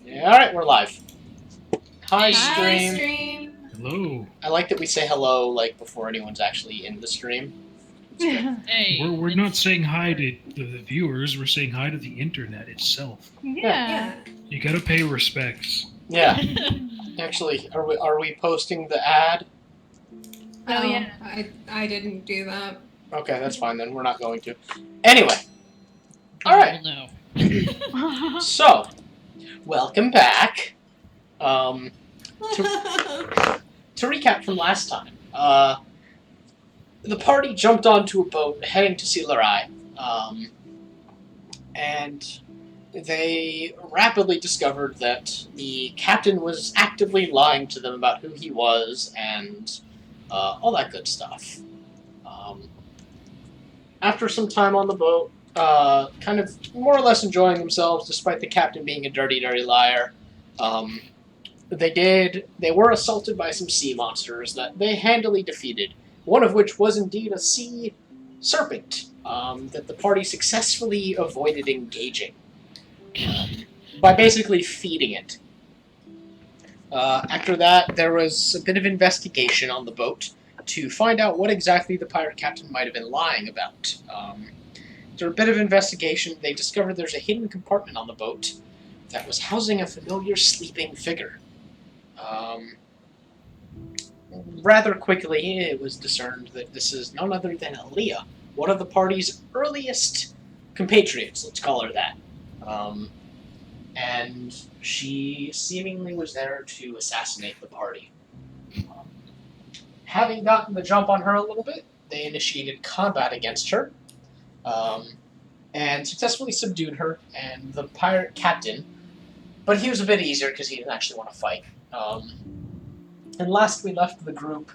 Yeah, all right, we're live. Hi, Hi, stream. stream. Hello. I like that we say hello like before anyone's actually in the stream. It's good. Hey, We're not it's saying hi to the viewers. We're saying hi to the internet itself. Yeah. You gotta pay respects. Yeah, actually, are we posting the ad? Oh, yeah. I didn't do that. Okay, that's fine then. We're not going to. Anyway, the all right. no. So, welcome back. To recap from last time, the party jumped onto a boat heading to see Larai, and they rapidly discovered that the captain was actively lying to them about who he was and all that good stuff. After some time on the boat, kind of more or less enjoying themselves, despite the captain being a dirty, dirty liar, they were assaulted by some sea monsters that they handily defeated. One of which was indeed a sea serpent that the party successfully avoided engaging by basically feeding it. After that, there was a bit of investigation on the boat to find out what exactly the pirate captain might have been lying about. After a bit of investigation, they discovered there's a hidden compartment on the boat that was housing a familiar sleeping figure. Rather quickly, it was discerned that this is none other than Aaliyah, one of the party's earliest compatriots, let's call her that. And she seemingly was there to assassinate the party. Having gotten the jump on her a little bit, they initiated combat against her, and successfully subdued her and the pirate captain, but he was a bit easier because he didn't actually want to fight. And last we left the group,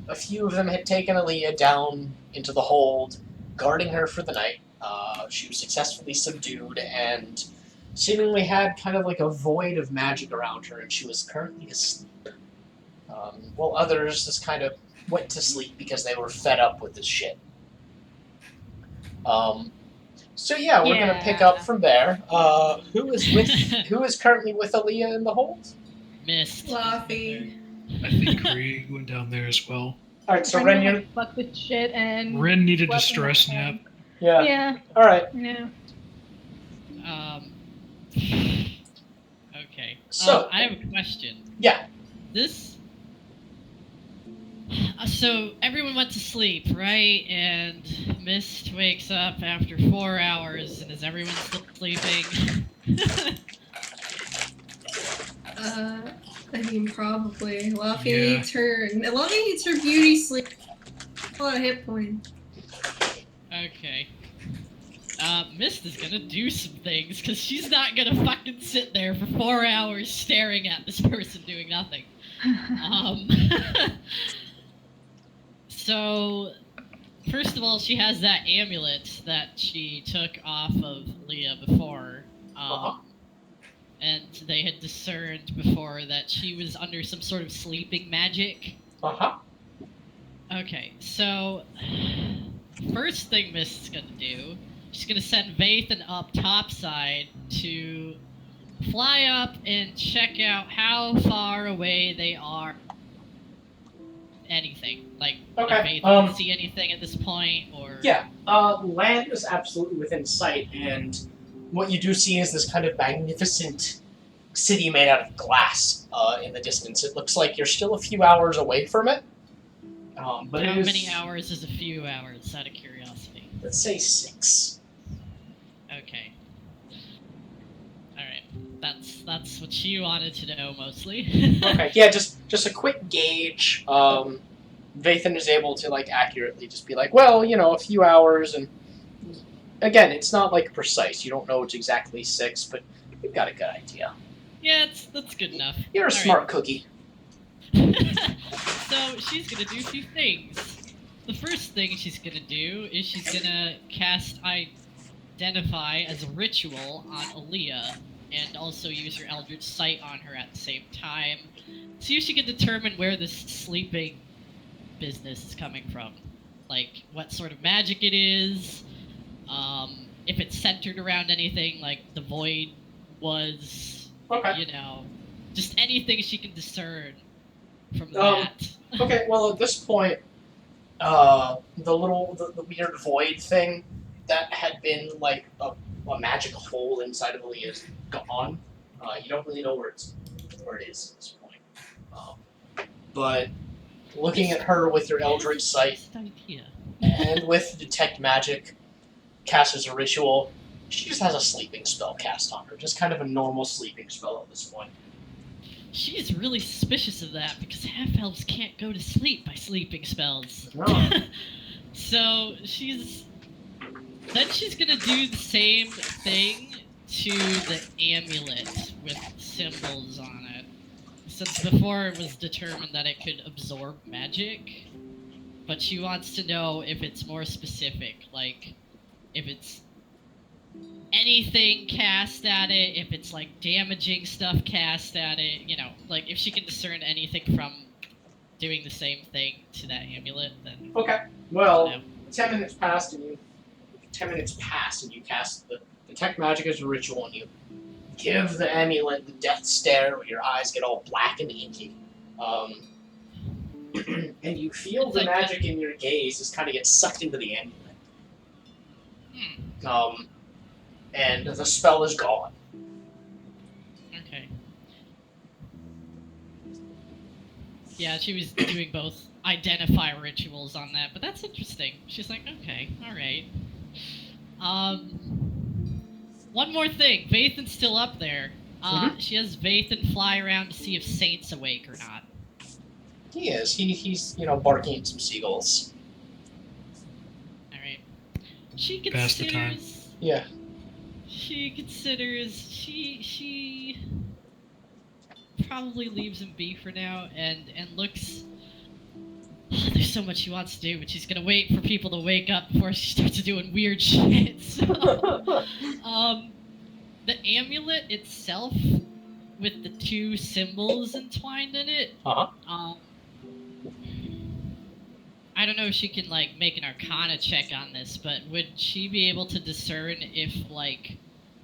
a few of them had taken Aaliyah down into the hold, guarding her for the night. She was successfully subdued and seemingly had kind of like a void of magic around her, and she was currently asleep. While others just kind of went to sleep because they were fed up with this shit. So yeah, we're gonna pick up from there. Who is currently with Aaliyah in the hold? Missed. Fluffy. I think Krieg went down there as well. All right, so Ren, you're fuck with shit and. Ren needed a slept in stress my nap. bed. yeah. Yeah. All right. Yeah. Okay. So- I have a question. Yeah. This. So everyone went to sleep, right? And Mist wakes up after 4 hours, and is everyone still sleeping? I mean, probably. Luffy Yeah. needs her beauty sleep. A lot of hit points. Okay. Mist is gonna do some things, because she's not gonna fucking sit there for 4 hours staring at this person doing nothing. So, first of all, she has that amulet that she took off of Leah before. And they had discerned before that she was under some sort of sleeping magic. Okay, so first thing Mist's gonna do, she's gonna send Vathan up topside to fly up and check out how far away they are. Anything. Like, Okay, if Vathan can see anything at this point, or... Yeah, land is absolutely within sight, and what you do see is this kind of magnificent city made out of glass in the distance. It looks like you're still a few hours away from it. But How it is, many hours is a few hours, out of curiosity? let's say 6. Okay. Alright. That's what she wanted to know, mostly. Okay, yeah, just a quick gauge. Vathan is able to, like, accurately just be like, well, you know, a few hours, and again, it's not, like, precise. You don't know it's exactly 6, but you've got a good idea. Yeah, that's good enough. You're a All smart cookie. So, she's gonna do a few things. The first thing she's gonna do is she's gonna cast Identify as a ritual on Aaliyah, and also use her Eldritch Sight on her at the same time. See if she can determine where this sleeping business is coming from. Like, what sort of magic it is, if it's centered around anything, like the void was Okay. You know, just anything she can discern from Um, that. Okay, well, at this point, the weird void thing that had been like a magic hole inside of Aaliyah is gone. You don't really know where it is at this point. But looking at her with your Eldritch Sight Best idea. and with Detect Magic cast as a ritual, she just has a sleeping spell cast on her. Just kind of a normal sleeping spell at this point. She's really suspicious of that because half-elves can't go to sleep by sleeping spells. No. So then she's gonna do the same thing to the amulet with symbols on it. Since before it was determined that it could absorb magic, but she wants to know if it's more specific, like if it's anything cast at it, if it's like damaging stuff cast at it, you know, like if she can discern anything from doing the same thing to that amulet, then Okay. Well, you know. 10 minutes passed, and 10 minutes pass, and you cast the Detect Magic as a ritual, and you give the amulet the death stare where your eyes get all black and inky. And you feel It's the like magic in your gaze just kind of get sucked into the amulet. And the spell is gone. Okay. Yeah, she was doing both identify rituals on that, but that's interesting. She's like, okay, alright. One more thing. Vathan's still up there. She has Vathan fly around to see if Saint's awake or not. He is. He's barking at some seagulls. Alright. She Pass the time. considers... Yeah. She considers... She probably leaves him be for now and looks... There's so much she wants to do, but she's gonna wait for people to wake up before she starts doing weird shit. So, the amulet itself, with the two symbols entwined in it, I don't know if she can like make an Arcana check on this, but would she be able to discern if like,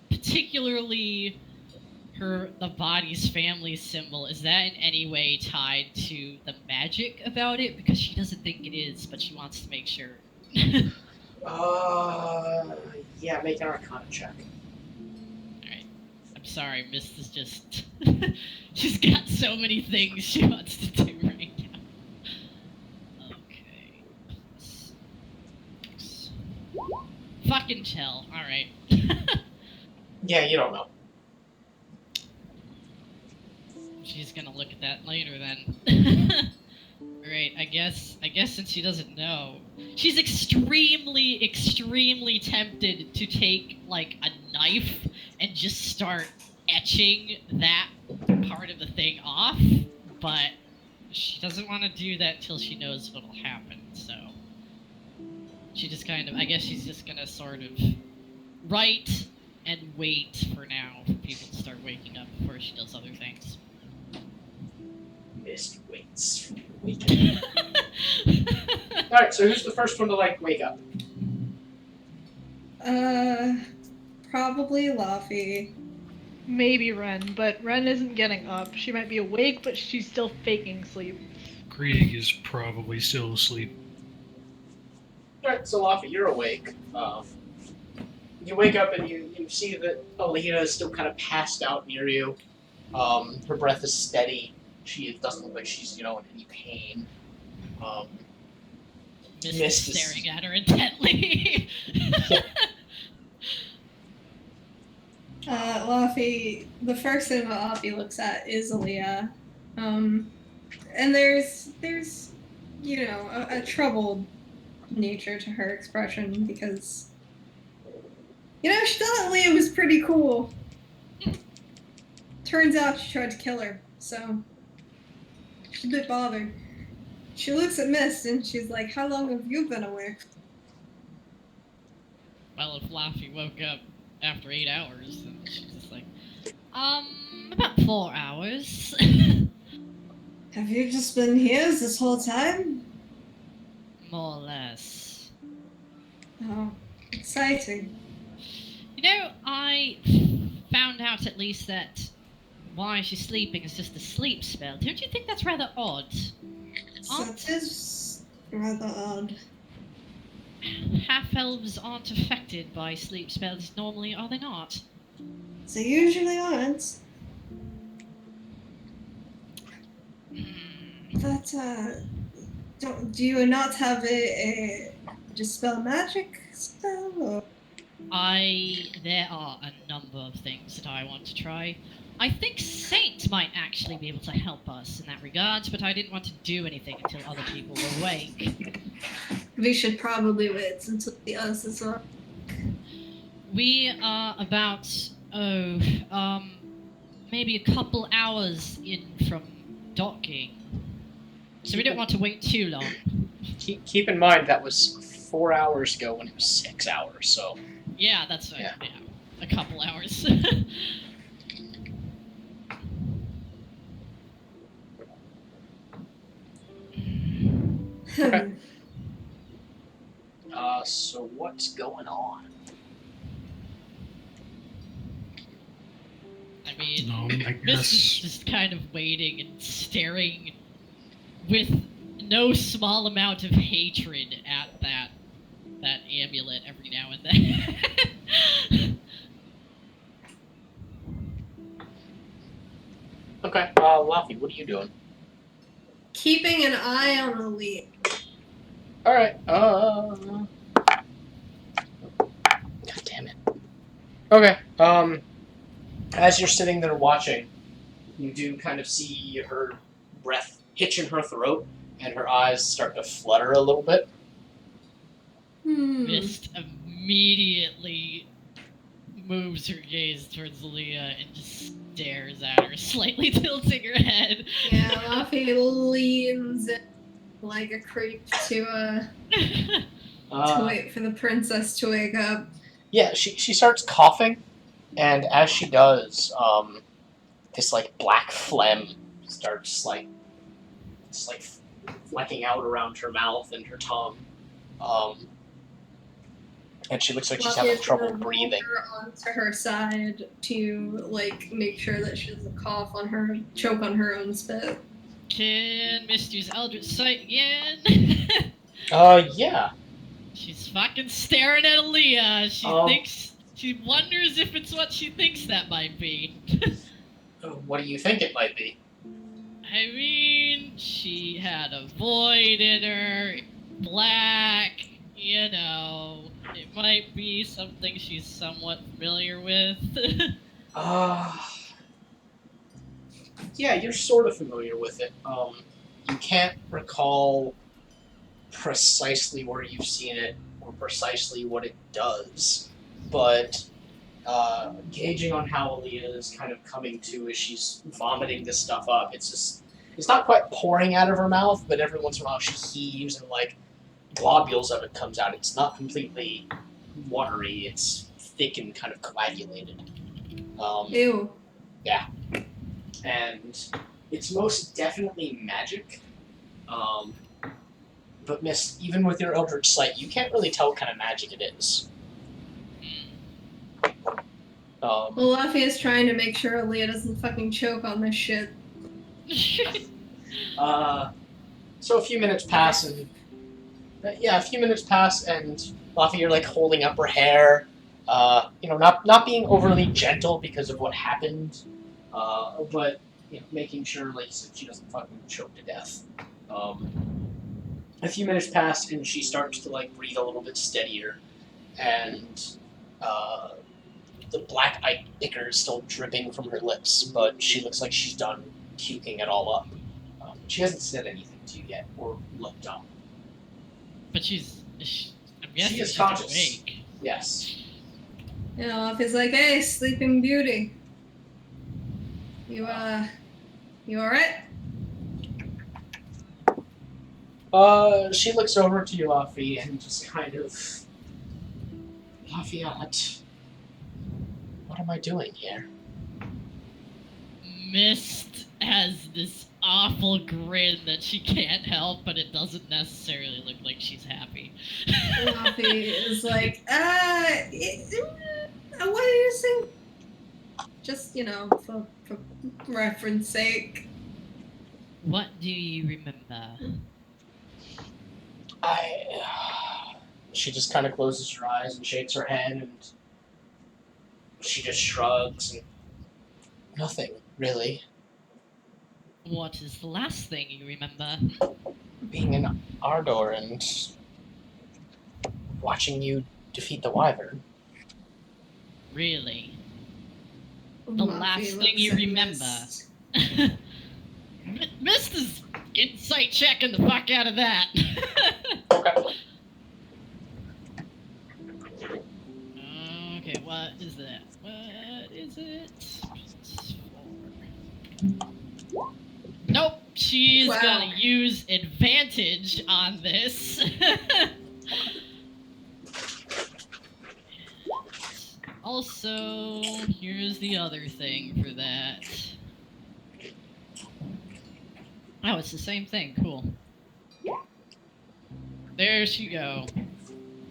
particularly the body's family symbol, is that in any way tied to the magic about it? Because she doesn't think it is, but she wants to make sure. Yeah, make an Arcana check. Alright. I'm sorry, Miss is just... She's got so many things she wants to do right now. Okay. Fucking tell. Alright. Yeah, you don't know. She's gonna look at that later then. Right, I guess since she doesn't know, she's extremely, extremely tempted to take like a knife and just start etching that part of the thing off, but she doesn't want to do that till she knows what'll happen, so she just kind of, I guess she's just gonna sort of write and wait for now for people to start waking up before she does other things. Mist waits. Alright, so who's the first one to wake up? Probably Luffy. Maybe Ren, but Ren isn't getting up. She might be awake, but she's still faking sleep. Krieg is probably still asleep. Alright, so Laffy, you're awake. You wake up and you see that Alina is still kind of passed out near you. Her breath is steady. She doesn't look like she's, in any pain. Mist is staring at her intently. Luffy, the first thing that Luffy looks at is Aaliyah. And there's a troubled nature to her expression because, she thought Aaliyah was pretty cool. Turns out she tried to kill her, so she's a bit bothered. She looks at Mist and she's like, "How long have you been awake?" Well, if Laffy woke up after 8 hours, then she's just like, about 4 hours. Have you just been here this whole time? More or less. Oh, exciting. I found out at least that why she's sleeping is just a sleep spell. Don't you think that's rather odd? That is rather odd. Half-elves aren't affected by sleep spells normally, are they not? They usually aren't. But, do you not have a dispel magic spell? Or? There are a number of things that I want to try. I think Saint might actually be able to help us in that regard, but I didn't want to do anything until other people were awake. We should probably wait until the others are. We are about, maybe a couple hours in from docking. So we don't want to wait too long. Keep in mind that was 4 hours ago when it was 6 hours, so... Yeah, that's Yeah. a couple hours. Okay. So what's going on? I mean, No, I Miss is guess. just kind of waiting and staring with no small amount of hatred at that amulet every now and then. Okay, Laffy, what are you doing? Keeping an eye on the lead. Alright, God damn it. Okay, as you're sitting there watching, you do kind of see her breath hitch in her throat, and her eyes start to flutter a little bit. Mist immediately moves her gaze towards Leah and just stares at her, slightly tilting her head. Yeah, Laffy leans in like a creep to wait for the princess to wake up. Yeah, she starts coughing, and as she does, this like black phlegm starts flecking out around her mouth and her tongue. And she looks like she's having trouble breathing. Her onto her side to like make sure that she doesn't choke on her own spit. Can Mist use Eldritch Sight again? Yeah. She's fucking staring at Aaliyah. She wonders if it's what she thinks that might be. What do you think it might be? I mean, she had a void in her, black, you know. It might be something she's somewhat familiar with. Yeah, you're sort of familiar with it. You can't recall precisely where you've seen it or precisely what it does, but gauging on how Aaliyah is kind of coming to as she's vomiting this stuff up, it's not quite pouring out of her mouth, but every once in a while she heaves and like globules of it comes out. It's not completely watery, it's thick and kind of coagulated. Ew. Yeah. And it's most definitely magic. But Miss, even with your Eldritch Sight, you can't really tell what kind of magic it is. Well, Laffy is trying to make sure Aaliyah doesn't fucking choke on this shit. So a few minutes pass, and Laffy, you're like holding up her hair, not being overly gentle because of what happened, but making sure like she doesn't fucking choke to death. A few minutes pass, and she starts to like breathe a little bit steadier, and the black ichor is still dripping from her lips, but she looks like she's done puking it all up. She hasn't said anything to you yet, or looked up. But I'm guessing She is she's conscious. awake. Yes. Laffy's like, hey, Sleeping Beauty. You alright? She looks over to you, Laffy, and just kind of... Lafayette, what am I doing here? Mist has this awful grin that she can't help, but it doesn't necessarily look like she's happy. Laffy is like, what are you saying? just for reference sake. What do you remember? She just kind of closes her eyes and shakes her head, and she just shrugs and nothing really. What is the last thing you remember? Being in Ardor and watching you defeat the Wyvern. Really? The Laffy last looks thing you at remember. Mist. Mist is insight checking the fuck out of that. Okay. Okay, what is that? What is it? Nope, she's Wow. gonna use advantage on this. Also, here's the other thing for that. Oh, it's the same thing. Cool. There she go.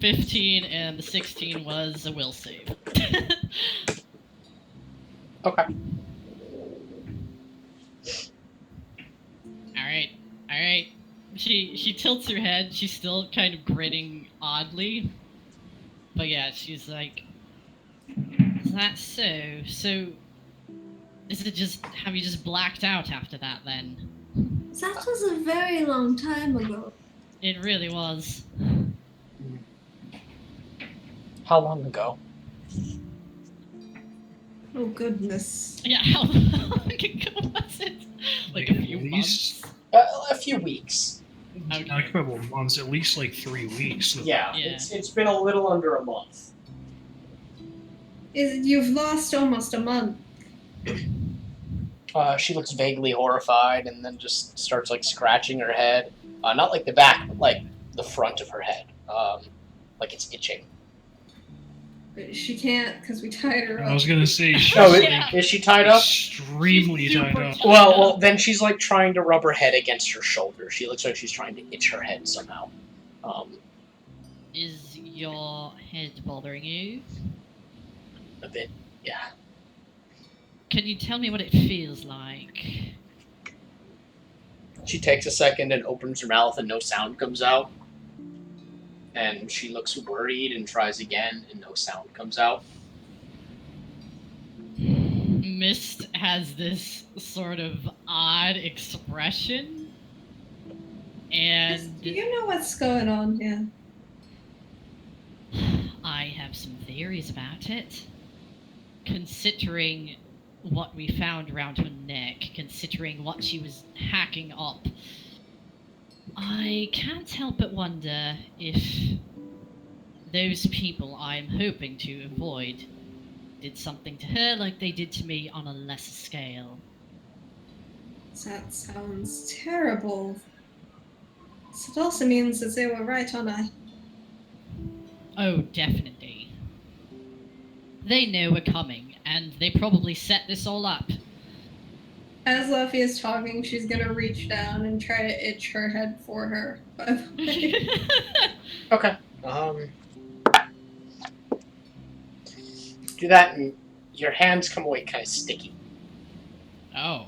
15 and the 16 was a will save. Okay. Alright. She tilts her head. She's still kind of grinning oddly. But yeah, she's like, is that so? So, is it just, have you just blacked out after that then? That was a very long time ago. It really was. How long ago? Oh goodness. Yeah, how long ago was it? Like a Like, few at least- months? A few weeks. Okay. Not a couple of months, at least like 3 weeks. So Yeah, Yeah. It's been a little under a month. You've lost almost a month. She looks vaguely horrified and then just starts like scratching her head. Not like the back, but like the front of her head. Like it's itching. But she can't because we tied her up. I was gonna say she's Oh, Yeah. is she tied up? extremely She's tied super up. tied Well, then she's like trying to rub her head against her shoulder. She looks like she's trying to itch her head somehow. Is your head bothering you? A bit, yeah. Can you tell me what it feels like? She takes a second and opens her mouth and no sound comes out. And she looks worried and tries again and no sound comes out. Mist has this sort of odd expression. And You know what's going on here. I have some theories about it. Considering what we found around her neck, considering what she was hacking up, I can't help but wonder if those people I'm hoping to avoid did something to her like they did to me on a lesser scale. That sounds terrible. It also means that they were right on a. Oh, definitely. They know we're coming, and they probably set this all up. As Luffy is talking, she's gonna reach down and try to itch her head for her. By the way. Okay. Do that and your hands come away kind of sticky. Oh.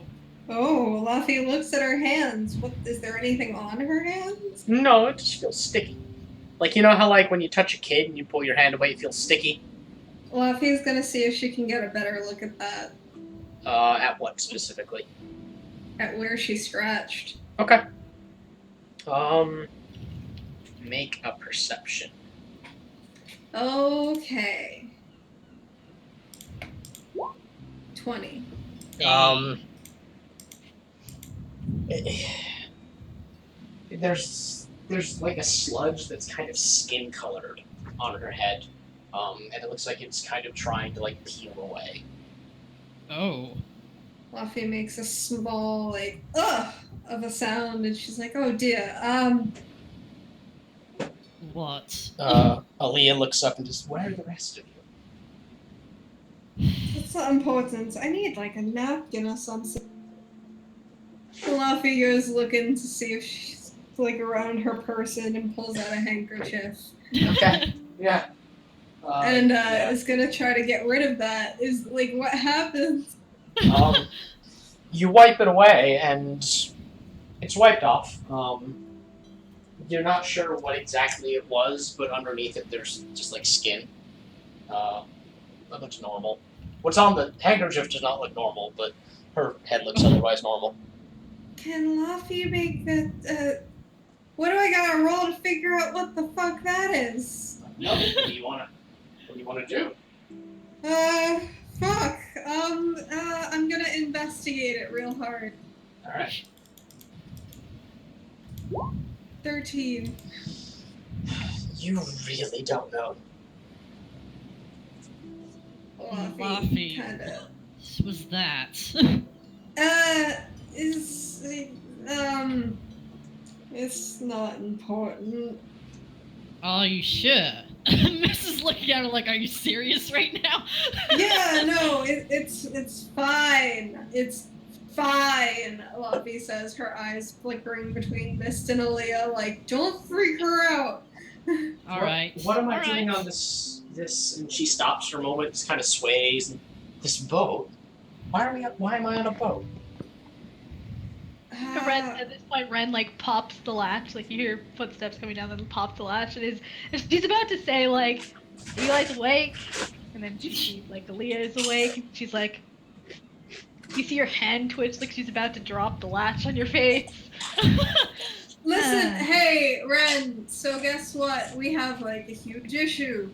Oh, Luffy looks at her hands. What is there anything on her hands? No, it just feels sticky. Like, you know how like when you touch a kid and you pull your hand away, it feels sticky? Luffy's gonna see if she can get a better look at that. At what specifically? At where she scratched. Okay. Make a perception. Okay. 20. There's like a sludge that's kind of skin colored on her head, and it looks like it's kind of trying to like peel away. Oh. Luffy makes a small, like, ugh, of a sound, and she's like, oh dear, What? Aaliyah looks up and just, where are the rest of you? it's not important. I need, like, a napkin or something. Luffy goes looking to see if she's, like, around her person and pulls out a handkerchief. Okay. Yeah. and yeah. is gonna try to get rid of that. Is like what happens? You wipe it away, and it's wiped off. You're not sure what exactly it was, but underneath it, there's just like skin. That looks normal. What's on the handkerchief does not look normal, but her head looks otherwise normal. Can Luffy make that? What do I gotta roll to figure out what the fuck that is? No, what do you wanna do? Fuck. I'm gonna investigate it real hard. All right. 13. You really don't know. Luffy. Kinda. What was that? It's not important. Are you sure? Mrs. looking at her like, are you serious right now? Yeah, no, it's fine. It's fine, Luffy says, her eyes flickering between Mist and Aaliyah, like, don't freak her out. Alright. What am I doing on this? And she stops for a moment, just kind of sways. And this boat? Why am I on a boat? Ren, at this point, Ren like pops the latch. Like you hear footsteps coming down, then pops the latch, and she's about to say like, "Eli's awake," and then she like Aaliyah is awake. And she's like, you see her hand twitch like she's about to drop the latch on your face. Listen, hey, Ren, so guess what? We have like a huge issue.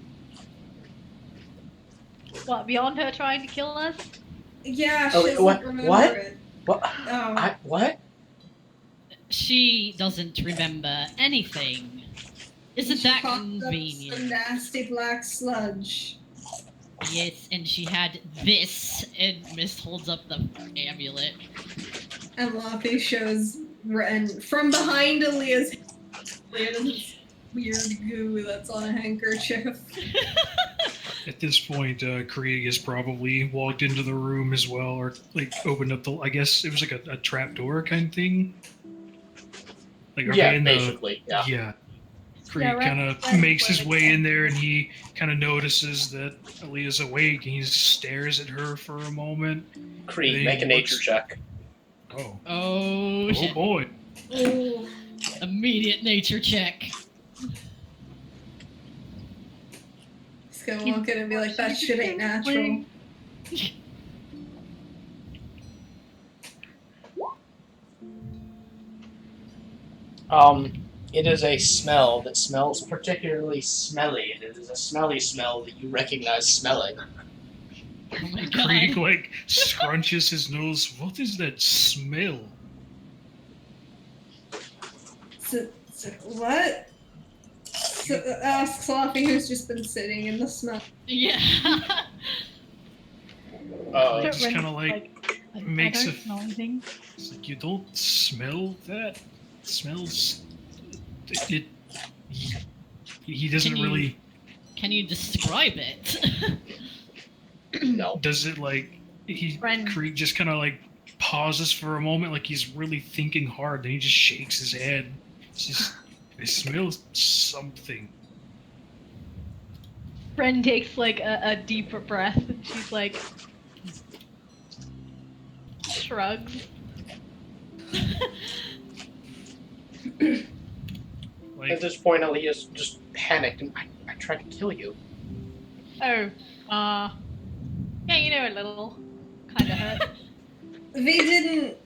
What, beyond her trying to kill us? Yeah, she Oh, doesn't what? remember What? it. What? What? She doesn't remember anything. Isn't She that popped up convenient? some nasty black sludge. Yes, and she had this, and Mist holds up the amulet. And Luffy shows Ren from behind Aaliyah's this weird goo that's on a handkerchief. At this point, Krieg has probably walked into the room as well, or like opened up the. I guess it was like a trap door kind of thing. Like Yeah, basically. Yeah. Yeah. Krieg Yeah, kind of right. makes his way in there, and he kind of notices that Aaliyah's awake, and he stares at her for a moment. Creed, They make a nature looks- check. Oh, Oh, oh shit. boy! Ooh. Immediate nature check. He's gonna walk in and be like, that shit ain't natural. It is a smell that smells particularly smelly. It is a smelly smell that you recognize smelling. Oh my god. Krieg like scrunches his nose. What is that smell? What? Asks Luffy, who's just been sitting in the smell. Yeah. It's Ren kinda like makes I a- don't smell anything. It's like, you don't smell that? It smells. He doesn't Can you- really. Can you describe it? No. Does it like. Ren. Krieg just kind of like pauses for a moment, like he's really thinking hard, then he just shakes his head. It's just. It smells something. Ren takes like a deeper breath, and she's like, shrugs. Like, At this point, Aaliyah's just panicked, and I tried to kill you. Oh, yeah, you know, a little kind of hurt. We didn't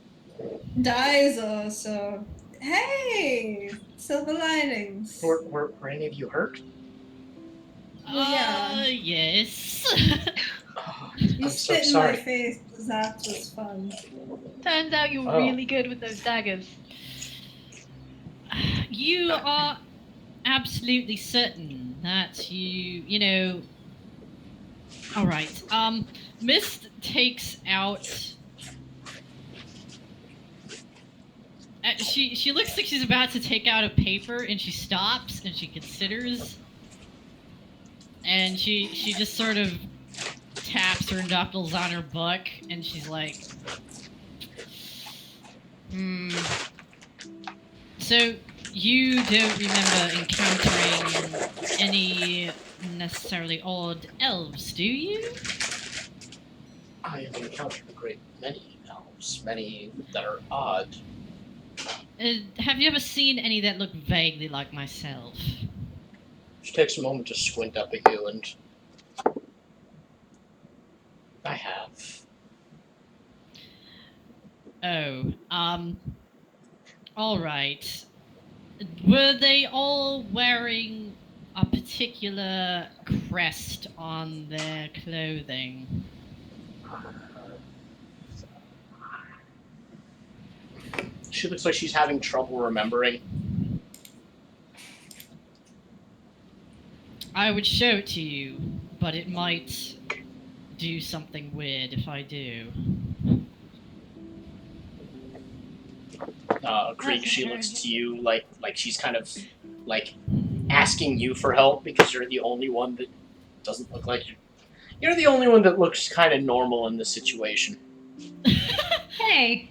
die though, so hey, silver linings. Were any of you hurt? Yeah. Yes. Oh, You I'm so spit in my sorry. face because that was fun. Turns out you were Oh. really good with those daggers. You are absolutely certain that you know. Alright, Mist takes out. She looks like she's about to take out a paper, and she stops and she considers, and she just sort of taps her knuckles on her book, and she's like, So you don't remember encountering any necessarily odd elves, do you? I have encountered a great many elves, many that are odd. Have you ever seen any that look vaguely like myself? She takes a moment to squint up at you, and I have. Oh, alright. Were they all wearing a particular crest on their clothing? She looks like she's having trouble remembering. I would show it to you, but it might do something weird if I do. Krieg, she Okay. looks to you like she's kind of like asking you for help because you're the only one that doesn't look like you. You're the only one that looks kind of normal in this situation. Hey,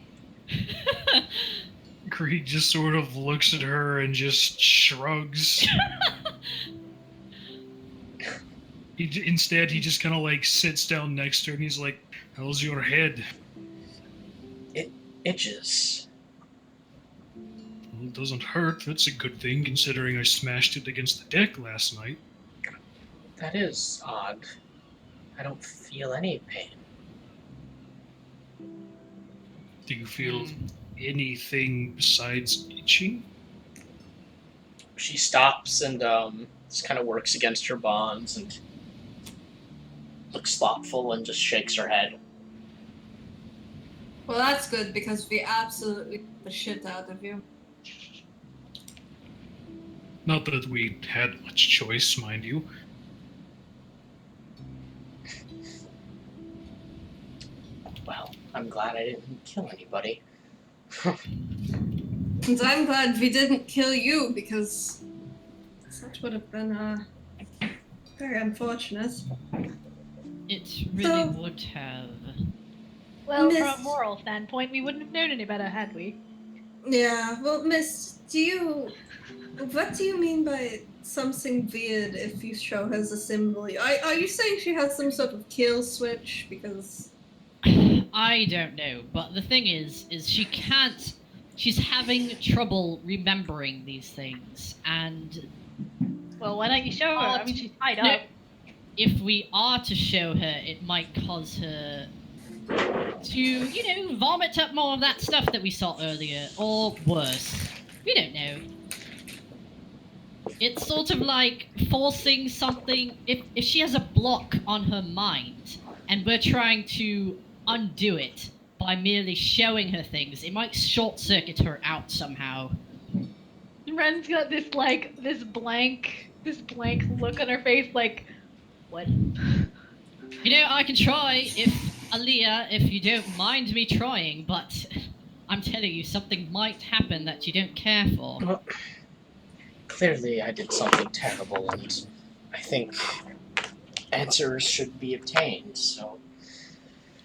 Creed just sort of looks at her and just shrugs. Instead, he just kind of like sits down next to her and he's like, "How's your head?" It itches. Well, it doesn't hurt. That's a good thing considering I smashed it against the deck last night. That is odd. I don't feel any pain. Do you feel anything besides itching? She stops and just kind of works against her bonds and looks thoughtful and just shakes her head. Well, that's good because we absolutely beat the shit out of you. Not that we had much choice, mind you. Well, I'm glad I didn't kill anybody. And I'm glad we didn't kill you because that would have been very unfortunate. It really So- would have. well, Miss- from a moral standpoint, we wouldn't have known any better, had we? Yeah, well, Miss, what do you mean by something weird if you show her the symbol? Are you saying she has some sort of kill switch? Because I don't know, but the thing is she can't. She's having trouble remembering these things, and Well, why don't you show her? I mean, she's tied No. up. if we are to show her, it might cause her to, vomit up more of that stuff that we saw earlier, or worse. We don't know. It's sort of like forcing something. If she has a block on her mind, and we're trying to undo it by merely showing her things, it might short circuit her out somehow. Ren's got this blank look on her face, like, what? I can try if Aaliyah, if you don't mind me trying, but I'm telling you, something might happen that you don't care for. Well, clearly I did something terrible, and I think answers should be obtained, so...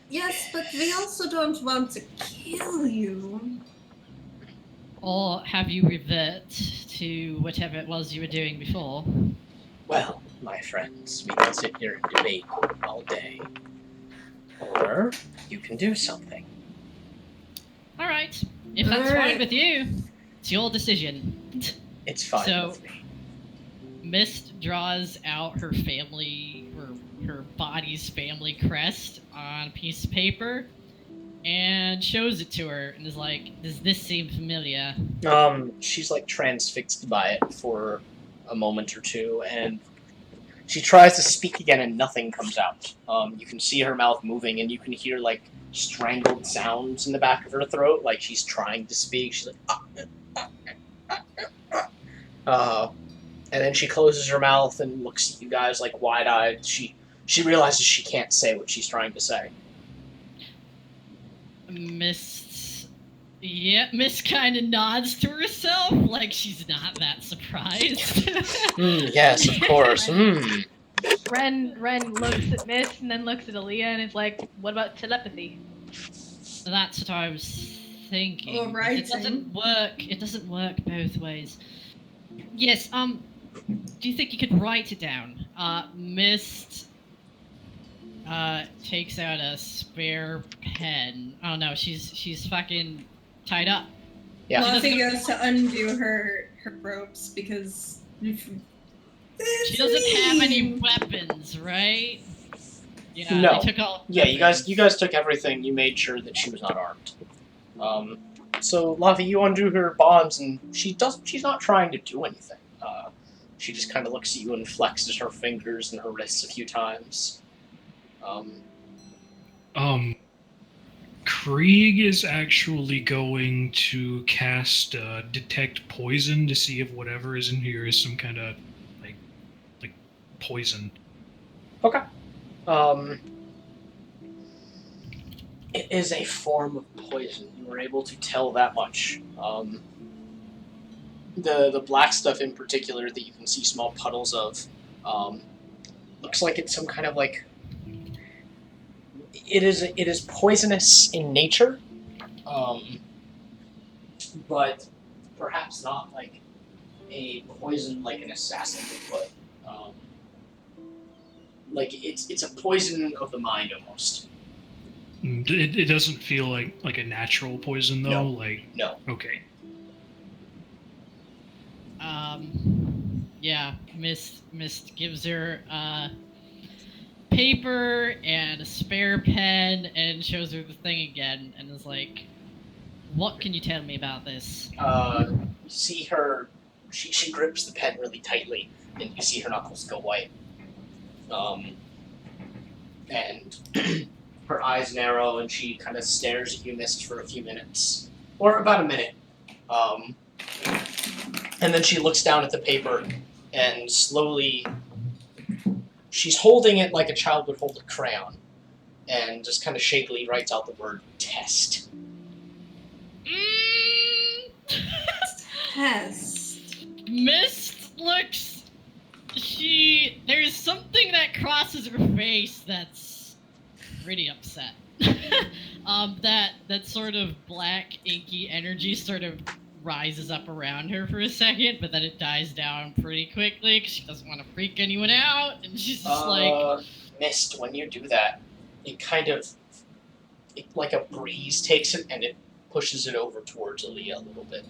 yes, but we also don't want to kill you. Or have you revert to whatever it was you were doing before? Well, my friends, we can sit here and debate all day. Or you can do something. Alright, if that's Alright. fine with you, it's your decision. It's fine So- with me. Mist draws out her family, her body's family crest on a piece of paper and shows it to her and is like, does this seem familiar? She's like transfixed by it for a moment or two, and she tries to speak again and nothing comes out. You can see her mouth moving and you can hear like strangled sounds in the back of her throat, like she's trying to speak. She's like, and then she closes her mouth and looks at you guys like wide-eyed. She realizes she can't say what she's trying to say. Mist kind of nods to herself like she's not that surprised. Yes, of course. Ren looks at Miss and then looks at Aaliyah and is like, what about telepathy? That's what I was thinking. Or writing. It doesn't work both ways. Yes, do you think you could write it down? Mist takes out a spare pen. Oh no, she's fucking tied up. Yeah. Luffy goes to undo her ropes because She doesn't have any weapons, right? Yeah, No. they took all. Yeah, weapons. you guys took everything. You made sure that she was not armed. So Lavi, you undo her bonds, and she's not trying to do anything. She just kind of looks at you and flexes her fingers and her wrists a few times. Krieg is actually going to cast detect poison to see if whatever is in here is some kind of like poison. Okay. It is a form of poison. You were able to tell that much. The black stuff in particular that you can see small puddles of, looks like it's some kind of like. It is poisonous in nature, but perhaps not like a poison like an assassin would put. Like it's a poison of the mind almost. It doesn't feel like a natural poison though. No. Like No. okay. Yeah, Mist gives her paper and a spare pen and shows her the thing again and is like, "What can you tell me about this?" You see her. She grips the pen really tightly, and you see her knuckles go white. And her eyes narrow, and she kind of stares at you, Mist, for a few minutes, or about a minute. And then she looks down at the paper, and slowly, she's holding it like a child would hold a crayon, and just kind of shakily writes out the word "test." Test. Mist looks. There's something that crosses her face that's pretty upset. That sort of black inky energy sort of rises up around her for a second, but then it dies down pretty quickly because she doesn't want to freak anyone out, and she's just like, Mist, when you do that, it kind of, like a breeze takes it and it pushes it over towards Aaliyah a little bit.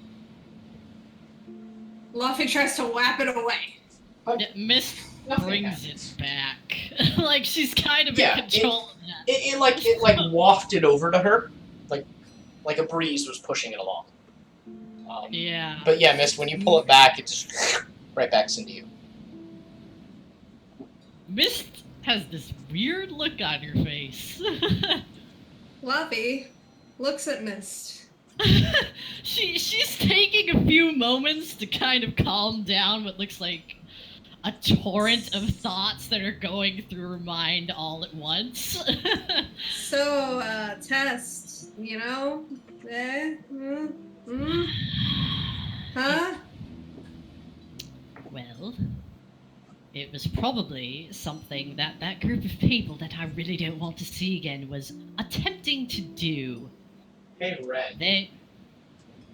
Luffy tries to whap it away. Mist Nothing brings happens. it back. Like she's kind of Yeah, in control of that. It wafted over to her, like a breeze was pushing it along. Yeah. But yeah, Mist, when you pull it back, it just right back into you. Mist has this weird look on her face. Luffy looks at Mist. She's taking a few moments to kind of calm down what looks like a torrent of thoughts that are going through her mind all at once. So, test, you know? Huh? Well, it was probably something that group of people that I really don't want to see again was attempting to do. Hey, Red.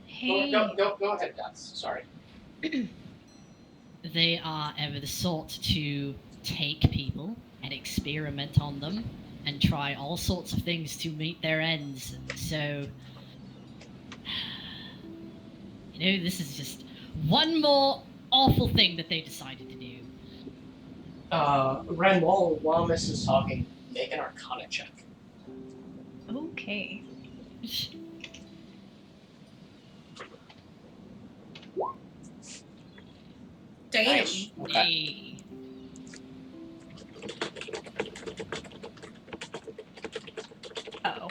Hey. Go ahead, Dust. Sorry. They are ever the sort to take people and experiment on them and try all sorts of things to meet their ends. So, you know, this is just one more awful thing that they decided to do. Ren, while Mist is talking, make an Arcana check. Okay. Damn. Nice. Okay. Hey. Oh.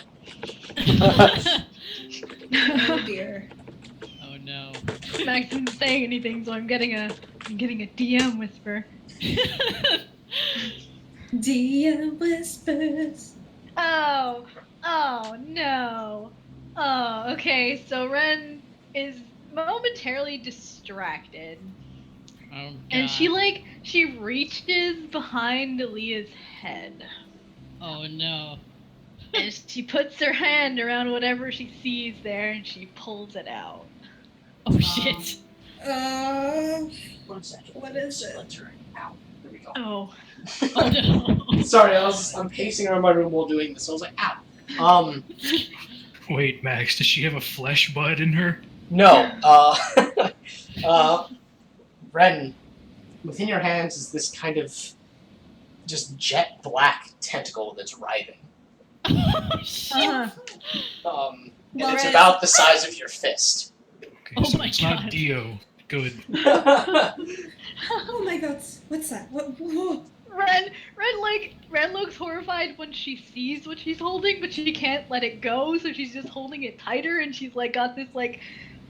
Oh dear. Oh no. Max isn't saying anything, so I'm getting a DM whisper. Dear whispers. Oh no. Oh, okay. So Ren is momentarily distracted, Oh god. and she reaches behind Aaliyah's head, Oh no. and she puts her hand around whatever she sees there, and she pulls it out. Oh shit. 1 second. What is it? Splinter. Ow. There we go. Oh. Oh no. Sorry, I'm pacing around my room while doing this. I was like, ow. Wait, Max, does she have a flesh bud in her? No. Ren, within your hands is this kind of just jet black tentacle that's writhing. Oh, shit. Uh-huh. And Well, it's Ren- about the size of your fist. Okay, Oh so my it's God. not Dio. Good. Oh my god, what's that? Whoa. Ren looks horrified when she sees what she's holding, but she can't let it go, so she's just holding it tighter, and she's like got this like,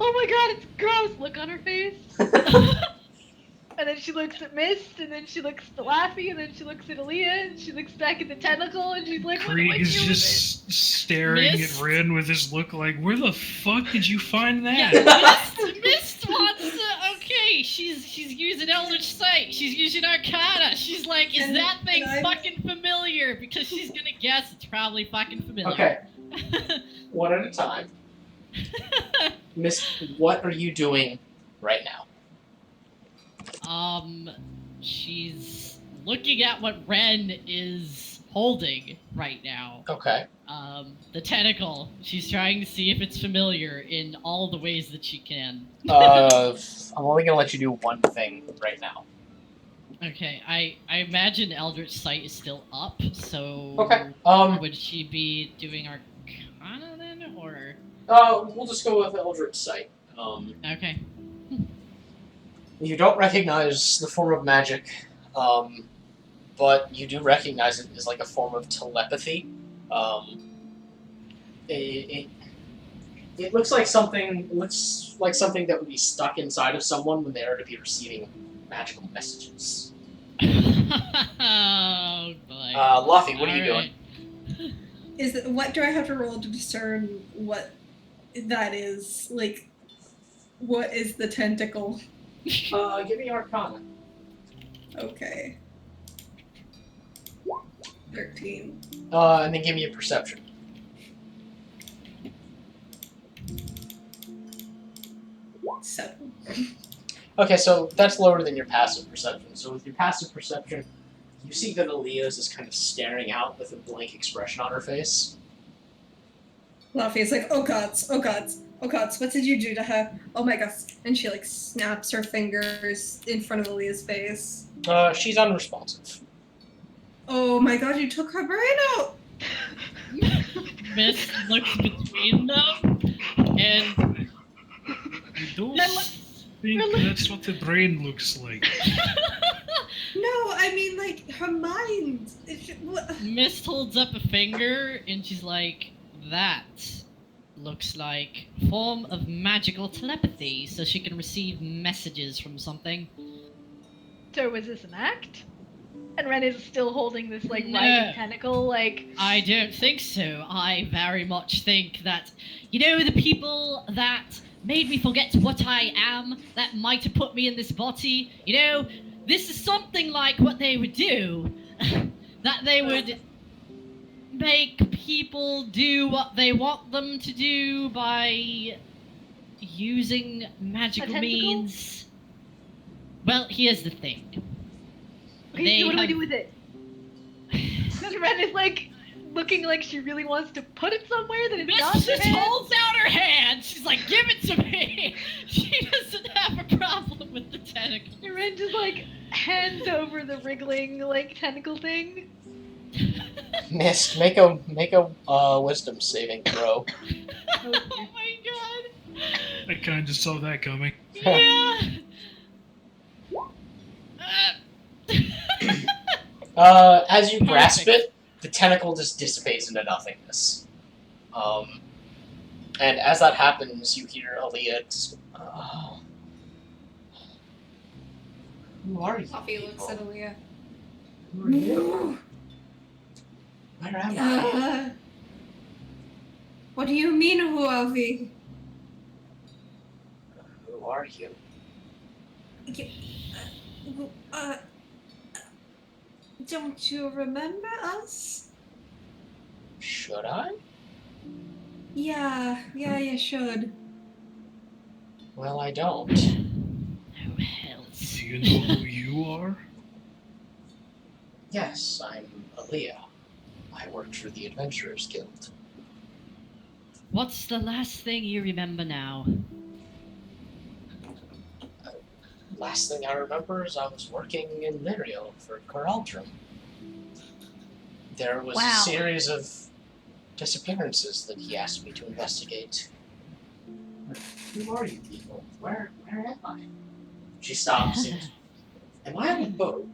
oh my god, it's gross look on her face. And then she looks at Mist, and then she looks at Laffy, and then she looks at Aaliyah, and she looks back at the tentacle, and she's like, what do I Krieg is do with it? just staring Mist? at Ren with his look like, where the fuck did you find that? Yeah, Mist wants to. Okay, she's using Eldritch Sight. She's using Arcana. She's like, is And- that thing and I'm- fucking familiar? Because she's gonna guess it's probably fucking familiar. Okay, one at a time. Miss, what are you doing right now? She's looking at what Ren is holding right now. Okay. The tentacle. She's trying to see if it's familiar in all the ways that she can. I'm only gonna let you do one thing right now. Okay, I imagine Eldritch Sight is still up, so Okay. would she be doing Arcana then, or? We'll just go with Eldritch Sight. Okay. You don't recognize the form of magic, but you do recognize it as like a form of telepathy. It looks like something. Looks like something that would be stuck inside of someone when they are to be receiving magical messages. Oh boy. Luffy, what are you doing? doing? What do I have to roll to discern what that is? Like, what is the tentacle? Give me Arcana. Okay. 13. And then give me a perception. Seven. Okay, so that's lower than your passive perception. So with your passive perception, you see that Aaliyah is just kind of staring out with a blank expression on her face. Luffy's like, oh gods, oh gods, oh gods, what did you do to her? Oh my gosh. And she like snaps her fingers in front of Aaliyah's face. She's unresponsive. Oh my god, you took her brain out! Mist looks between them, and I don't Ren think look- that's what the brain looks like. No, I mean like her mind. What? Mist holds up a finger, and she's like, that looks like a form of magical telepathy, so she can receive messages from something. So was this an act? And Ren is still holding this like No. writhing tentacle, like I don't think so. I very much think that, you know, the people that made me forget what I am, that might have put me in this body, you know, this is something like what they would do. That they would make people do what they want them to do by using magical tentacle? means. Well, here's the thing. okay, so what do I have- do with it? And Ren is like looking like she really wants to put it somewhere that it's Miss not in just her hand. holds out her hand. She's like, give it to me. She doesn't have a problem with the tentacle. And Ren just like hands over the wriggling like tentacle thing. Mist, make a wisdom saving throw. Oh my god. I kind of saw that coming. Yeah. As you grasp it, the tentacle just dissipates into nothingness. And as that happens, you hear Aaliyah just, who are you? Luffy looks at Aaliyah. Who are you? Where am I? What do you mean, who are we? Who are you? Don't you remember us? Should I? Yeah, you should. Well, I don't. Who else? Do you know who you are? Yes, I'm Aaliyah. I worked for the Adventurers Guild. What's the last thing you remember now? Last thing I remember is I was working in Lyriel for Coraldrum. There was a Wow. series of disappearances that he asked me to investigate. Who are you people? Where am I? She stops and, am I on a boat?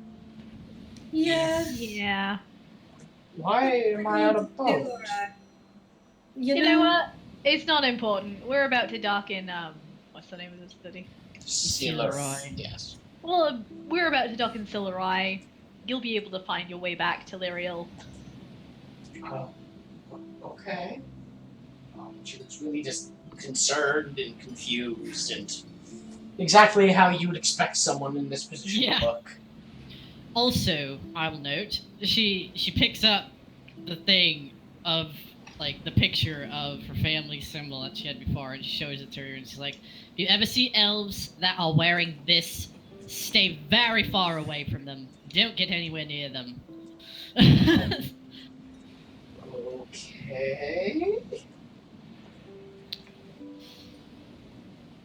Yes. Yeah. Why am I on a boat? You You know what? It's not important. We're about to dock in, what's the name of the city? Silerai. Yes. Well, we're about to dock in Silerai. You'll be able to find your way back to Lyriel. Oh, okay. She was really just concerned and confused and exactly how you would expect someone in this position Yeah. to look. Also, I will note, she picks up the thing of, like, the picture of her family symbol that she had before, and she shows it to her, and she's like, if you ever see elves that are wearing this, stay very far away from them. Don't get anywhere near them. Okay.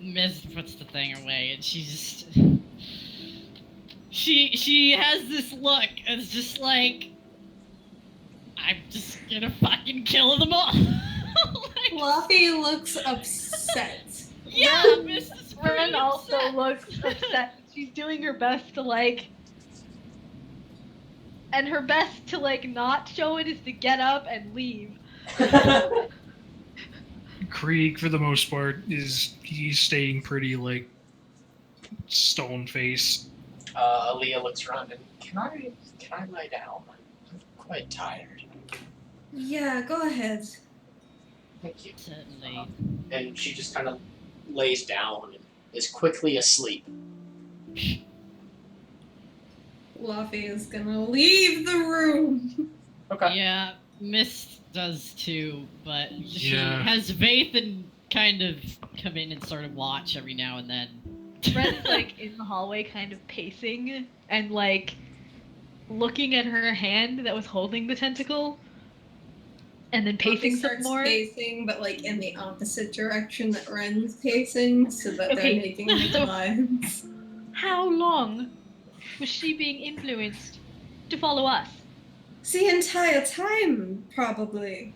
Miss puts the thing away, and she just... She has this look, and it's just like... I'm just gonna fucking kill them all. Like, Fluffy looks upset. yeah, Ren- Mrs. Ren Pretty also upset. looks upset. She's doing her best to, like... And her best to, like, not show it is to get up and leave. Krieg, for the most part, he's staying pretty like stone face. Aaliyah looks around and can I lie down? I'm quite tired. Yeah, go ahead. Thank you. Certainly. And she just kind of lays down and is quickly asleep. Fluffy is gonna leave the room. Okay. Yeah, Mist does too, but she Yeah. has Vathan kind of come in and sort of watch every now and then. Ren's, like, in the hallway kind of pacing and, like, looking at her hand that was holding the tentacle. And then pacing Fluffy some starts more. pacing, but like in the opposite direction that Ren's pacing, so that Okay, they're making so- lines. How long was she being influenced to follow us? The entire time, probably.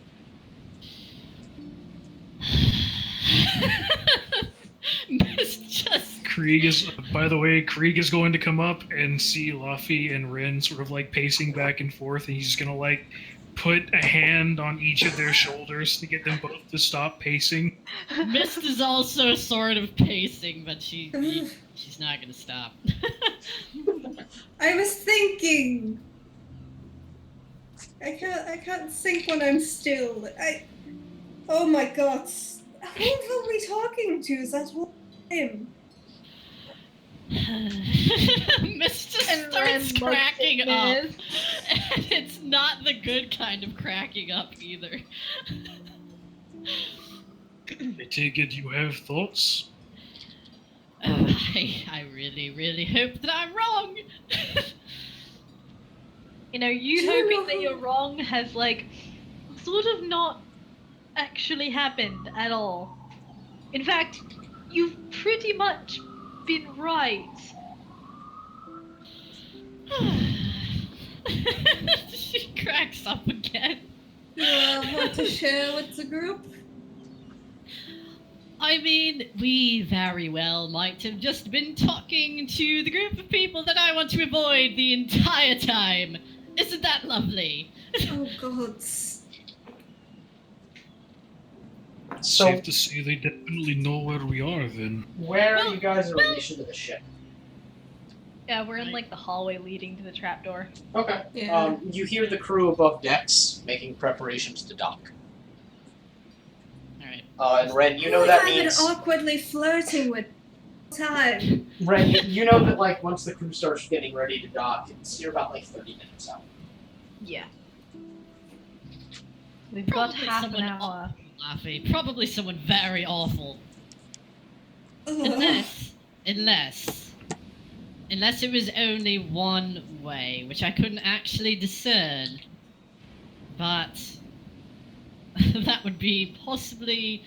Mist just Krieg is, by the way, Krieg is going to come up and see Luffy and Ren sort of like pacing back and forth, and he's gonna like put a hand on each of their shoulders to get them both to stop pacing. Mist is also sort of pacing, but she's not gonna stop. I was thinking. I can't think when I'm still. Oh my god. Who are we talking to that whole time? Mist just And starts Ren looks cracking at up. Miss. And it's not the good kind of cracking up either. I take it you have thoughts? I really, really hope that I'm wrong. You know, you Do you hoping know that who- you're wrong has, like, sort of not actually happened at all. In fact, you've pretty much been right. She cracks up again. You want to share with the group? I mean, we very well might have just been talking to the group of people that I want to avoid the entire time. Isn't that lovely? Oh god. So Safe to say they definitely know where we are then. where are Well- you guys in relation to the ship? Yeah, we're in, like, the hallway leading to the trapdoor. Okay. Yeah. You hear the crew above decks making preparations to dock. Alright. And Ren, you know Who that have been means awkwardly flirting with time. Ren, you know that like once the crew starts getting ready to dock, you're about like 30 minutes out. Yeah. We've got Probably half an someone hour. Laffy. Probably someone very awful. Ugh. Unless Unless it was only one way, which I couldn't actually discern. But that would be possibly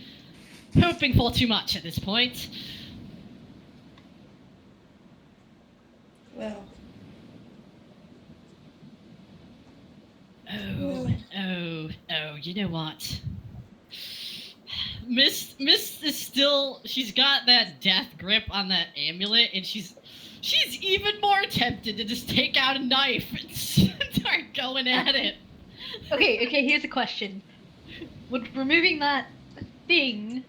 hoping for too much at this point. Well, Oh, you know what? Miss is still, she's got that death grip on that amulet, and she's even more tempted to just take out a knife and start going at it. Okay, here's a question. Would removing that thing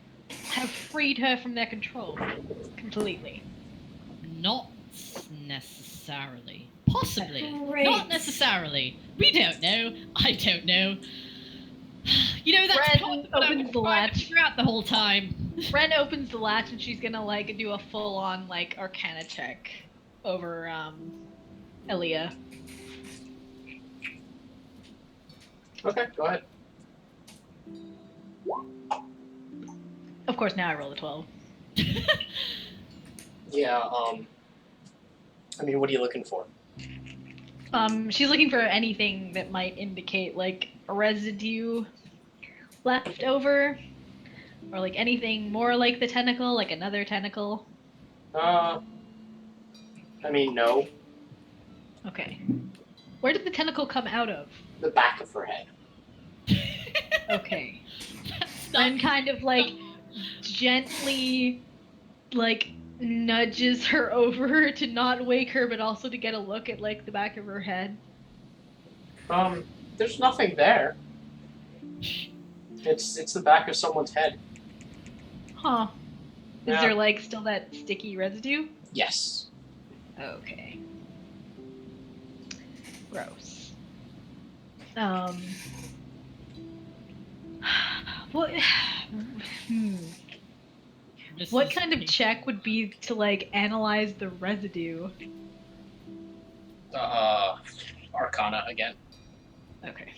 have freed her from their control completely? Not necessarily. Possibly. Great. Not necessarily. We don't know. I don't know. You know, that's Ren part of what I've opens been the trying to latch. figure out the whole time. Ren opens the latch and she's gonna like do a full-on like Arcana check over Elia. Okay, go ahead. Of course, now I roll a 12. Yeah, I mean, what are you looking for? She's looking for anything that might indicate like a residue left over, or like anything more like the tentacle, like another tentacle. I mean, no. Okay. Where did the tentacle come out of? The back of her head. Okay. That's not- Ren kind of like gently like nudges her over to not wake her, but also to get a look at like the back of her head. There's nothing there. It's the back of someone's head. Huh. Is Yeah. there like still that sticky residue? Yes. Okay. Gross. What? This What is- kind of check would be to like analyze the residue? Arcana again. Okay.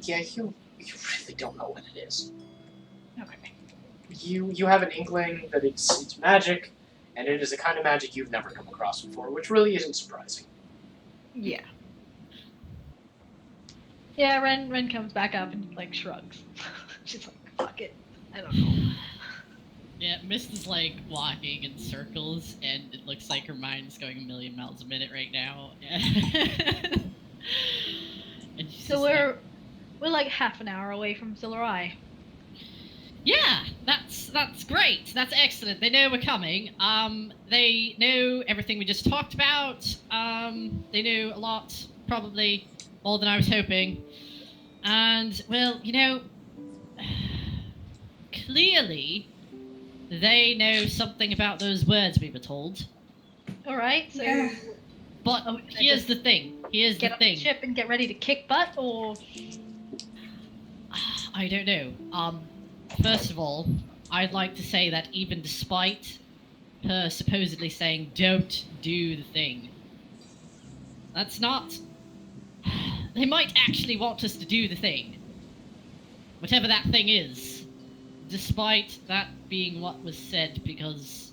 Yeah, you really don't know what it is. Okay. You have an inkling that it's magic, and it is a kind of magic you've never come across before, which really isn't surprising. Yeah. Yeah, Ren comes back up and like shrugs. She's like, fuck it. I don't know. Yeah, Mist is like walking in circles, and it looks like her mind's going a million miles a minute right now. And she's So just like, we're like half an hour away from Silurai. yeah, that's great. That's excellent. They know we're coming. They know everything we just talked about. They know a lot, probably more than I was hoping. And well, you know, clearly they know something about those words we were told. All right. So Yeah. But Oh, here's the thing. Here's get the on the thing. ship and get ready to kick butt, or I don't know. First of all, I'd like to say that even despite her supposedly saying don't do the thing, that's not. They might actually want us to do the thing. Whatever that thing is. Despite that being what was said, because.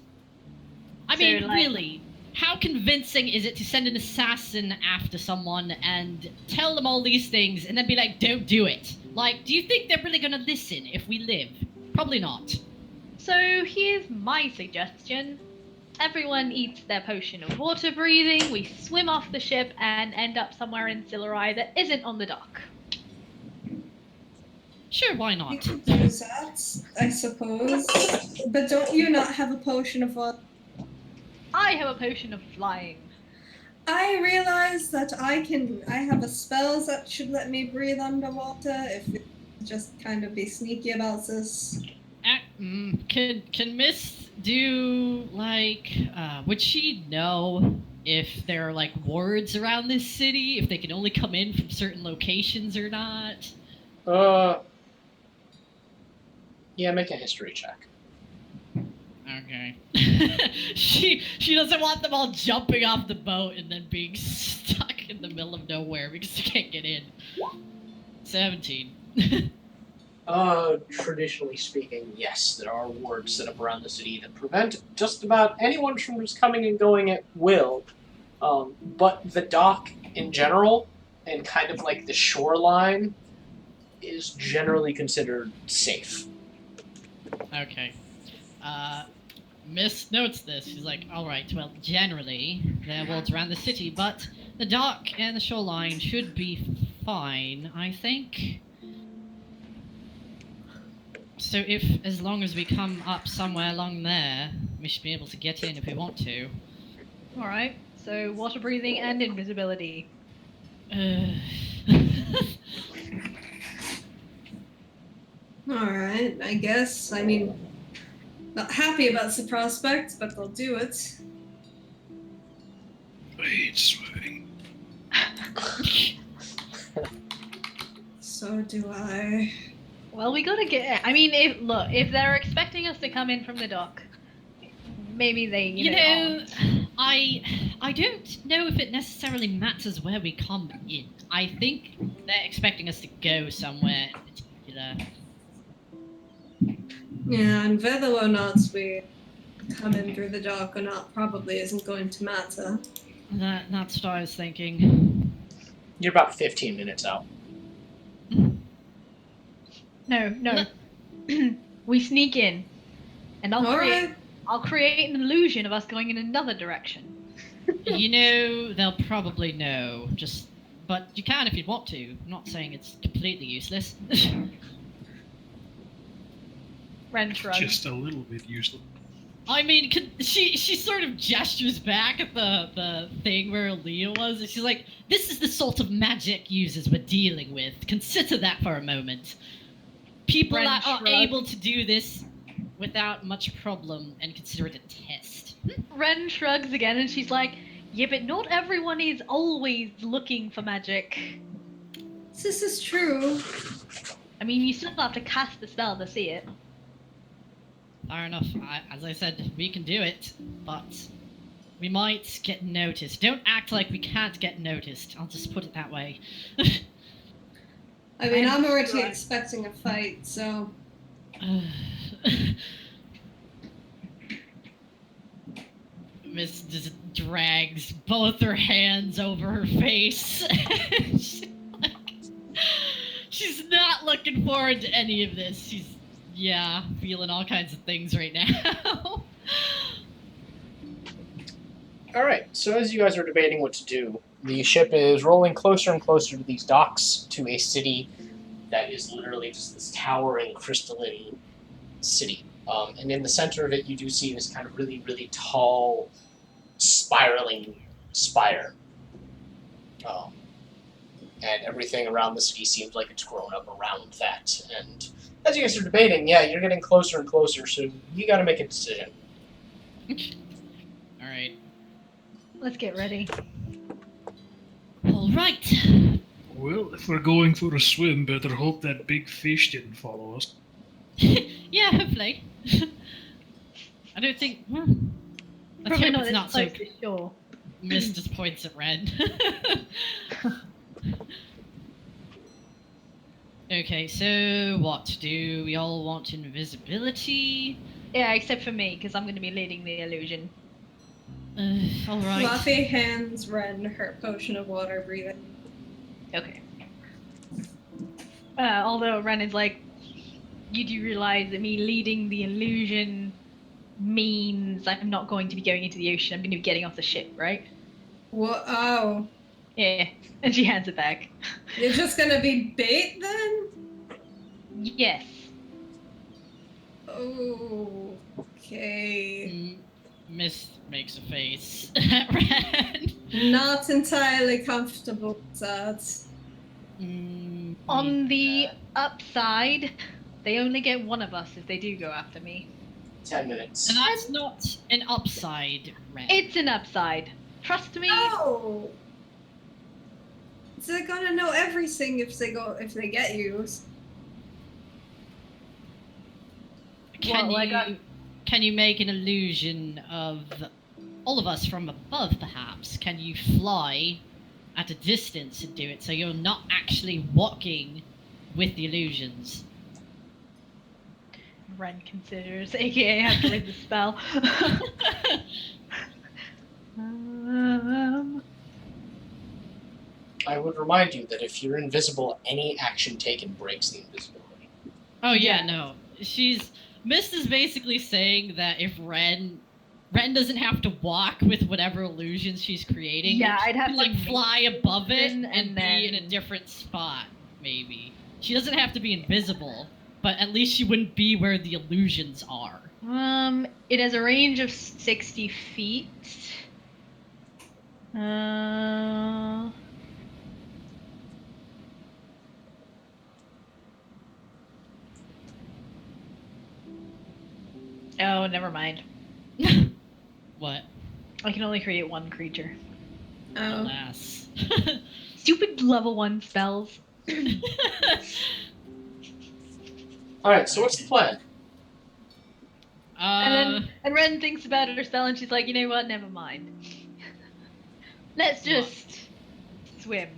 I So, mean, like- really, how convincing is it to send an assassin after someone and tell them all these things and then be like, don't do it? Like, do you think they're really gonna listen if we live? Probably not. so here's my suggestion. Everyone eats their potion of water breathing, we swim off the ship and end up somewhere in Silurai that isn't on the dock. Sure, why You not? could do that, I suppose. But don't you not have a potion of water? I have a potion of flying. I realize that I have a spell that should let me breathe underwater if you just kind of be sneaky about this. Can Miss do, like, would she know if there are, like, wards around this city? If they can only come in from certain locations or not? Yeah, make a history check. Okay. she doesn't want them all jumping off the boat and then being stuck in the middle of nowhere because you can't get in. 17. Traditionally speaking, yes, there are wards set up around the city that prevent just about anyone from just coming and going at will. But the dock in general, and kind of like the shoreline, is generally considered safe. Okay. Miss notes this. She's like, alright, well, generally, there are wards around the city, but the dock and the shoreline should be fine, I think. So as long as we come up somewhere along there, we should be able to get in if we want to. Alright, so water breathing and invisibility. Alright, I guess. I mean, not happy about the prospect, but they'll do it. I hate swimming. So do I. Well, we gotta get. I mean, if they're expecting us to come in from the dock, maybe they. You know, I don't know if it necessarily matters where we come in. I think they're expecting us to go somewhere in particular. Yeah, and whether or not we come in through the dock or not probably isn't going to matter. That's what I was thinking. You're about 15 minutes out. No. We sneak in, and Alright. I'll create an illusion of us going in another direction. You know, they'll probably know. But you can if you want to. I'm not saying it's completely useless. Ren shrugs. Just a little bit useless. I mean, she sort of gestures back at the thing where Leah was, and she's like, "This is the sort of magic users we're dealing with. Consider that for a moment. People Ren that are shrugs. able to do this without much problem and consider it a test." Ren shrugs again, and she's like, "Yeah, but not everyone is always looking for magic. This is true. I mean, you still have to cast the spell to see it." Fair enough. As I said, we can do it, but we might get noticed. Don't act like we can't get noticed. I'll just put it that way. I mean, I'm already Right. expecting a fight, so. Miss just drags both her hands over her face. She's not looking forward to any of this. She's, feeling all kinds of things right now. Alright, so as you guys are debating what to do, the ship is rolling closer and closer to these docks, to a city that is literally just this towering, crystalline city. And in the center of it, you do see this kind of really, really tall, spiraling spire. And everything around the city seems like it's grown up around that. And as you guys are debating, you're getting closer and closer, so you gotta make a decision. Alright. Let's get ready. Alright. Well, if we're going for a swim, better hope that big fish didn't follow us. Yeah, hopefully. I don't think. Let's Probably hope not it's this not so. close to shore. Miss just points at Red. Okay, so what? Do we all want invisibility? Yeah, except for me, because I'm going to be leading the illusion. Alright. Fluffy hands Ren her potion of water breathing. Okay. Although Ren is like, you do realize that me leading the illusion means I'm not going to be going into the ocean. I'm going to be getting off the ship, right? What? Oh. Yeah. And she hands it back. You're just gonna be bait then? Yes. Oh. Okay. Miss makes a face at Red. Not entirely comfortable with that. On the upside, they only get one of us if they do go after me. 10 minutes. And that's not an upside, Red. It's an upside. Trust me. Oh. So they're gonna know everything if they get you. Can you make an illusion of all of us from above, perhaps? Can you fly at a distance and do it, so you're not actually walking with the illusions. Ren considers, aka have to read the spell. I would remind you that if you're invisible, any action taken breaks the invisibility. Oh yeah, Yeah. no. Mist is basically saying that if Ren doesn't have to walk with whatever illusions she's creating. Yeah, I'd have she'd, to like make fly above it illusion and and be in a then- different spot, maybe. She doesn't have to be invisible, but at least she wouldn't be where the illusions are. It has a range of 60 feet. Oh, never mind. What? I can only create one creature. Oh. Alas. Stupid level 1 spells. Alright, so what's the plan? And Ren thinks about her spell and she's like, you know what, never mind. Let's just swim.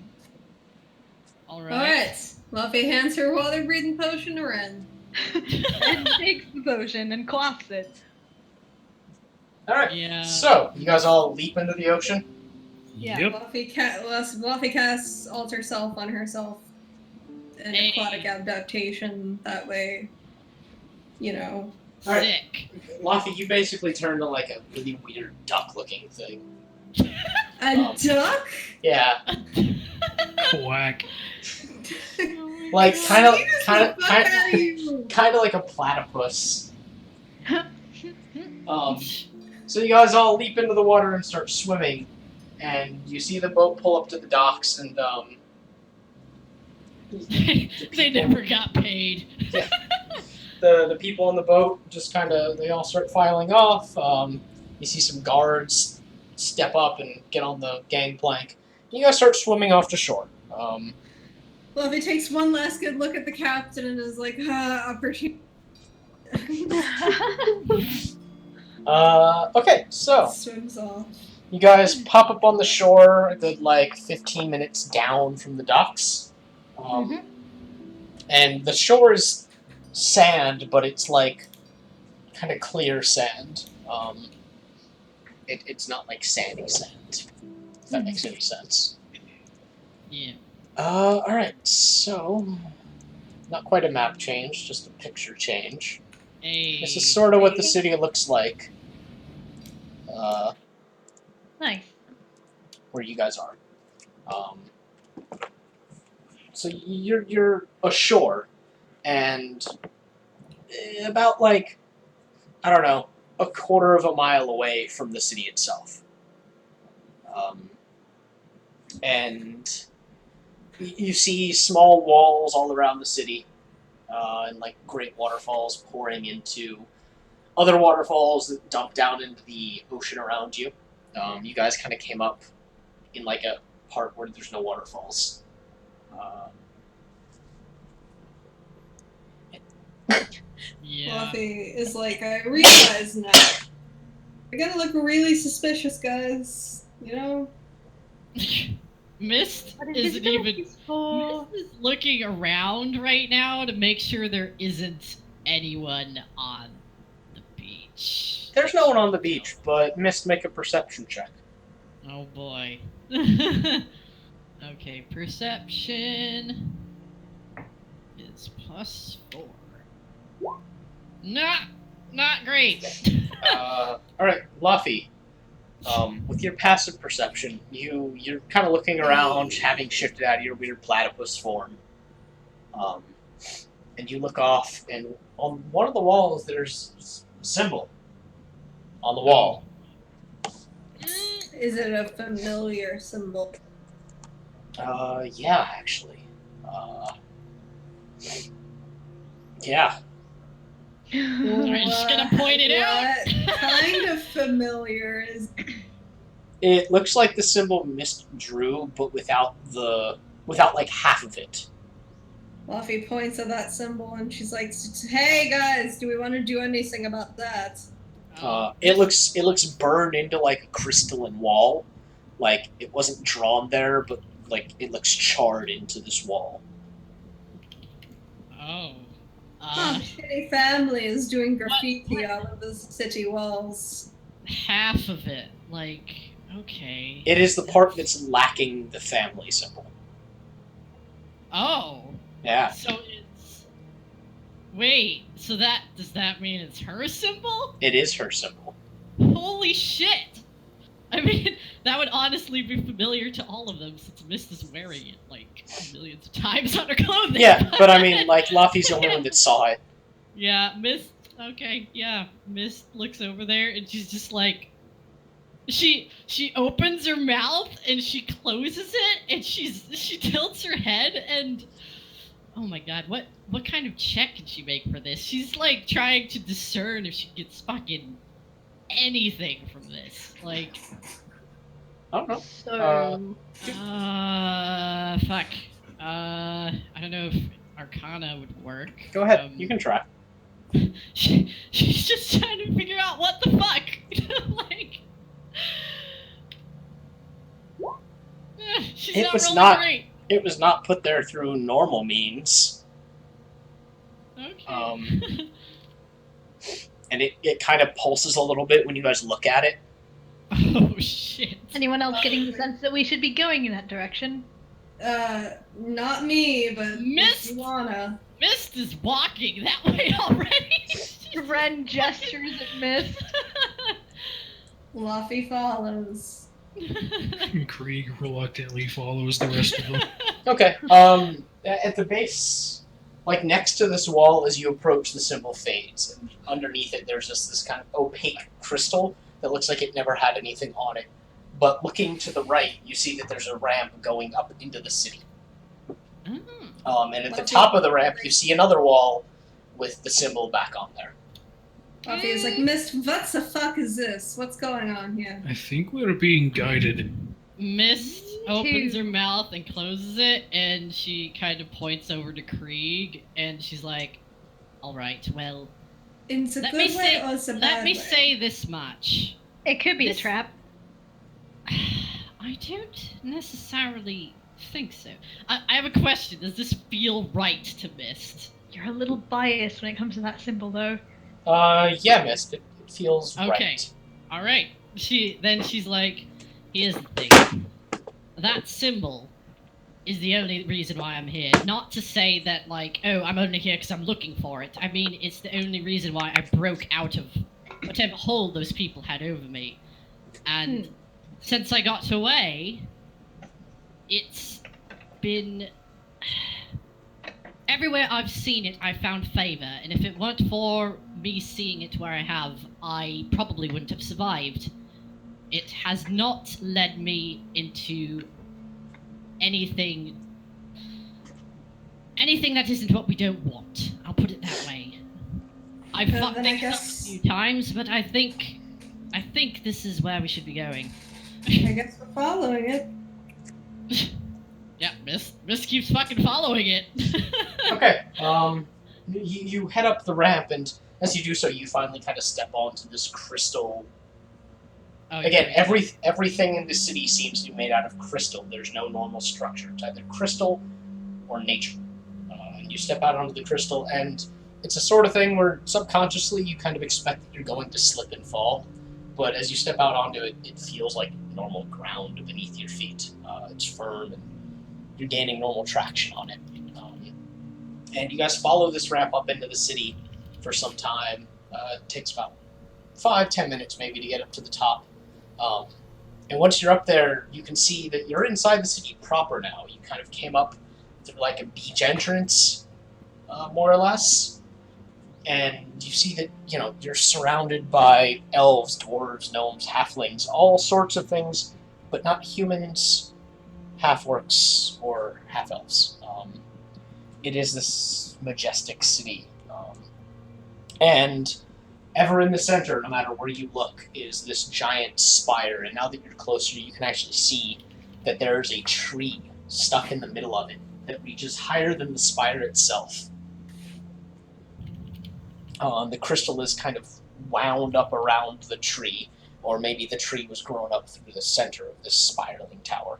Alright. Alright. Luffy hands her water breathing potion to Ren. And takes the potion and quaffs it. Alright, Yeah. so, you guys all leap into the ocean? Yeah. Yep. Luffy casts Alter Self on herself. An Hey. aquatic adaptation. That way, you know. Alright. Sick. Luffy, you basically turn to like a really weird duck-looking thing. A Oh. duck? Yeah, Quack. like kind of Fuck out of you. like a platypus. So you guys all leap into the water and start swimming, and you see the boat pull up to the docks, and They never got paid. the people on the boat just they all start filing off. You see some guards step up and get on the gangplank. You guys start swimming off to shore. Luffy takes one last good look at the captain and is like, opportunity. Okay, so Swims off. you guys pop up on the shore a good, 15 minutes down from the docks. And the shore is sand, but it's, kind of clear sand. It's not, sandy sand, if that makes any sense. Yeah. Alright, so... Not quite a map change, just a picture change. Hey. This is sort of what the city looks like. Nice. Where you guys are. So you're ashore, and about I don't know, a quarter of a mile away from the city itself. And you see small walls all around the city, and great waterfalls pouring into other waterfalls that dump down into the ocean around you. You guys kind of came up in a part where there's no waterfalls. Yeah. Luffy is like, I realize now. I gotta look really suspicious, guys. You know? Mist What isn't even. invisibility's for? Mist is looking around right now to make sure there isn't anyone on the beach. There's no one on the beach, but Mist, make a perception check. Oh boy. Okay, perception is +4. Not great. Alright, Luffy. With your passive perception, you're kind of looking around, having shifted out of your weird platypus form. And you look off, and on one of the walls there's a symbol on the wall. Is it a familiar symbol? Yeah, actually. Yeah. Are you just gonna point it out? What kind of familiar is? It looks like the symbol Mist drew, but without half of it. Luffy points at that symbol and she's like, "Hey guys, do we want to do anything about that?" It looks burned into a crystalline wall, Like, it wasn't drawn there, but, like, it looks charred into this wall. Oh. Some shitty family is doing graffiti all over the city walls. Half of it, like, okay. It is the part that's lacking the family symbol. Oh. Yeah. So it's. Wait, so does that mean it's her symbol? It is her symbol. Holy shit! I mean, that would honestly be familiar to all of them since Mist is wearing it, like, millions of times on her clothing. Yeah, but I mean, like, Luffy's the only one that saw it. Yeah, Mist. Okay, yeah. Mist looks over there and she's just like. She opens her mouth and she closes it and she tilts her head and. Oh my god, what kind of check can she make for this? She's like trying to discern if she gets fucking anything from this. Like. I don't know. So, Fuck. I don't know if Arcana would work. Go ahead, you can try. She's just trying to figure out what the fuck. Like. She's It not was rolling not- great. It was not put there through normal means. Okay. And it kind of pulses a little bit when you guys look at it. Oh shit. anyone else getting the sense that we should be going in that direction? Not me, but Mist? if you wanna. Mist is walking that way already. Ren gestures at Mist. Luffy follows. Krieg reluctantly follows the rest of them. Okay. At the base, like next to this wall, as you approach, the symbol fades, and underneath it, there's just this kind of opaque crystal that looks like it never had anything on it. But looking to the right, you see that there's a ramp going up into the city. And at the top of the ramp, you see another wall with the symbol back on there. Luffy is like, Mist, what the fuck is this? What's going on here? I think we're being guided. Mist opens her mouth and closes it, and she kind of points over to Krieg, and she's like, "Alright, well, In the let good me way say, or the let bad me way? say this much. It could be a This- trap. I don't necessarily think so. I have a question. Does this feel right to Mist? You're a little biased when it comes to that symbol, though. Yeah, Mist, it feels Okay. right. Alright. She's like, here's the thing. That symbol is the only reason why I'm here. Not to say that, like, oh, I'm only here because I'm looking for it. I mean, it's the only reason why I broke out of whatever hold those people had over me. And since I got away, it's been... Everywhere I've seen it, I've found favor, and if it weren't for me seeing it where I have, I probably wouldn't have survived. It has not led me into anything that isn't what we don't want. I'll put it that way. I've Well, fucked then I things up guess- a few times, but I think this is where we should be going. I guess we're following it. Yeah, Miss keeps fucking following it. Okay. You head up the ramp, and as you do so, you finally kind of step onto this crystal. Oh, Again, yeah. everything in the city seems to be made out of crystal. There's no normal structure. It's either crystal or nature. And you step out onto the crystal, and it's a sort of thing where subconsciously you kind of expect that you're going to slip and fall. But as you step out onto it, it feels like normal ground beneath your feet. It's firm, and you're gaining normal traction on it. And you guys follow this ramp up into the city for some time. It takes about 5-10 minutes maybe to get up to the top. And once you're up there, you can see that you're inside the city proper now. You kind of came up through like a beach entrance, more or less. And you see that, you're surrounded by elves, dwarves, gnomes, halflings, all sorts of things, but not humans, half-orcs, or half-elves. It is this majestic city. And ever in the center, no matter where you look, is this giant spire. And now that you're closer, you can actually see that there's a tree stuck in the middle of it that reaches higher than the spire itself. The crystal is kind of wound up around the tree, or maybe the tree was grown up through the center of this spiraling tower.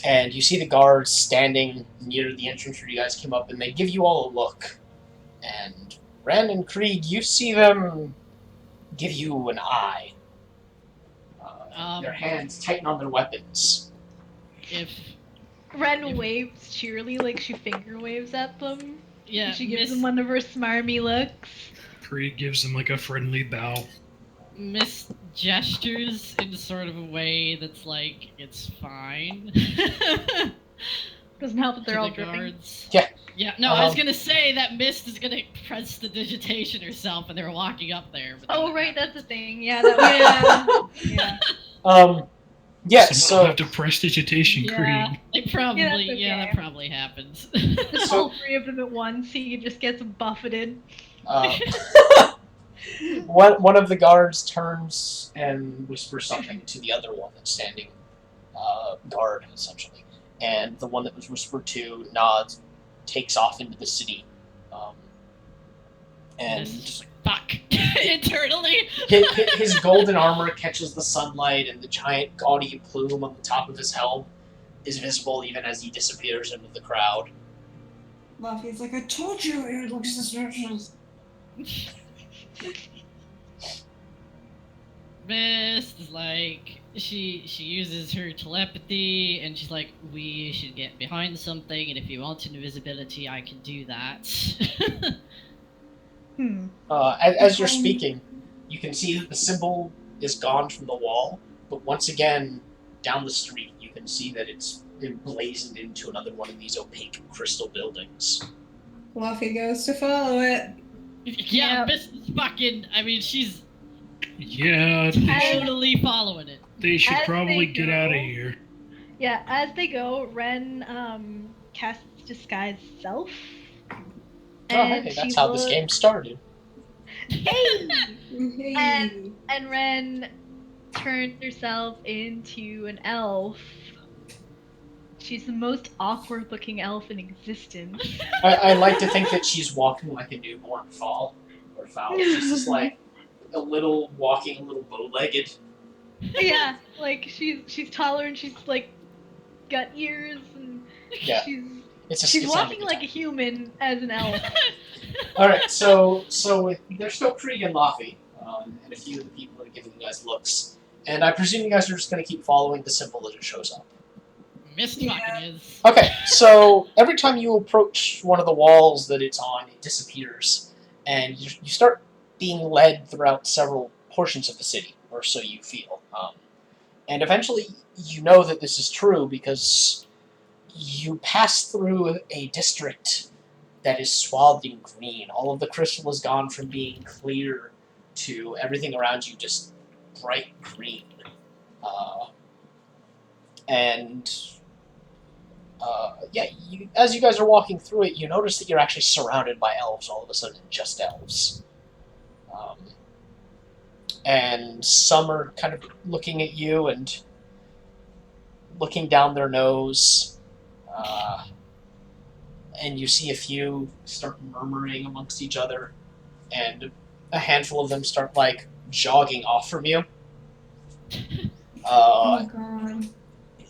And you see the guards standing near the entrance where you guys came up, and they give you all a look. And Ren and Krieg, you see them give you an eye. Their hands tighten on their weapons. If Ren waves cheerily, like she finger waves at them. yeah, She gives them one of her smarmy looks. Krieg gives him like a friendly bow. Miss gestures in sort of a way that's like it's fine. Doesn't help that To they're all the dripping. guards. Yeah. Yeah, no, I was gonna say that Mist is gonna press the digitation herself, and they're walking up there. But Oh then right, that that's the thing. Yeah, that was yeah. Yeah, Someone so will have to prestidigitation Yeah. Krieg. They probably, that's yeah, that okay. probably happens. Just So- all three of them at once, he just gets buffeted. one of the guards turns and whispers something to the other one that's standing guard, essentially. And the one that was whispered to nods, takes off into the city. And Mist is just like, fuck internally. his golden armor catches the sunlight, and the giant gaudy plume on the top of his helm is visible even as he disappears into the crowd. Luffy's like, I told you it looks suspicious. Mist is like she uses her telepathy, and she's like, we should get behind something, and if you want invisibility, I can do that. As you're speaking, you can see that the symbol is gone from the wall, but once again, down the street, you can see that it's emblazoned into another one of these opaque crystal buildings. Luffy goes to follow it. Yeah, Yep. Mist is fucking. I mean, she's Yeah, totally following it. they should As probably they get out of go- here. Yeah, as they go, Ren casts disguise self. Hey, that's how this game started. Hey! Hey. And Ren turns herself into an elf. She's the most awkward looking elf in existence. I like to think that she's walking like a newborn fowl. She's just like walking a little bow-legged. Yeah, like she's taller and she's like got ears and Yeah. she's It's walking like a human as an elf. Alright, so there's still Krieg and Luffy, and a few of the people that are giving you guys looks. And I presume you guys are just going to keep following the symbol as it shows up. Mist fucking is. Okay, so every time you approach one of the walls that it's on, it disappears, and you start being led throughout several portions of the city, or so you feel. And eventually, you know that this is true because you pass through a district that is swathed in green. All of the crystal has gone from being clear to everything around you just bright green. As you guys are walking through it, you notice that you're actually surrounded by elves all of a sudden, just elves. And some are kind of looking at you and looking down their nose. And you see a few start murmuring amongst each other, and a handful of them start, like, jogging off from you. Oh god.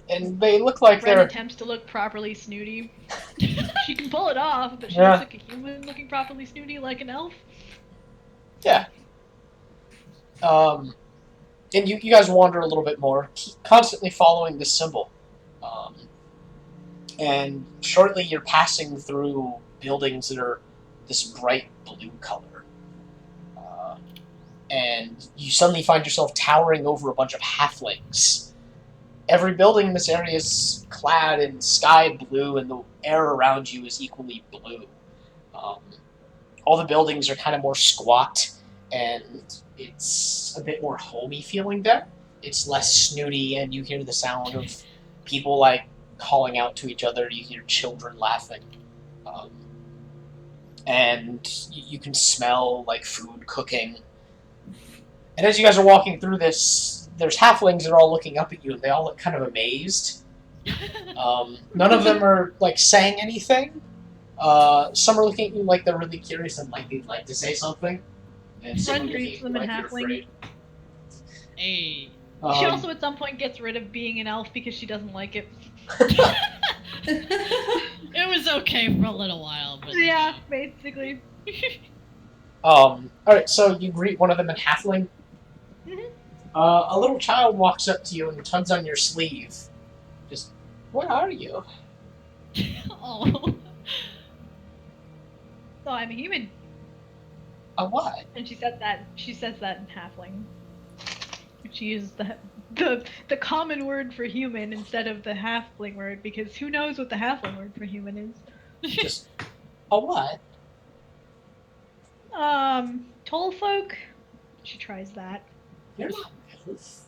And they look like Ren they're... attempts to look properly snooty. She can pull it off, but she Yeah. looks like a human looking properly snooty like an elf. Yeah. And you guys wander a little bit more, constantly following this symbol. And shortly you're passing through buildings that are this bright blue color. And you suddenly find yourself towering over a bunch of halflings. Every building in this area is clad in sky blue, and the air around you is equally blue. All the buildings are kind of more squat, and it's a bit more homey feeling there. It's less snooty, and you hear the sound of people, like, calling out to each other. You hear children laughing. And you can smell, like, food cooking. And as you guys are walking through this, there's halflings that are all looking up at you, and they all look kind of amazed. None of them are, like, saying anything. Some are looking at you like they're really curious and like they'd like to say something. And some Ren of greets you them in like you're halfling. afraid. Hey. She also at some point gets rid of being an elf because she doesn't like it. It was okay for a little while, but Yeah, basically. Alright, so you greet one of them in halfling. Mhm. A little child walks up to you and tugs on your sleeve. Just, what are you? Oh. So I'm a human. A what? And she says that in halfling. She uses the common word for human instead of the halfling word because who knows what the halfling word for human is? Just, a what? Toll folk. She tries that. You're not elf.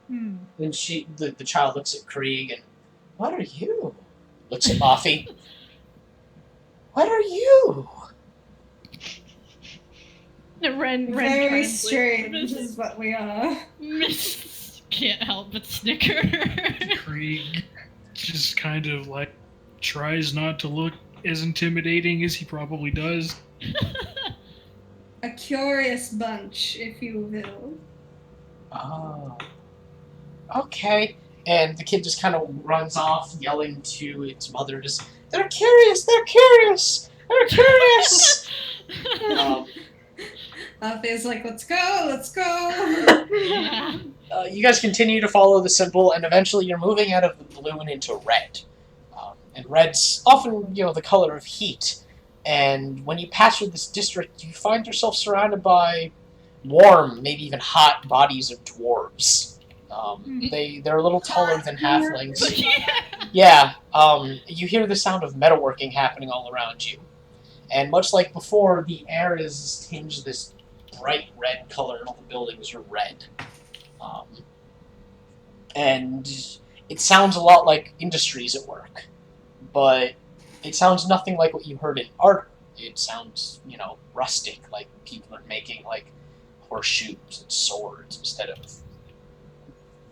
Hmm. Then the child looks at Krieg and, what are you? Looks at Laffy. What are you? Ren Very translates. strange is what we are. Miss can't help but snicker. Krieg just kind of like tries not to look as intimidating as he probably does. A curious bunch, if you will. Oh. Okay. And the kid just kind of runs off, yelling to its mother, just, they're curious, they're curious, they're curious! Alfie's like, let's go. Yeah. You guys continue to follow the symbol, and eventually you're moving out of the blue and into red. And red's often, the color of heat. And when you pass through this district, you find yourself surrounded by warm, maybe even hot bodies of dwarves. They're a little taller than halflings. Yeah, you hear the sound of metalworking happening all around you. And much like before, the air is tinged this bright red color, and all the buildings are red. And it sounds a lot like industries at work, but it sounds nothing like what you heard in art. It sounds, rustic, like people are making, like, horseshoes and swords instead of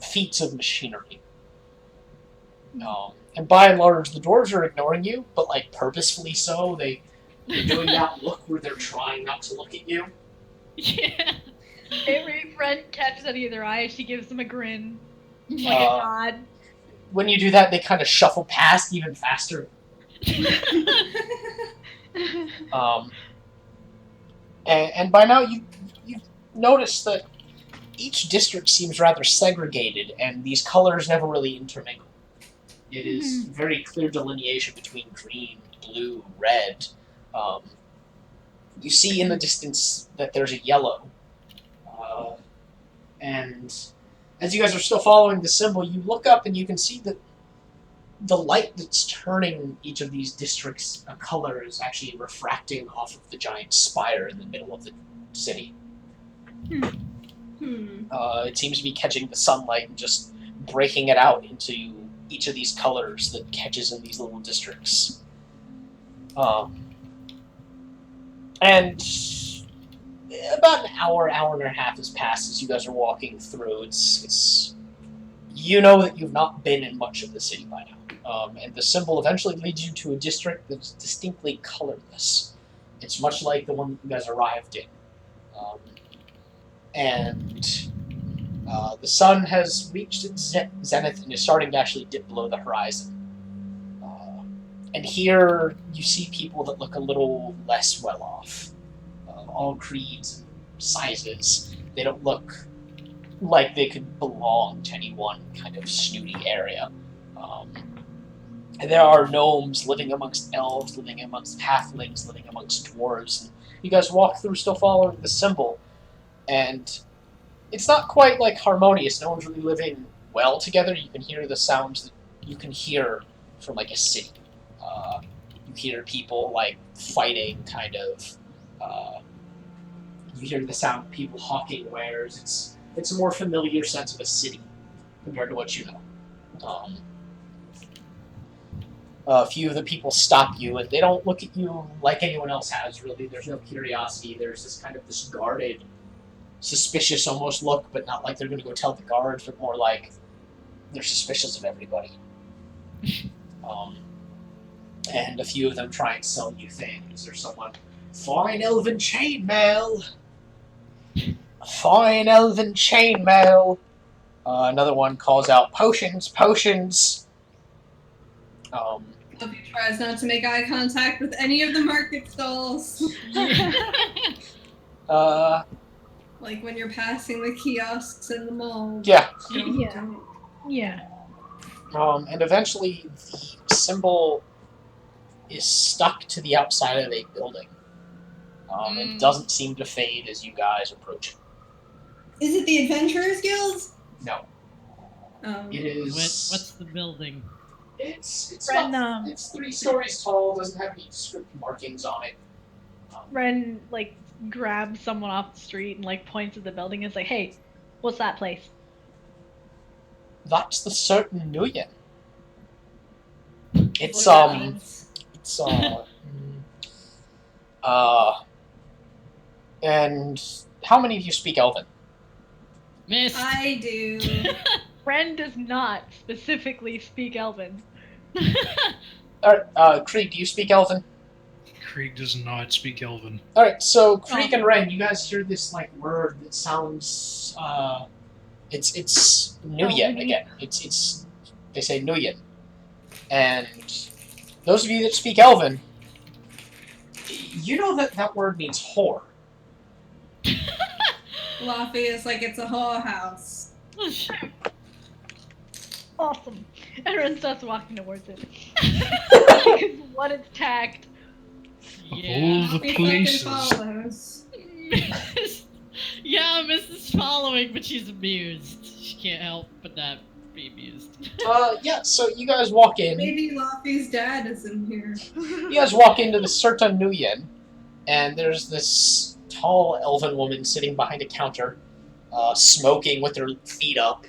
feats of machinery. And by and large, the dwarves are ignoring you, but, like, purposefully so. They're doing that look where they're trying not to look at you. Yeah. Every friend catches any of their eyes, she gives them a grin. Like a Uh, nod. When you do that, they kind of shuffle past even faster. And by now, you've noticed that each district seems rather segregated, and these colors never really intermingle. It is very clear delineation between green, blue, red. You see in the distance that there's a yellow. And as you guys are still following the symbol, you look up and you can see that the light that's turning each of these districts a color is actually refracting off of the giant spire in the middle of the city. It seems to be catching the sunlight and just breaking it out into each of these colors that catches in these little districts. And about an hour and a half has passed as you guys are walking through. It's you know that you've not been in much of the city by now. And the symbol eventually leads you to a district that's distinctly colorless. It's much like the one that you guys arrived in. The sun has reached its zenith and is starting to actually dip below the horizon. And here you see people that look a little less well off. All creeds and sizes. They don't look like they could belong to any one kind of snooty area. And there are gnomes living amongst elves, living amongst halflings, living amongst dwarves. And you guys walk through still following the symbol, and it's not quite like harmonious. No one's really living well together. You can hear the sounds that you can hear from like a city. You hear people like fighting, kind of. You hear the sound of people hawking wares. It's a more familiar sense of a city compared to what you know. A few of the people stop you, and they don't look at you like anyone else has, really. There's no curiosity. There's this guarded, suspicious almost look, but not like they're going to go tell the guards, but more like they're suspicious of everybody. And a few of them try and sell you things. There's someone, fine elven chainmail. Fine elven chainmail. Another one calls out, potions, potions. Luffy tries not to make eye contact with any of the market stalls. Yeah. Like when you're passing the kiosks in the mall. Yeah. Yeah. Don't. Yeah. And eventually the symbol is stuck to the outside of a building. It doesn't seem to fade as you guys approach it. Is it the Adventurers Guild? No. It It is. What's the building? It's Ren, about, it's 3 stories tall. Doesn't have any script markings on it. Ren like grabs someone off the street and like points at the building and is like, "Hey, what's that place?" That's the certain Nuyen. It's what that means. It's and how many of you speak Elven? Missed. I do. Ren does not specifically speak Elven. Alright, Krieg, do you speak Elven? Krieg does not speak Elven. Alright, so Krieg and Ren, you guys hear this like word that sounds it's Nuyen again. It's they say Nuyen. And those of you that speak Elven, you know that word means whore. Luffy is like, it's a whorehouse. Awesome. And Ren starts walking towards it. Because one is tagged. Yeah. Of all the Luffy fucking places. follows. Yeah, Miss is following, but she's amused. She can't help but not be amused. Yeah, so you guys walk in. Maybe Luffy's dad is in here. You guys walk into the Certain Nuyen, and there's this tall elven woman sitting behind a counter, smoking with her feet up.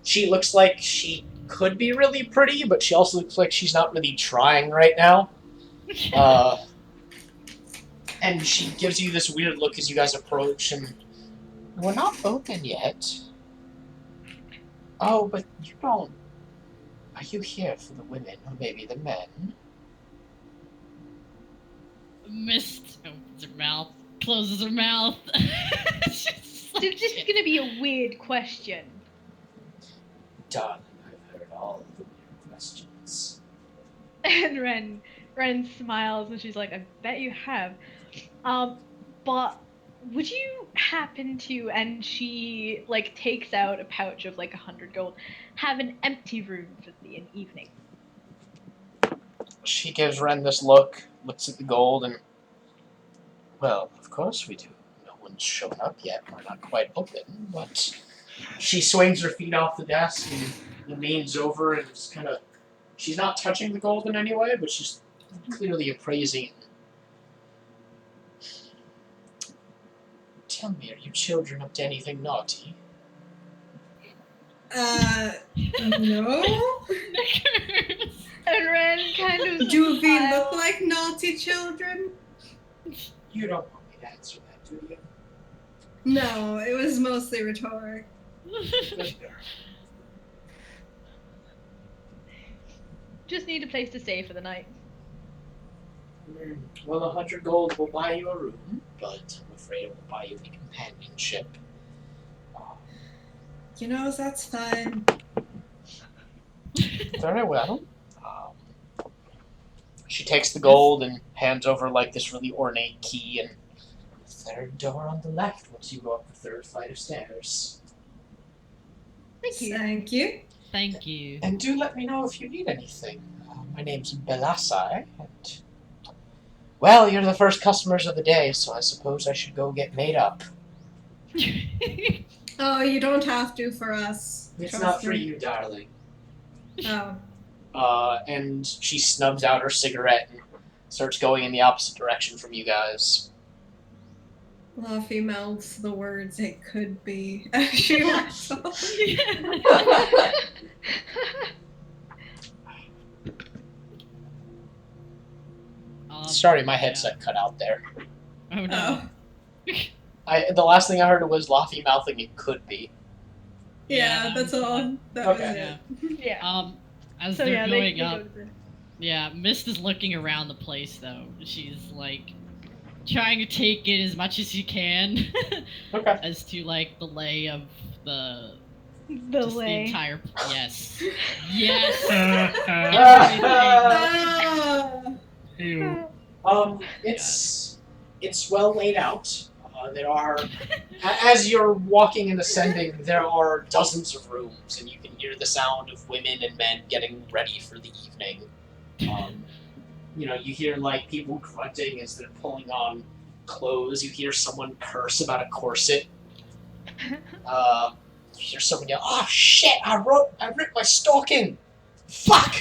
She looks like she could be really pretty, but she also looks like she's not really trying right now. And she gives you this weird look as you guys approach, and we're not open yet. Oh, but you don't. Are you here for the women or maybe the men? Mist opens her mouth, closes her mouth. This is gonna be a weird question. Darling, I've heard all of the weird questions. And Ren smiles and she's like, "I bet you have." But would you happen to, and she like takes out a pouch of like 100 gold, have an empty room for the evening? She gives Ren this look, looks at the gold, and well, of course we do. No one's shown up yet. We're not quite open, but she swings her feet off the desk and leans over and is kind of. She's not touching the gold in any way, but she's clearly appraising it. Tell me, are you children up to anything naughty? No? Knickers. And Ren kind of Do we smiles. look like naughty children? You don't want me to answer that, do you? No, it was mostly rhetoric. Good girl. Just need a place to stay for the night. Well, 100 gold will buy you a room, but I'm afraid it will buy you any companionship. You know, that's fine. Very well. She takes the gold and hands over like this really ornate key, and the third door on the left once you go up the third flight of stairs. Thank you. Thank you. Thank you. And do let me know if you need anything. My name's Belasai, and well, you're the first customers of the day, so I suppose I should go get made up. Oh, you don't have to for us. It's Trust not for me. you, darling. Oh. And she snubs out her cigarette and starts going in the opposite direction from you guys. Luffy mouths the words "it could be" as she walks off. Sorry, my headset cut out there. Oh no. The last thing I heard was Laffy mouthing "it could be." Yeah, that's all. That Okay. was it. Yeah. As So they're yeah, going they up, go to the... yeah, Mist is looking around the place though. She's like, trying to take in as much as you can Okay. as to like the lay of the The just the lay. entire yes. Yes. Ah! Ew. It's well laid out. There are, as you're walking and ascending, there are dozens of rooms, and you can hear the sound of women and men getting ready for the evening. You hear like people grunting as they're pulling on clothes. You hear someone curse about a corset. You hear someone yell, "Oh shit! I ripped my stocking. Fuck!"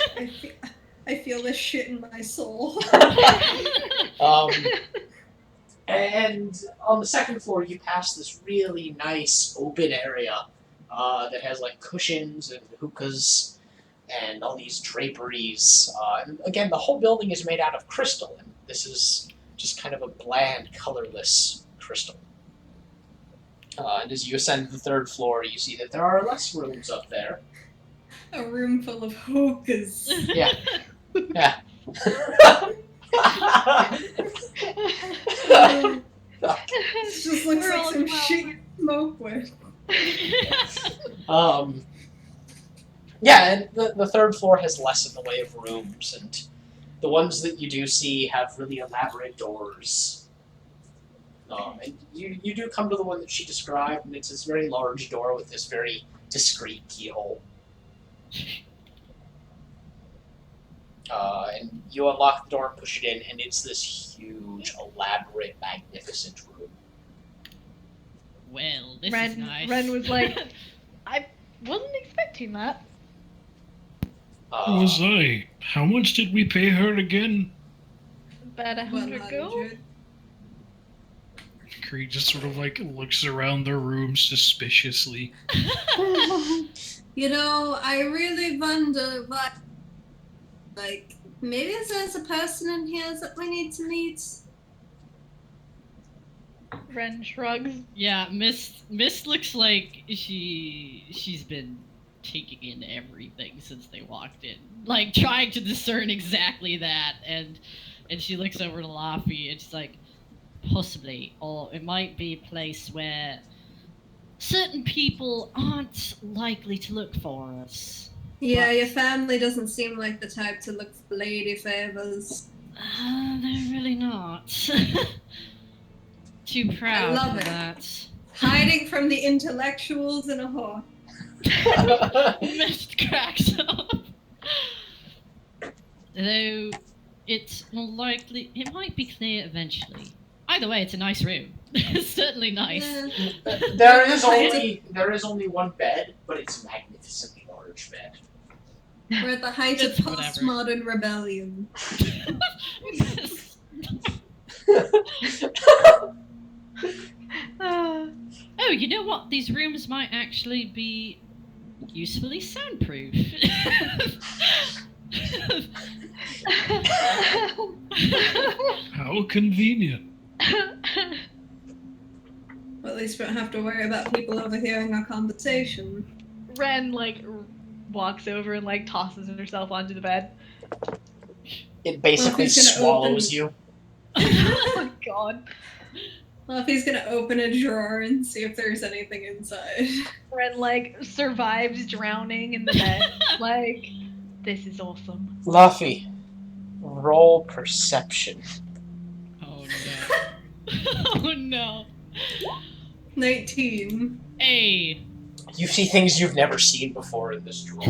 I feel this shit in my soul. And on the second floor, you pass this really nice open area that has like cushions and hookahs and all these draperies. And again, the whole building is made out of crystal, and this is just kind of a bland, colorless crystal. And as you ascend the third floor, you see that there are less rooms up there. A room full of hookahs. Yeah. Yeah. It just looks We're like all some 12. shit you smoke with. Yeah, and the third floor has less in the way of rooms, and the ones that you do see have really elaborate doors. And you do come to the one that she described, and it's this very large door with this very discreet keyhole. And you unlock the door and push it in, and it's this huge, elaborate, magnificent room. Well, this is Ren, nice. Ren was like, I wasn't expecting that. Was I? How much did we pay her again? About 100 gold. 100. Krieg just sort of like looks around the room suspiciously. You know, I really wonder what. Like, maybe there's a person in here that we need to meet. Ren shrugs. Yeah, Miss looks like she's been taking in everything since they walked in, like trying to discern exactly that, and she looks over to Laffy and she's like, possibly, or it might be a place where certain people aren't likely to look for us. Yeah, your family doesn't seem like the type to look for lady favors. They're really not. Too proud love for it. that. Hiding from the intellectuals in a whore. Mist cracks up. Though it's more likely, it might be clear eventually. Either way, it's a nice room. It's certainly nice. Yeah. There is only one bed, but it's a magnificently large bed. We're at the height of It's whatever. postmodern rebellion. Oh, you know what? These rooms might actually be usefully soundproof. How convenient. Well, at least we don't have to worry about people overhearing our conversation. Ren like walks over and like tosses herself onto the bed. It basically Well, who's gonna swallows open- you. Oh god. Well, if he's gonna open a drawer and see if there's anything inside. Ren like survives drowning in the bed. Like, this is awesome. Luffy, roll perception. Oh no. Oh no. 19. Hey. You see things you've never seen before in this drawer.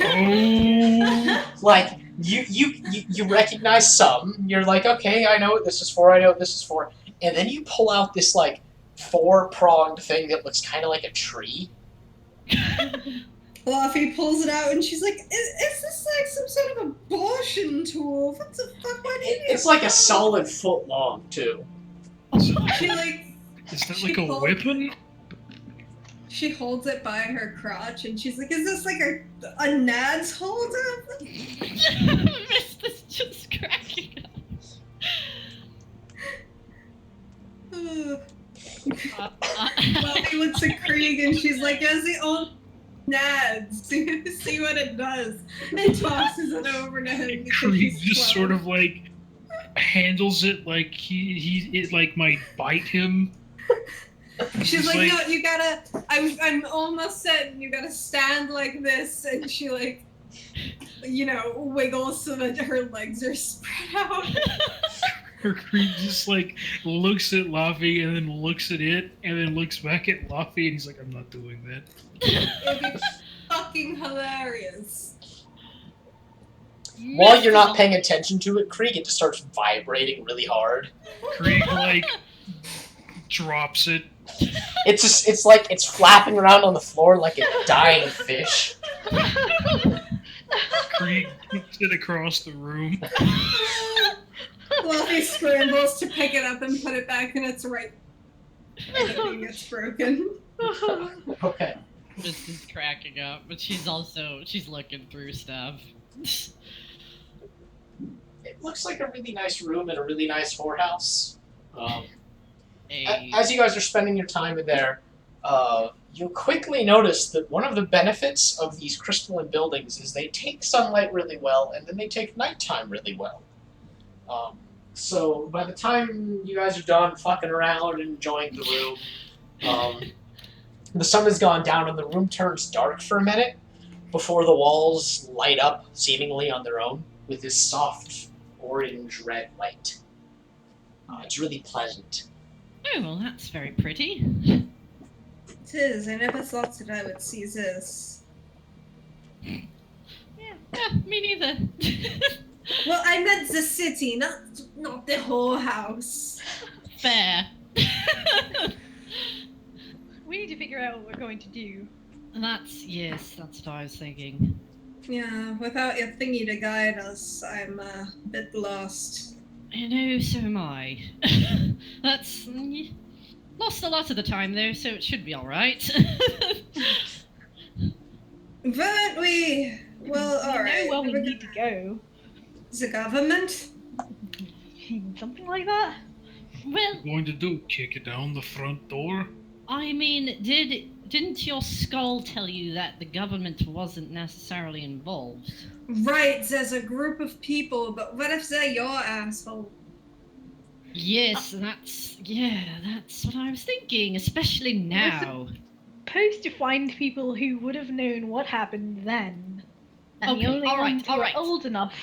Oh. Like, you recognize some, you're like, okay, I know what this is for, and then you pull out this, like, 4-pronged thing that looks kind of like a tree. Fluffy pulls it out and she's like, is this like some sort of abortion tool? What the fuck? Why do you need It's like a solid foot long, too. She like Is that She like a pulled- weapon? she holds it by her crotch and she's like, is this like a Nads holder? Mist is just cracking Ugh. up. Fluffy looks at Krieg and she's like, is the old Nads? See what it does. And tosses it over to him. because Krieg she's just 12. sort of like handles it like it like might bite him. She's He's like, no, you gotta. I'm almost certain you gotta stand like this, and she like, wiggles so that her legs are spread out. Creed just like looks at Luffy and then looks at it and then looks back at Luffy and he's like, I'm not doing that. It'd be fucking hilarious. While you're not paying attention to it, Krieg, it just starts vibrating really hard. Krieg like drops it. It's like it's flapping around on the floor like a dying fish. Krieg kicks it across the room. Fluffy scrambles to pick it up and put it back in its right. Everything gets broken. Okay. Mist is cracking up, but she's looking through stuff. It looks like a really nice room in a really nice whorehouse. Hey. As you guys are spending your time in there, you quickly notice that one of the benefits of these crystalline buildings is they take sunlight really well, and then they take nighttime really well. So by the time you guys are done fucking around and enjoying the room, the sun has gone down and the room turns dark for a minute before the walls light up seemingly on their own with this soft orange-red light. It's really pleasant. Oh, well, that's very pretty. It is. I never thought that I would see this. Yeah, me neither. Well, I meant the city, not the whorehouse. Fair. We need to figure out what we're going to do. That's what I was thinking. Yeah, without your thingy to guide us, I'm a bit lost. I know, so am I. That's lost a lot of the time though, so it should be all right. But we, well, all right. We know where we need to go. The government? Something like that? Well, Going to do kick it down the front door. I mean, didn't your skull tell you that the government wasn't necessarily involved? Right, there's a group of people, but what if they're your asshole? Yes, that's what I was thinking, especially now. Supposed to find people who would have known what happened then. And Okay, the only all right, ones who all are right. old enough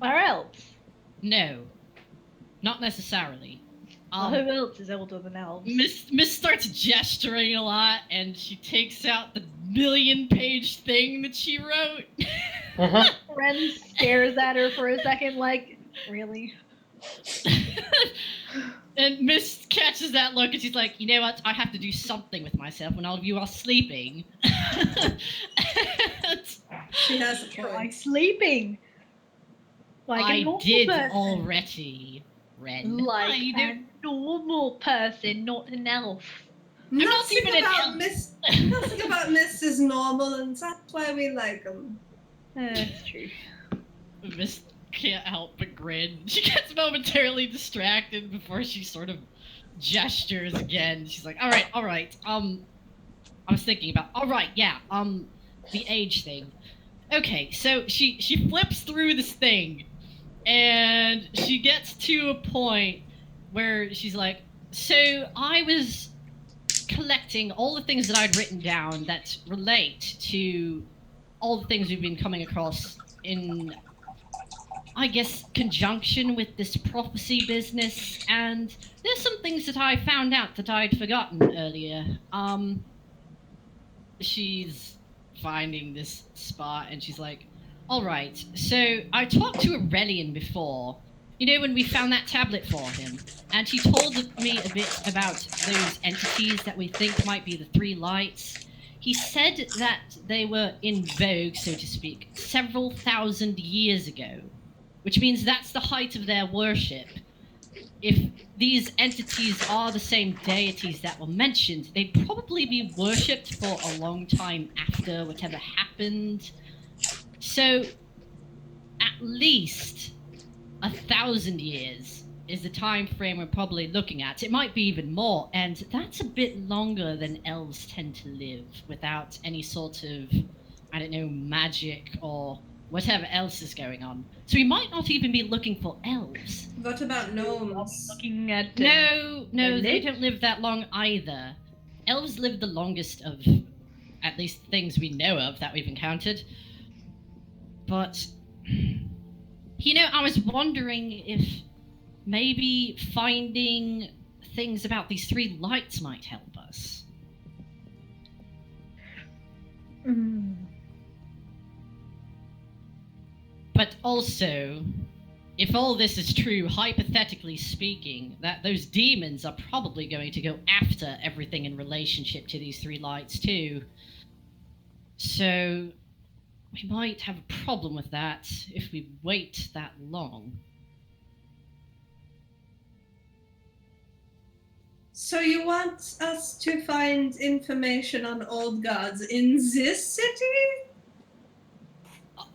are elves. No, not necessarily. Well, who else is older than elves? Miss starts gesturing a lot, and she takes out the million-page thing that she wrote. Ren stares at her for a second like, really? And Miss catches that look, and she's like, you know what? I have to do something with myself when all of you are sleeping. She has a Try point. sleeping. Like a I normal did person. already, Ren. Like I a don't- normal person, not an elf. not Nothing even an about elf. Nothing about Miss is normal, and that's why we like him. That's true. Miss can't help but grin. She gets momentarily distracted before she sort of gestures again. She's like, all right. I was thinking about, the age thing. Okay, so she flips through this thing, and she gets to a point where she's like, so I was collecting all the things that I'd written down that relate to all the things we've been coming across in, I guess, conjunction with this prophecy business, and there's some things that I found out that I'd forgotten earlier. She's finding this spot, and she's like, all right, so I talked to Aurelian before, you know, when we found that tablet for him, and he told me a bit about those entities that we think might be the three lights. He said that they were in vogue, so to speak, several thousand years ago, which means that's the height of their worship. If these entities are the same deities that were mentioned, they'd probably be worshipped for a long time after whatever happened. So, at least 1,000 years is the time frame we're probably looking at. It might be even more, and that's a bit longer than elves tend to live without any sort of, I don't know, magic or whatever else is going on. So we might not even be looking for elves. What about gnomes? Looking at No, they Nick? don't live that long either. Elves live the longest of, at least things we know of that we've encountered. But, I was wondering if maybe finding things about these three lights might help us. But also, if all this is true, hypothetically speaking, that those demons are probably going to go after everything in relationship to these three lights too. So, we might have a problem with that if we wait that long. So you want us to find information on old gods in this city?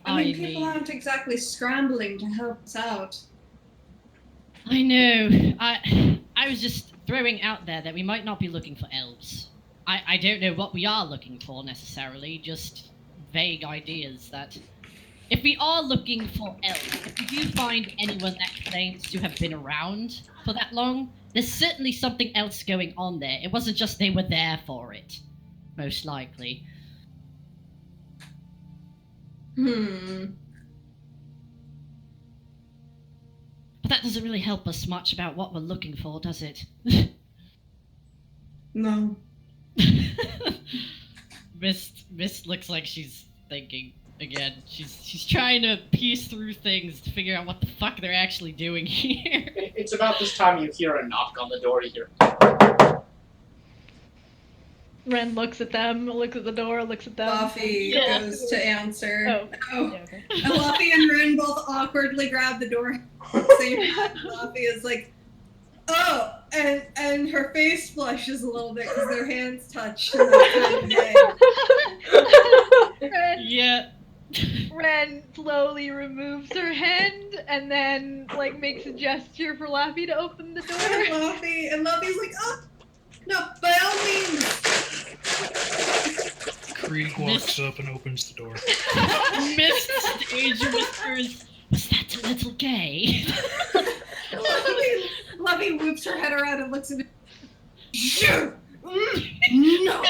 I mean, people aren't exactly scrambling to help us out. I know. I was just throwing out there that we might not be looking for elves. I don't know what we are looking for necessarily, just vague ideas that if we are looking for elves, if we do find anyone that claims to have been around for that long, there's certainly something else going on there. It wasn't just they were there for it, most likely. But that doesn't really help us much about what we're looking for, does it? No. Mist looks like she's thinking again. She's trying to piece through things to figure out what the fuck they're actually doing here. It's about this time you hear a knock on the door. You hear, Ren looks at them, looks at the door, looks at them. Luffy goes to answer. Oh. Yeah, okay. And Luffy and Ren both awkwardly grab the door. Same time. Luffy is like, oh, and her face flushes a little bit because their hands touch. Yeah. Ren slowly removes her hand and then makes a gesture for Laffy to open the door. And Luffy's like, oh, no, by all means. Krieg walks up and opens the door. Mist stage whispers, was that a little gay? Luffy whoops her head around and looks at me. No.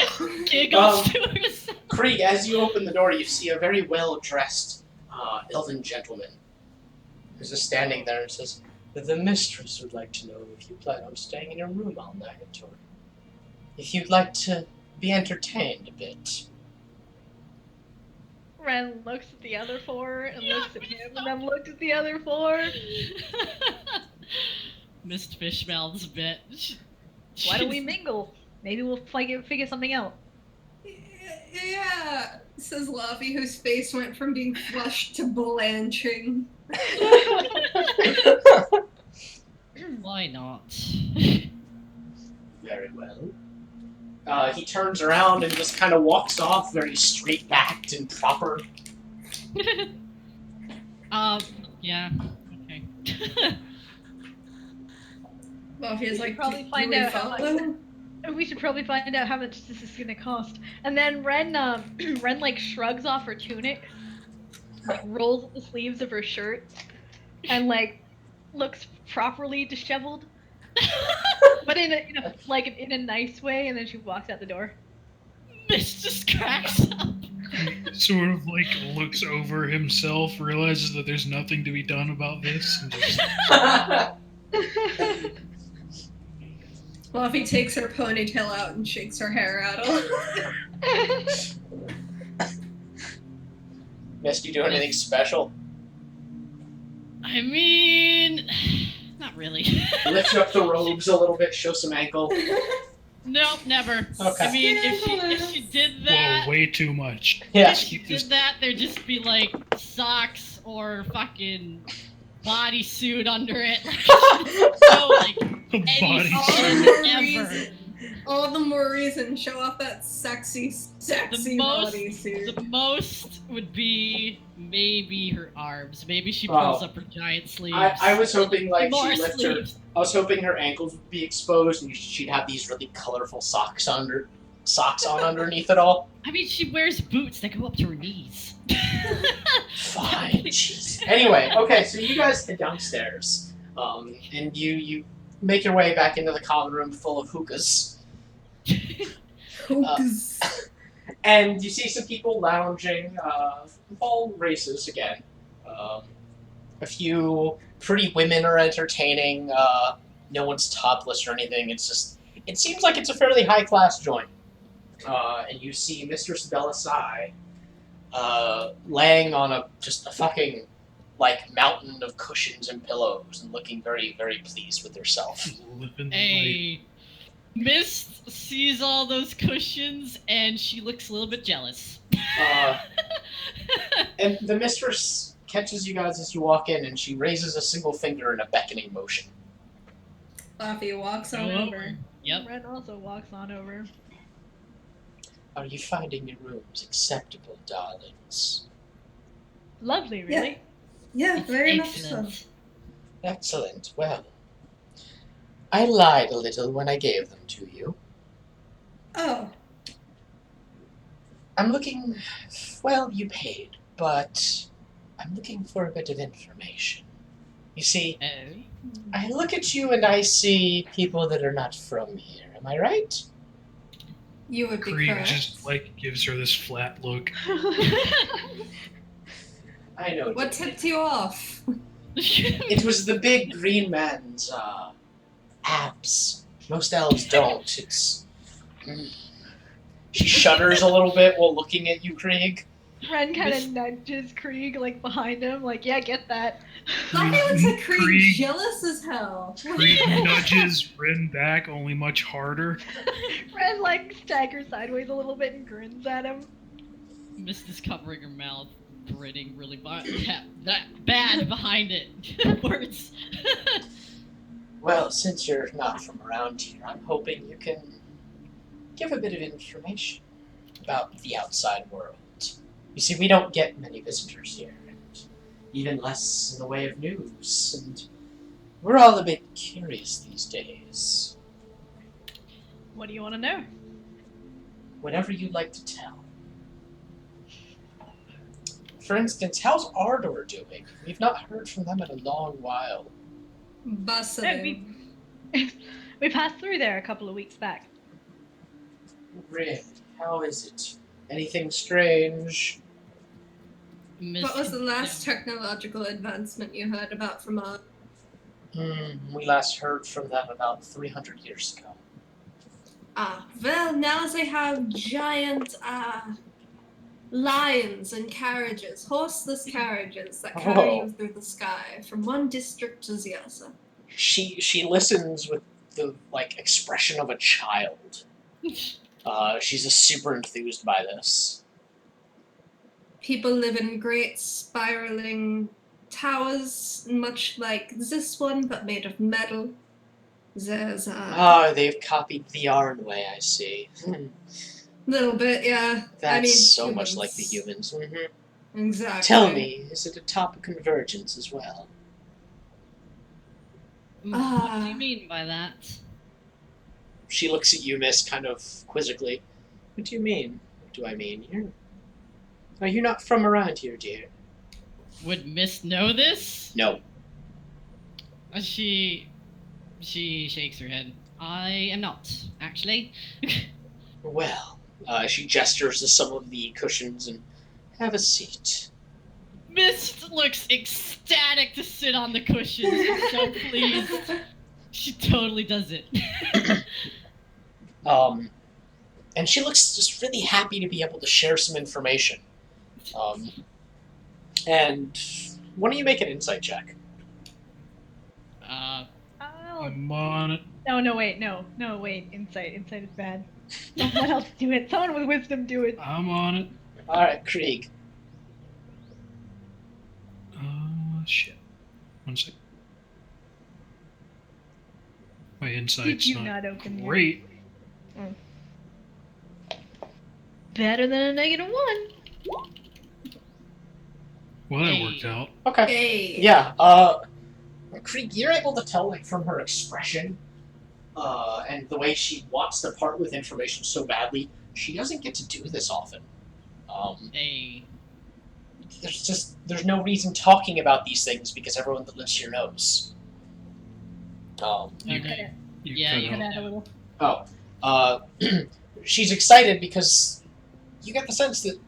Giggles to herself. Krieg, as you open the door, you see a very well-dressed elven gentleman who's just standing there and says, "The mistress would like to know if you plan on staying in your room all night, or if you'd like to be entertained a bit." Ren looks at the other four and looks at him and then looks at the other four. Mist fish mouths a bit. Why don't we mingle? Maybe we'll figure something out. Yeah, says Luffy, whose face went from being flushed to blanching. Why not? Very well. He turns around and just kind of walks off, very straight-backed and proper. Yeah. Okay. Luffy is like, probably find out how much. We should probably find out how much this is gonna cost. And then Ren shrugs off her tunic, rolls up the sleeves of her shirt, and looks properly disheveled, but in a nice way. And then she walks out the door. Mist just cracks up. Sort of looks over himself, realizes that there's nothing to be done about this, and just Luffy takes her ponytail out and shakes her hair out a little. Mist, you do anything special? I mean, not really. Lift up the robes a little bit, show some ankle. Nope, never. Okay. I mean, if she did that, whoa, way too much. Yeah. if she did that, there'd just be socks or fucking bodysuit under it. Body ever. All the more reason, show off that sexy bodysuit. The most would be maybe her arms. Maybe she pulls up her giant sleeves. I was hoping More she'd lift her. I was hoping her ankles would be exposed and she'd have these really colorful socks under socks on underneath it all. I mean, she wears boots that go up to her knees. Fine, jeez. Anyway, okay, so you guys head downstairs, and you make your way back into the common room full of hookahs, Hookahs. and you see some people lounging, all races again. A few pretty women are entertaining. No one's topless or anything. It seems like it's a fairly high class joint. And you see Mistress Belisai laying on just a fucking mountain of cushions and pillows and looking very, very pleased with herself. Living A Mist sees all those cushions and she looks a little bit jealous. And the mistress catches you guys as you walk in, and she raises a single finger in a beckoning motion. Buffy walks on Go over. over. Yep. Ren also walks on over. Are you finding your rooms acceptable, darlings? Lovely, really. Yeah, It's very much so. excellent. Excellent. Well, I lied a little when I gave them to you. Oh, I'm looking... Well, you paid, but I'm looking for a bit of information. You see, Oh. I look at you and I see people that are not from here. Am I right? you would be Krieg correct. just gives her this flat look. I know. What tipped you off? It was the big green man's abs. Most elves don't. It's. She shudders a little bit while looking at you, Krieg. Ren kind of nudges Krieg behind him, yeah, get that. Buffy looks at Krieg Krieg- jealous as hell. Krieg nudges Rin back, only much harder. Ren staggers sideways a little bit and grins at him. Mist is covering her mouth, grinning really bad behind it. Words. Well, since you're not from around here, I'm hoping you can give a bit of information about the outside world. You see, we don't get many visitors here, and even less in the way of news, and we're all a bit curious these days. What do you want to know? Whatever you'd like to tell. For instance, how's Ardor doing? We've not heard from them in a long while. Busting. We passed through there a couple of weeks back. Really? How is it? Anything strange? Mist What was the last condemned- technological advancement you heard about from us? We last heard from them about 300 years ago. Well, now they have giant, lions and carriages, horseless carriages that carry you through the sky from one district to the other. She listens with the expression of a child. She's super enthused by this. People live in great spiraling towers, much like this one, but made of metal. There's They've copied the Yarn way, I see. little bit, yeah. That's so humans. much like the humans. Exactly. Tell me, is it a top of convergence as well? What do you mean by that? She looks at you, Miss, kind of quizzically. What do you mean? What do I mean? Are you not from around here, dear? Would Mist know this? No. She shakes her head. I am not, actually. Well, she gestures to some of the cushions and have a seat. Mist looks ecstatic to sit on the cushions. She's so pleased. She totally does it. And she looks just really happy to be able to share some information. And why don't you make an insight check? Oh, I'm on it. no, wait, insight is bad. Someone else do it. Someone with wisdom do it. I'm on it. Alright, Krieg. Shit. 1 sec. My Did insight's you not not open the great. Better than a -1. Well, that Hey. worked out. Okay. Hey. Yeah, Krieg, you're able to tell, from her expression, and the way she wants to part with information so badly, she doesn't get to do this often. Hey. There's no reason talking about these things because everyone that lives here knows. You, Okay. you Yeah, cut you out. Cut out a little. She's excited because you get the sense that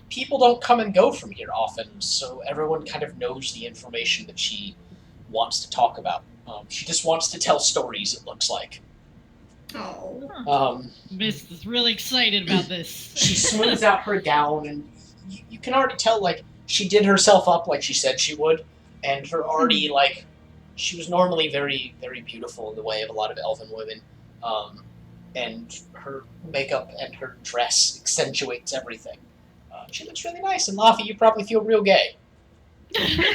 people don't come and go from here often, so everyone kind of knows the information that she wants to talk about. She just wants to tell stories, it looks like. Oh. She Mist is really excited about this. smooths out her gown, and you can already tell, like, she did herself up like she said she would, and her already, like, she was normally very, very beautiful in the way of a lot of elven women, and her makeup and her dress accentuates everything. She looks really nice, and Laffy, you probably feel real gay.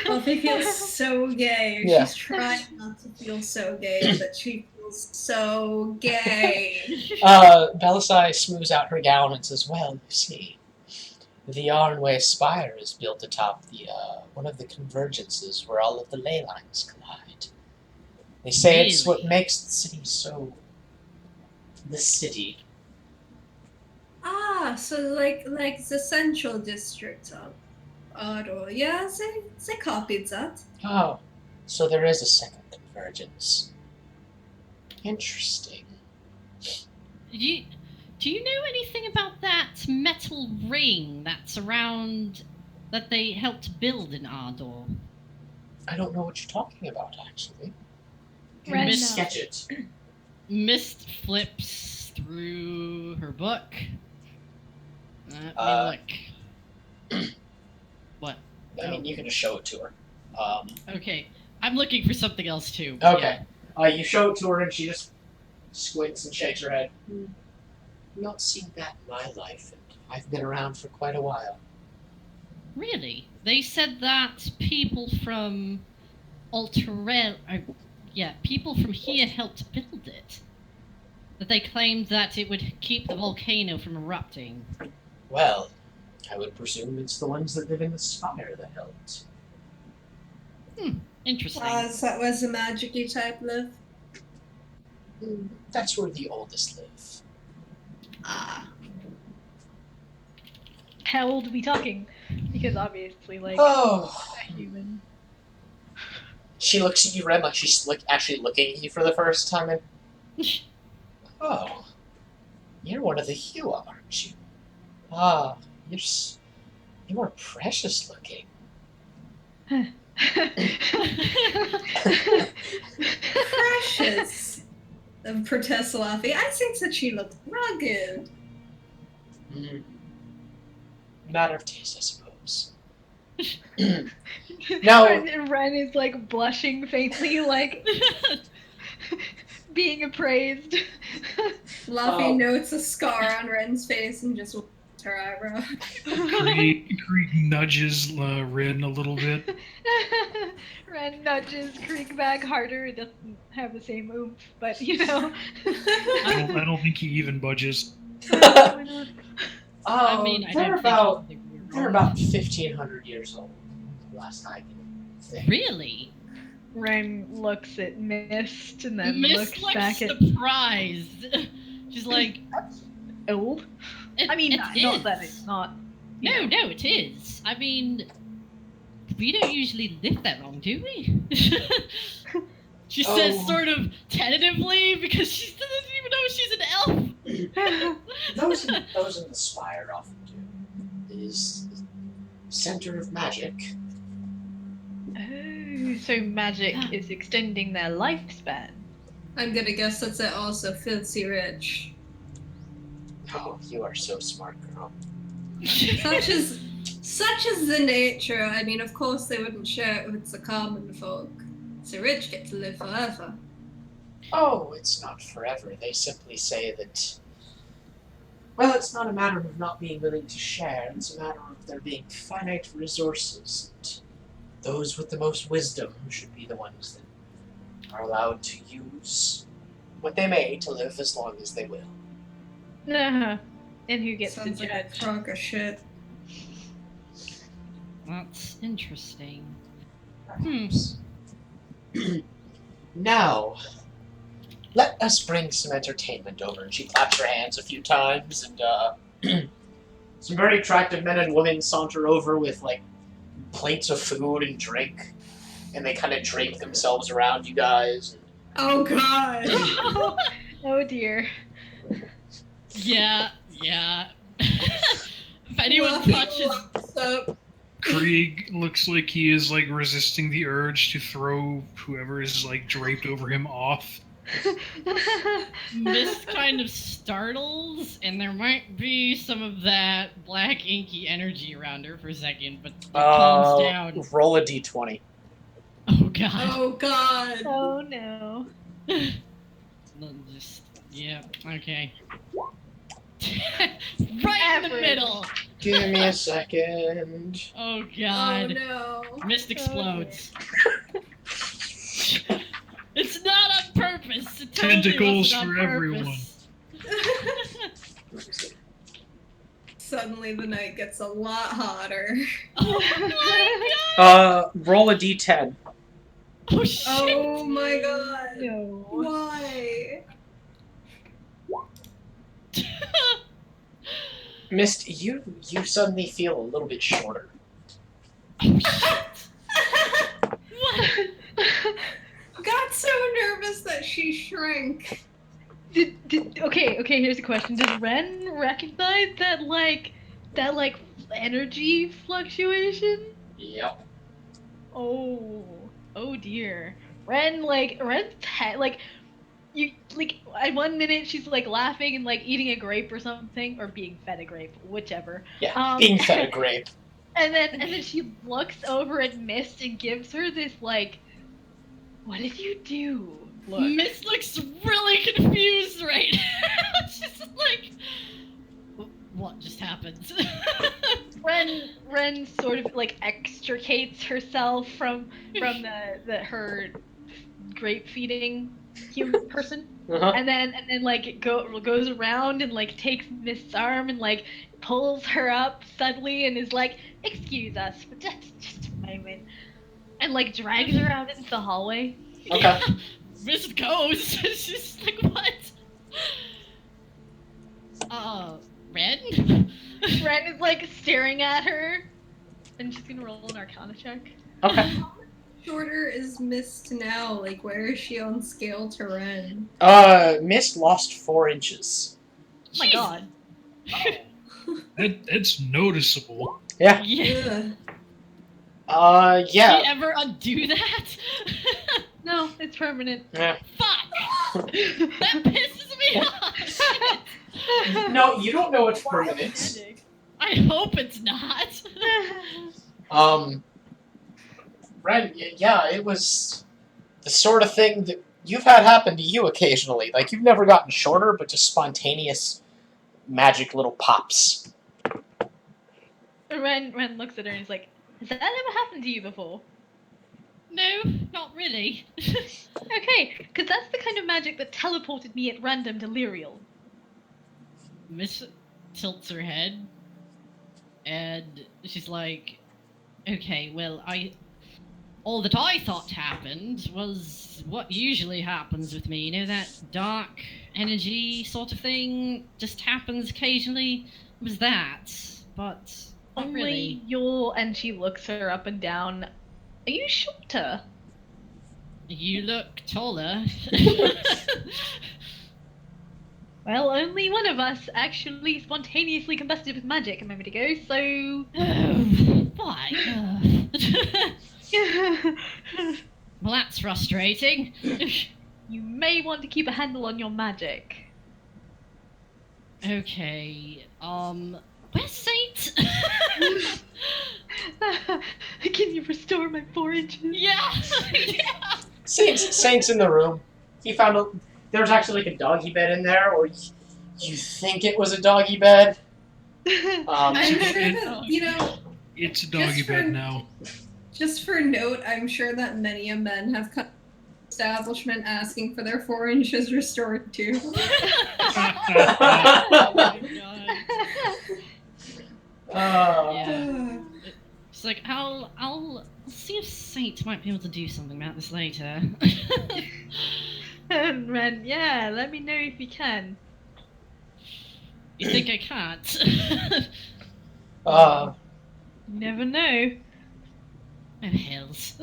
Buffy feels so gay. Yeah. She's trying not to feel so gay, but she feels so gay. Belisai smooths out her gown and says, "Well, you see, the Yarnway Spire is built atop the one of the convergences where all of the ley lines collide. They say it's what Really? makes the city so... the city. Ah, so like the central district of Ardor. Yeah, they copied that. Oh, so there is a second convergence. Interesting. Do you know anything about that metal ring that's around that they helped build in Ardor? I don't know what you're talking about, actually. Can Ren you knows. sketch it? Mist flips through her book. Let Uh, me look. What? I mean, you can just show it to her. Okay, I'm looking for something else too. Okay. You show it to her and she just squints and shakes her head. Not seen that in my life, and I've been around for quite a while. Really? They said that people from people from here helped build it. That they claimed that it would keep the volcano from erupting. Well, I would presume it's the ones that live in the spire that helped. Interesting. Is that where the magic-y type live? That's where the oldest live. Ah. How old are we talking? Because obviously, like, Oh. a human. She looks at you, Ren, like she's actually looking at you for the first time. And, oh, you're one of the Hue, aren't you? Ah, you are precious looking. Precious. Protests Laffy. I think that she looked rugged. Matter of taste, I suppose. Now, And Ren is like blushing faintly, like being appraised. Laffy notes a scar on Ren's face and just lifts her eyebrow. Krieg nudges Rin a little bit. Ren nudges Krieg back harder. It doesn't have the same oomph, but you know. I don't think he even budges. I mean, I they're don't about think we were they're wrong. about 1,500 years old. Last I can think. Really? Ren looks at Mist and then Mist looks back at surprised. She's like, old. I mean, it not is. that it's not. You No, know. no, it is. I mean, we don't usually live that long, do we? She says Oh. sort of tentatively because she doesn't even know she's an elf. Those in the spire often do. It is the center of magic. Oh, so magic is extending their lifespan. I'm gonna guess that they're also filthy rich. Oh, you are so smart, girl. Such is the nature. I mean, of course they wouldn't share it with the common folk. The rich get to live forever. Oh, it's not forever. They simply say that. Well, it's not a matter of not being willing to share. It's a matter of there being finite resources, and those with the most wisdom should be the ones that are allowed to use what they may to live as long as they will. Uh-huh. And who gets Sounds to like a judge? crock of shit. That's interesting. Perhaps. Now, let us bring some entertainment over. And she claps her hands a few times, and some very attractive men and women saunter over with like plates of food and drink, and they kind of drape themselves around you guys. Oh god. Oh dear. Yeah. If anyone Fluffy touches, walks up. Krieg looks like he is like resisting the urge to throw whoever is like draped over him off. Mist kind of startles, and there might be some of that black inky energy around her for a second, but it calms down. Roll a d20. Oh god. Oh god. Oh no. Yeah, okay. Right in the Average. middle. Give me a second. Oh Oh god. no. Mist explodes. It's not on purpose. It totally Tentacles wasn't on for everyone. purpose. Suddenly the night gets a lot hotter. Oh my god. Roll a d10. Oh shit. Oh my god. No. Why? Mist, you suddenly feel a little bit shorter. Oh shit. What? Got so nervous that she shrank. Okay, here's a question. Does Ren recognize that energy fluctuation? Yep. Oh dear. Ren's you at 1 minute she's like laughing and like eating a grape or something, or being fed a grape, whichever. Yeah, being fed a grape. And then she looks over at Mist and gives her this like, what did you do? Look. Mist looks really confused right now. She's like, what just happened? Ren sort of like extricates herself from her grape feeding human person, Uh-huh. and then like goes around and like takes Mist's arm and like pulls her up suddenly and is like, excuse us for just a moment, and like drags her out into the hallway. Okay. Mist goes. She's like, what? Ren? Ren is like staring at her, and she's gonna roll an Arcana check. Okay. Shorter is Mist now. Like, where is she on scale to Ren? Mist lost 4 inches. Oh my god. That's noticeable. Yeah. Yeah. Ugh. Yeah. Did she ever undo that? No, it's permanent. Yeah. Fuck! That pisses me off! No, you don't know it's permanent. I hope it's not. Ren, yeah, it was the sort of thing that you've had happen to you occasionally. Like, you've never gotten shorter, but just spontaneous magic little pops. Ren looks at her and is like, has that ever happened to you before? No, not really. Okay, because that's the kind of magic that teleported me at random to Lyriel. Miss tilts her head, and she's like, okay, well, all that I thought happened was what usually happens with me. You know, that dark energy sort of thing just happens occasionally. It was that, but not Only really. and she looks her up and down. Are you shorter? You look taller. Well, only one of us actually spontaneously combusted with magic a moment ago, so... Why? Well, that's frustrating. You may want to keep a handle on your magic. Okay, where's Saint? Can you restore my 4 inches? Yeah! Yeah! Saint's in the room. He found there was actually like a doggy bed in there, or you think it was a doggy bed. I'm sure that, It's a doggy Just for- bed now. just for note, I'm sure that many a men have come to the establishment asking for their 4 inches restored too. Oh my god. Yeah. It's like, I'll see if Saint might be able to do something about this later. And Ren, yeah, let me know if you can. You think I can't? Uh, You never know. Oh, hells.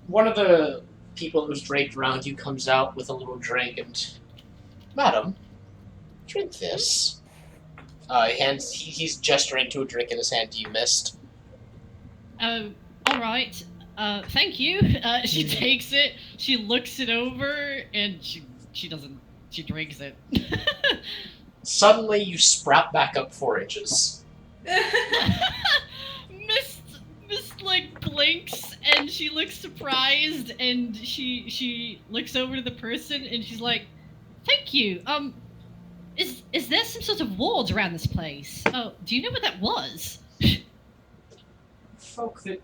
one of the people who's draped around you comes out with a little drink and, Madam, drink this. He's gesturing to a drink in his hand you missed. Alright. Thank you. She takes it, she looks it over, and she doesn't, she drinks it. Suddenly, you sprout back up 4 inches. Mist like blinks and she looks surprised and she looks over to the person and she's like, "Thank you. Is there some sort of walls around this place? Oh, do you know what that was?" Folk that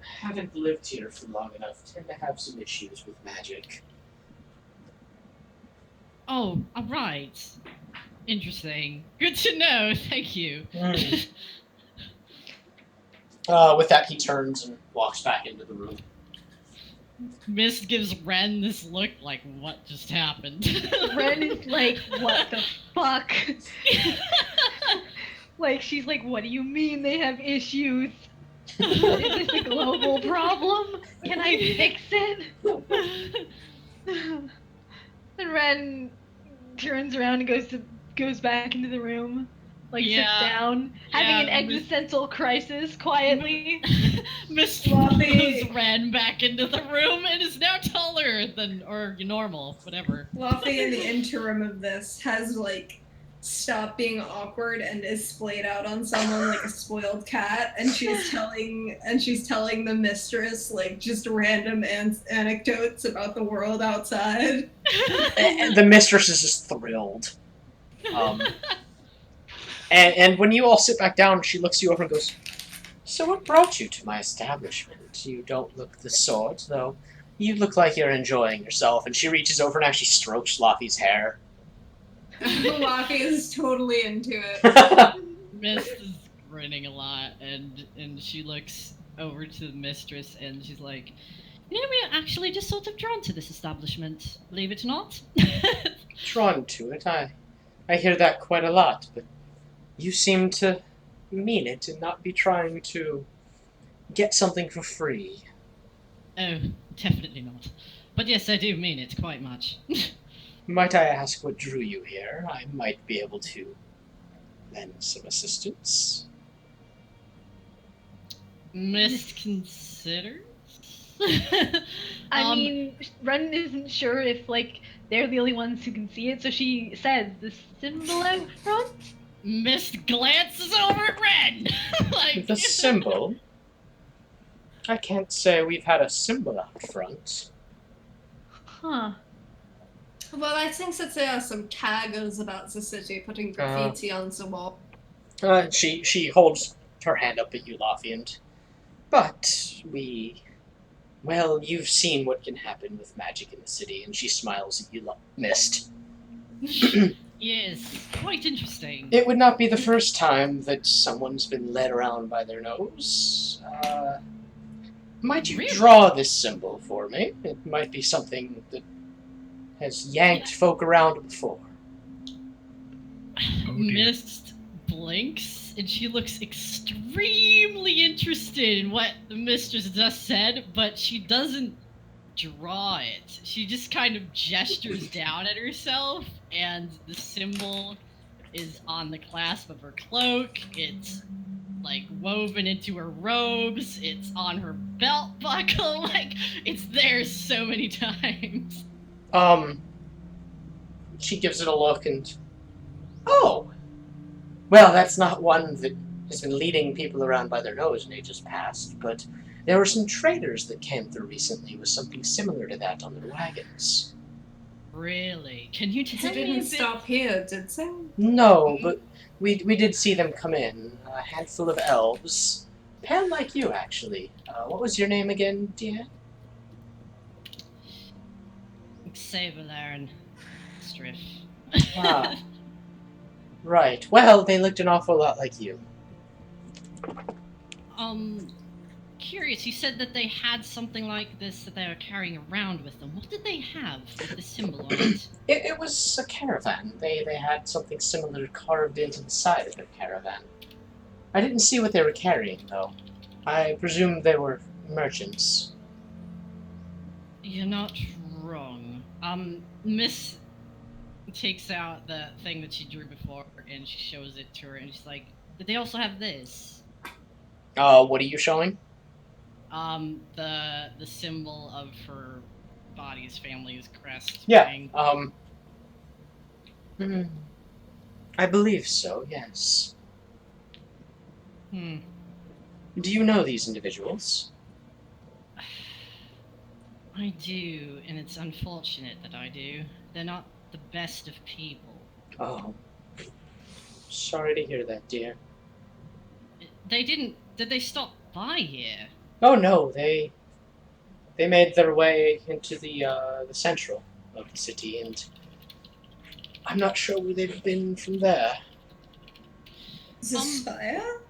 haven't lived here for long enough tend to have some issues with magic. Oh, alright. Interesting. Good to know, thank you. With that, he turns and walks back into the room. Mist gives Ren this look like, what just happened? Ren is like, what the fuck? Like, she's like, what do you mean they have issues? Is this a global problem? Can I fix it? And Ren turns around and goes back into the room, like sits down, having an existential crisis quietly. Mist Fluffy. follows Ren back into the room and is now taller than, or normal, whatever. Fluffy, in the interim of this, has like stopped being awkward and is splayed out on someone like a spoiled cat, and she's telling the mistress like just random anecdotes about the world outside. And the mistress is just thrilled. And when you all sit back down, she looks you over and goes, "So what brought you to my establishment? You don't look the sort, though. You look like you're enjoying yourself." And she reaches over and actually strokes Lothy's hair. Fluffy is totally into it. Mist is grinning a lot, and she looks over to the mistress, and she's like, "You know, we're actually just sort of drawn to this establishment, believe it or not." Drawn to it, I hear that quite a lot, but you seem to mean it and not be trying to get something for free. Oh, definitely not. But yes, I do mean it quite much. Might I ask what drew you here? I might be able to lend some assistance. Mist considers? I mean, Ren isn't sure if, like, they're the only ones who can see it, so she says, the symbol out front? Mist glances over at Ren! Like... The symbol? I can't say we've had a symbol out front. Huh. Well, I think that there are some taggers about the city putting graffiti on the wall. She holds her hand up at you, Lothian. But well, you've seen what can happen with magic in the city, and she smiles at you, Mist. Yes, quite interesting. It would not be the first time that someone's been led around by their nose. Might you draw this symbol for me? It might be something that has yanked folk around before. Oh, dear. Mist blinks and she looks extremely interested in what the mistress just said, but she doesn't draw it. She just kind of gestures down at herself, and the symbol is on the clasp of her cloak. It's like woven into her robes. It's on her belt buckle. Like, it's there so many times. She gives it a look and... Oh! Well, that's not one that has been leading people around by their nose in ages past, but there were some traders that came through recently with something similar to that on their wagons. Really? Can you tell They me a didn't bit? stop here, did they? No, but we did see them come in. A handful of elves. Pale like you, actually. What was your name again, dear? Xavier Striff. Ah. Right. Well, they looked an awful lot like you. curious. You said that they had something like this that they were carrying around with them. What did they have with the symbol on it? It was a caravan. They had something similar carved into the side of their caravan. I didn't see what they were carrying, though. I presume they were merchants. You're not wrong. Miss takes out the thing that she drew before and she shows it to her and she's like, did they also have this? What are you showing? The symbol of her body's family's crest. Yeah, thing. I believe so, yes. Hmm. Do you know these individuals? I do, and it's unfortunate that I do. They're not the best of people. Oh. Sorry to hear that, dear. They didn't. Did they stop by here? Oh no, they made their way into the central of the city, and I'm not sure where they've been from there. Is this fire?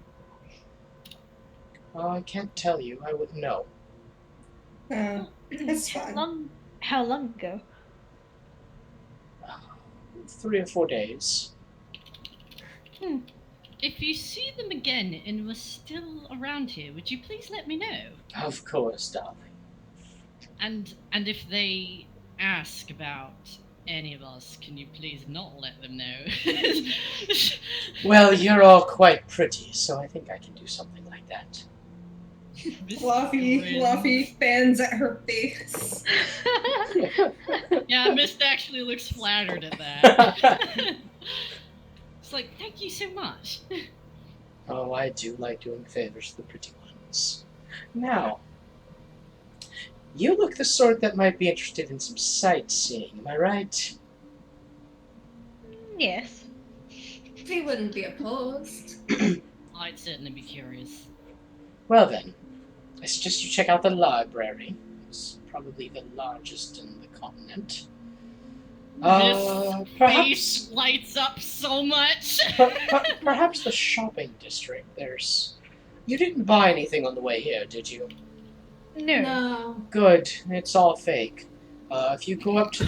I can't tell you. I wouldn't know. That's fine. How long ago? 3 or 4 days. If you see them again and were still around here, would you please let me know? Of course, darling. And if they ask about any of us, can you please not let them know? Well, you're all quite pretty, so I think I can do something like that. Fluffy fans at her face. Yeah, Mist actually looks flattered at that. It's like, thank you so much. Oh, I do like doing favors to the pretty ones. Now, you look the sort that might be interested in some sightseeing, am I right? Yes. He wouldn't be opposed. I'd certainly be curious. Well then, I suggest you check out the library. It's probably the largest in the continent. This Perhaps, face lights up so much. perhaps the shopping district. You didn't buy anything on the way here, did you? No. Good. It's all fake. If you go up to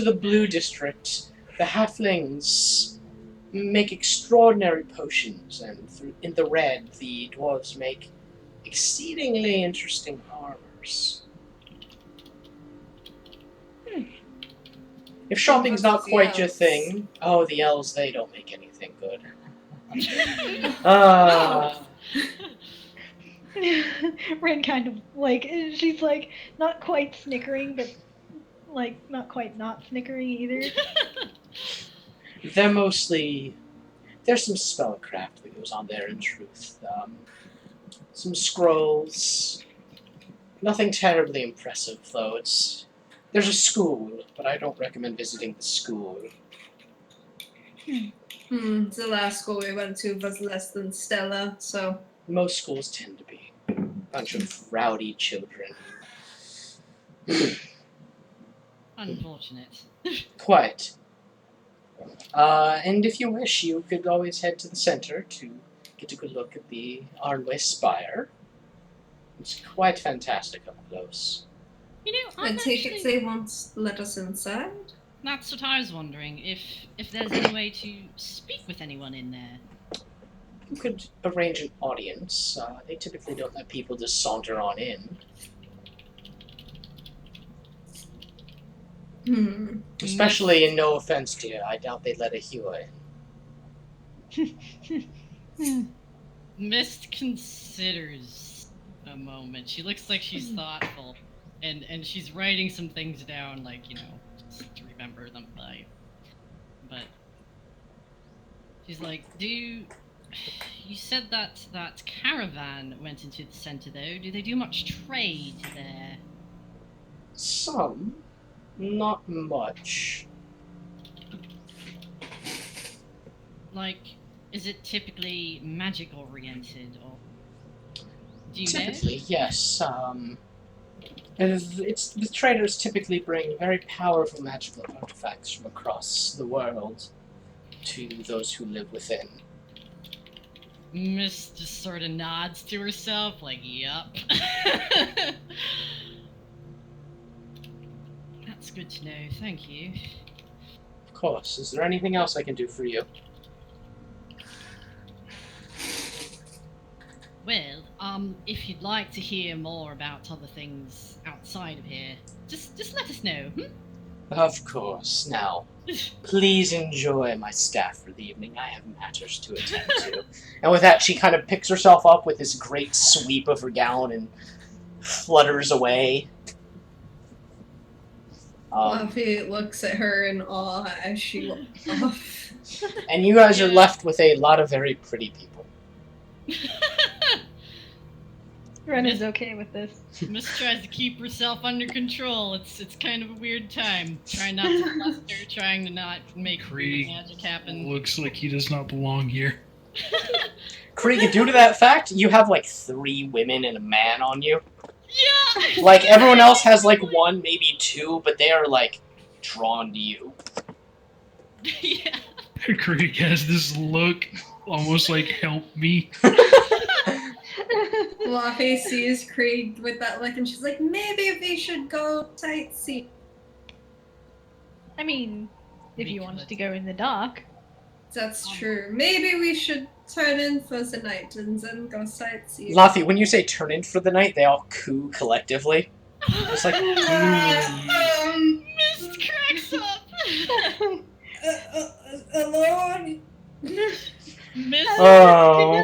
the blue district, the halflings make extraordinary potions, and in the red, the dwarves make exceedingly interesting armors. If shopping's not quite your thing, the elves, they don't make anything good. Ren kind of like she's like not quite snickering, but like not quite not snickering either. There's some spellcraft that goes on there in truth. Some scrolls. Nothing terribly impressive, though. There's a school, but I don't recommend visiting the school. The last school we went to was less than stellar, so... Most schools tend to be a bunch of rowdy children. Unfortunate. Quite. And if you wish, you could always head to the center to get a good look at the Arnway Spire. It's quite fantastic up close. You know, I take it they won't let us inside? That's what I was wondering. If there's any way to speak with anyone in there. You could arrange an audience. They typically don't let people just saunter on in. Especially, in no offense to you, I doubt they'd let a Hua in. Mist considers a moment. She looks like she's thoughtful, and she's writing some things down, like, you know, just to remember them by. But she's like, you said that caravan went into the center, though. Do they do much trade there? Some. Not much. Like, is it typically magic oriented, or do you Typically, know? yes. The traders typically bring very powerful magical artifacts from across the world to those who live within. Miss just sort of nods to herself, like, yup. That's good to know, thank you. Of course. Is there anything else I can do for you? Well, if you'd like to hear more about other things outside of here, just let us know, Of course. Now, please enjoy my staff for the evening. I have matters to attend to. And with that, she kind of picks herself up with this great sweep of her gown and flutters away. Fluffy looks at her in awe as she walks off. And you guys are Yeah. left with a lot of very pretty people. Ren is okay with this. Miss tries to keep herself under control. It's kind of a weird time. Trying not to fluster, trying to not make Krieg magic happen. looks like he does not belong here. Krieg, due to that fact, you have like 3 women and a man on you. Yeah! Like, everyone else has like 1, maybe 2, but they are like drawn to you. Yeah. Krieg has this look, almost like, help me. Fluffy sees Krieg with that look and she's like, maybe we should go sightsee. I mean, if We you wanted could. to go in the dark. That's true. Maybe we should turn in for the night and then go sightseeing. Luffy, when you say turn in for the night, they all coo collectively. It's like, Mist cracks up! Alone? Mist, oh.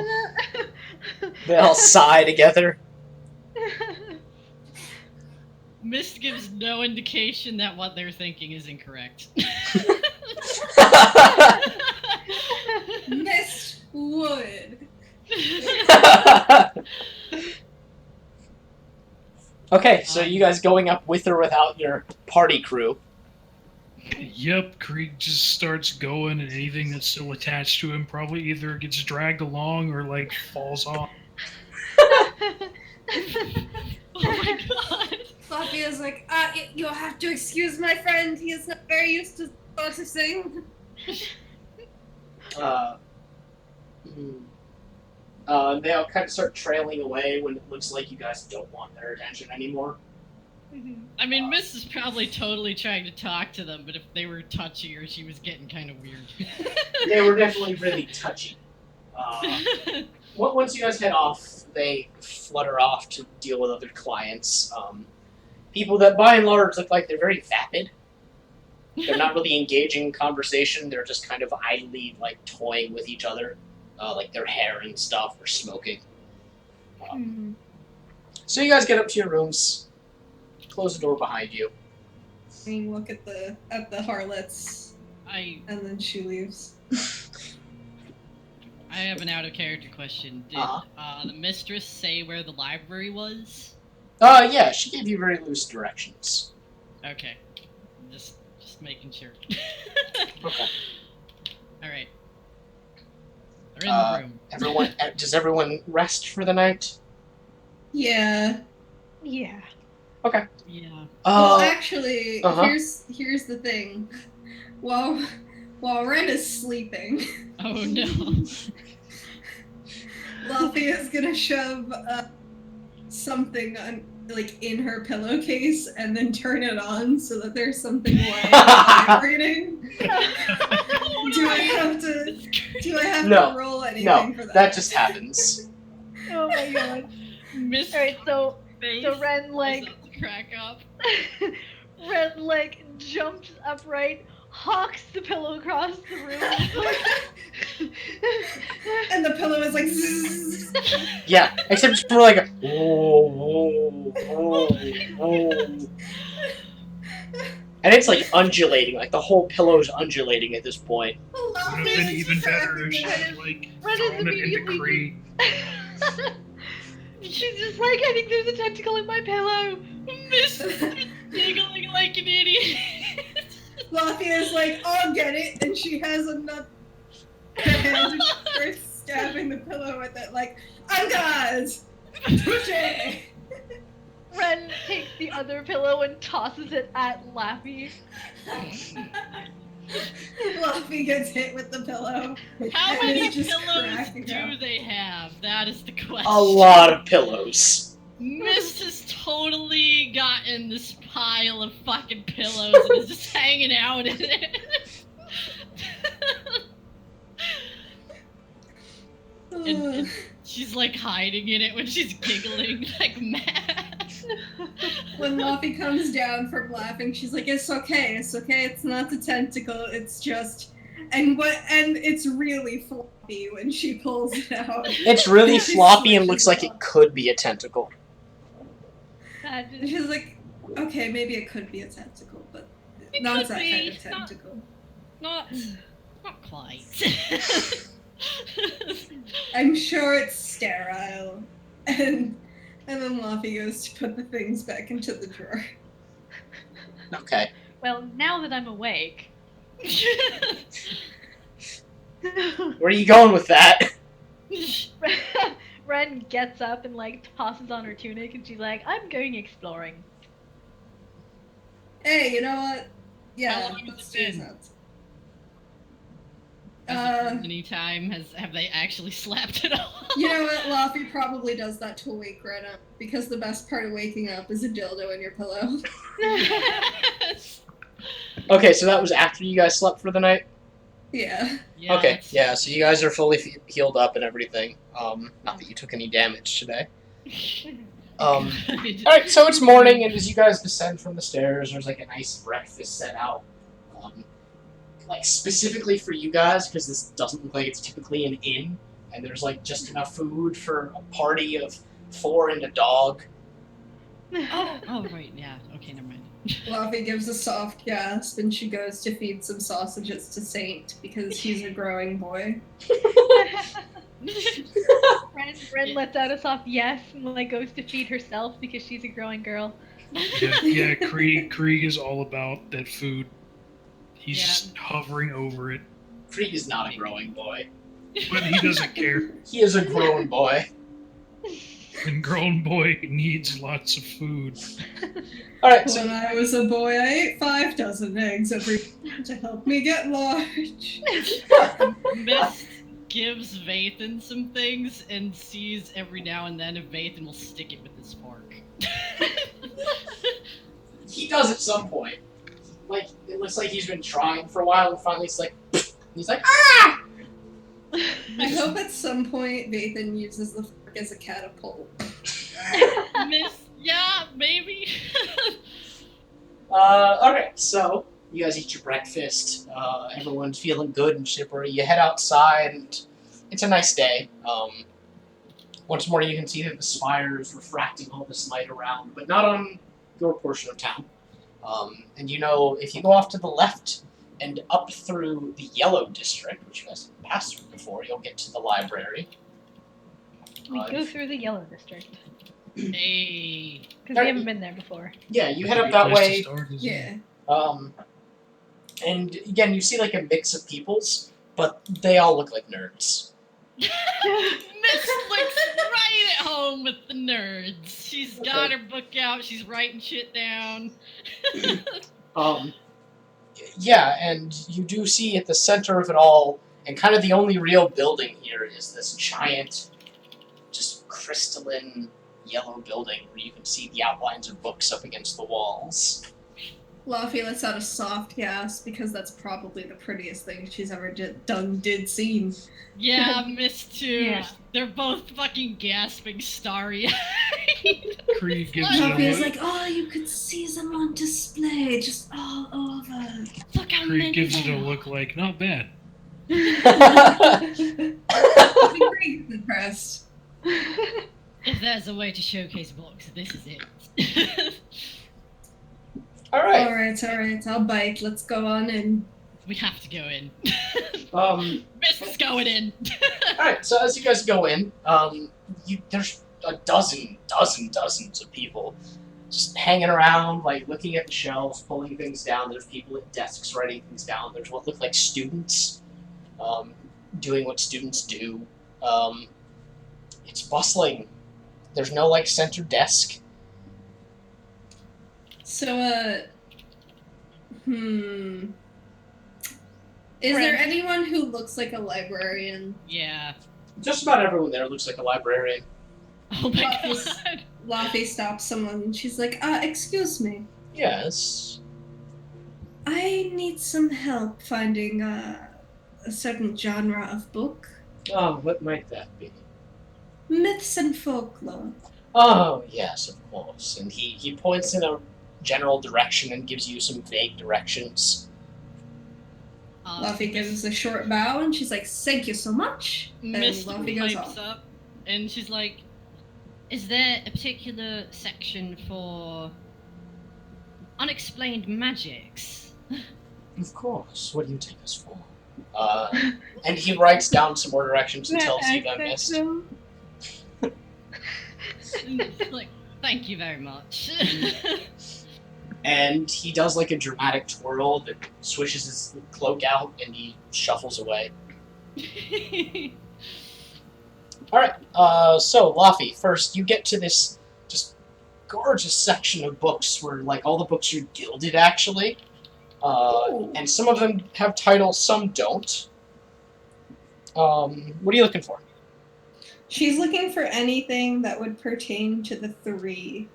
They all sigh together. Mist gives no indication that what they're thinking is incorrect. Miss Wood. Okay, so you guys going up with or without your party crew? Yep, Krieg just starts going, and anything that's still attached to him probably either gets dragged along or, like, falls off. Oh my god. Fluffy is like, you'll have to excuse my friend. He is not very used to processing. They all kind of start trailing away when it looks like you guys don't want their attention anymore. I mean, Miss is probably totally trying to talk to them, but if they were touching her, she was getting kind of weird. They were definitely really touchy. Once you guys head off, they flutter off to deal with other clients. People that, by and large, look like they're very vapid. They're not really engaging in conversation. They're just kind of idly, like, toying with each other. Like their hair and stuff, or smoking. So you guys get up to your rooms, close the door behind you. We look at the harlots, and then she leaves. I have an out-of-character question. Did the mistress say where the library was? Yeah, she gave you very loose directions. Okay. Just making sure. Okay. Alright. They're in the room. Does everyone rest for the night? Yeah. Yeah. Okay. Yeah. Well, actually, uh-huh. here's the thing. While Ren is sleeping, Oh no. Luffy is gonna shove something in her pillowcase and then turn it on so that there's something vibrating. Do I have to roll anything for that? That just happens. Oh my god. Miss Alright, so face Ren, like, starts to crack up. Ren, like, jumps upright, hawks the pillow across the room. And the pillow is like zzz. Yeah, except it's more like a whoa, whoa, whoa, whoa. And it's like undulating, like the whole pillow's undulating at this point. Would have been even better if she had, like, thrown it into Krieg. She's just like, I think there's a tentacle in my pillow. Miss is giggling like an idiot. Luffy is like, I'll get it, and she has another hand starts stabbing the pillow with it, like, I'm God's! Touché! Ren takes the other pillow and tosses it at Laffy. Luffy gets hit with the pillow. How and many is just pillows cracking do up. they have? That is the question. A lot of pillows. Mist has totally gotten this pile of fucking pillows and is just hanging out in it. and she's like hiding in it when she's giggling like mad. When Luffy comes down from laughing, she's like, it's okay, it's not the tentacle, it's just... And it's really floppy when she pulls it out. It's really She floppy and swishes looks like off. it could be a tentacle. That And just- she's like, okay, maybe it could be a tentacle, but It not could that be. kind of tentacle. Not quite. I'm sure it's sterile. And then Luffy goes to put the things back into the drawer. Okay. Well, now that I'm awake. Where are you going with that? Ren gets up and like tosses on her tunic and she's like, I'm going exploring. Hey, you know what? How Yeah, long has let's it do been? that. Any time have they actually slapped it on? You know what? Luffy probably does that to wake Ren up, because the best part of waking up is a dildo in your pillow. Yes. Okay, so that was after you guys slept for the night? Yeah. Yeah, Okay, it's- yeah, so you guys are fully healed up and everything. Not that you took any damage today. Alright, so it's morning, and as you guys descend from the stairs, there's like a nice breakfast set out. Like, specifically for you guys, because this doesn't look like it's typically an inn, and there's like just enough food for a party of 4 and a dog. Oh, right, yeah. Okay, never mind. Luffy gives a soft gasp, and she goes to feed some sausages to Saint, because he's a growing boy. Ren lets out a soft yes and like goes to feed herself because she's a growing girl. Yeah, Krieg is all about that food. He's Yeah. just hovering over it, Krieg is not a growing boy. but he doesn't care. He is a grown boy. And grown boy needs lots of food. Alright, so When I was a boy, I ate 5 dozen eggs every day to help me get large. Mist gives Vathan some things and sees every now and then if Vathan will stick it with his fork. he does at some point. Like, it looks like he's been trying for a while, and finally he's like, ah! I hope at some point Vathan uses the fork as a catapult. Mist, yeah, maybe. Okay, so you guys eat your breakfast. Everyone's feeling good and chippery. You head outside, and it's a nice day. Once more, you can see that the spires refracting all this light around, but not on your portion of town. And you know, if you go off to the left and up through the Yellow District, which you guys have passed through before, you'll get to the library. We go through the Yellow District Hey. because we haven't been there before. Yeah, you head up that Place to way. start is- Yeah. And again, you see like a mix of peoples, but they all look like nerds. Mist looks right at home with the nerds. She's got her book out, she's writing shit down. Yeah, and you do see at the center of it all, and kind of the only real building here is this giant, just crystalline yellow building where you can see the outlines of books up against the walls. Luffy lets out a soft gasp, because that's probably the prettiest thing she's ever did seen. Yeah, Mist too. Yeah. They're both fucking gasping starry-eyed. Krieg gives it Luffy a is look. like, oh, you could see them on display, just all over. Look how Krieg many gives it a there are. look like not bad. I think Krieg's impressed. If there's a way to showcase books, this is it. Alright. Alright, I'll bite. Let's go on in. We have to go in. Mist is going in. Alright, so as you guys go in, there's a dozens of people just hanging around, like looking at the shelves, pulling things down. There's people at desks writing things down. There's what look like students doing what students do. It's bustling. There's no like center desk. So, Is there Friend. anyone who looks like a librarian? Yeah. Just about everyone there looks like a librarian. Oh my Laffy's- god. Laffy stops someone and she's like, excuse me. Yes. I need some help finding a certain genre of book. Oh, what might that be? Myths and folklore. Oh, yes, of course. And he points in a general direction and gives you some vague directions. Laffy gives a short bow and she's like, thank you so much. And Mist Laffy goes pipes off. up, and she's like, "Is there a particular section for unexplained magics?" Of course. What do you take us for? And he writes down some more directions and tells you them, Mist. And she's like, "Thank you very much." And he does like a dramatic twirl that swishes his cloak out and he shuffles away. Alright, so Laffy, first you get to this just gorgeous section of books where like all the books are gilded actually. And some of them have titles, some don't. What are you looking for? She's looking for anything that would pertain to the three.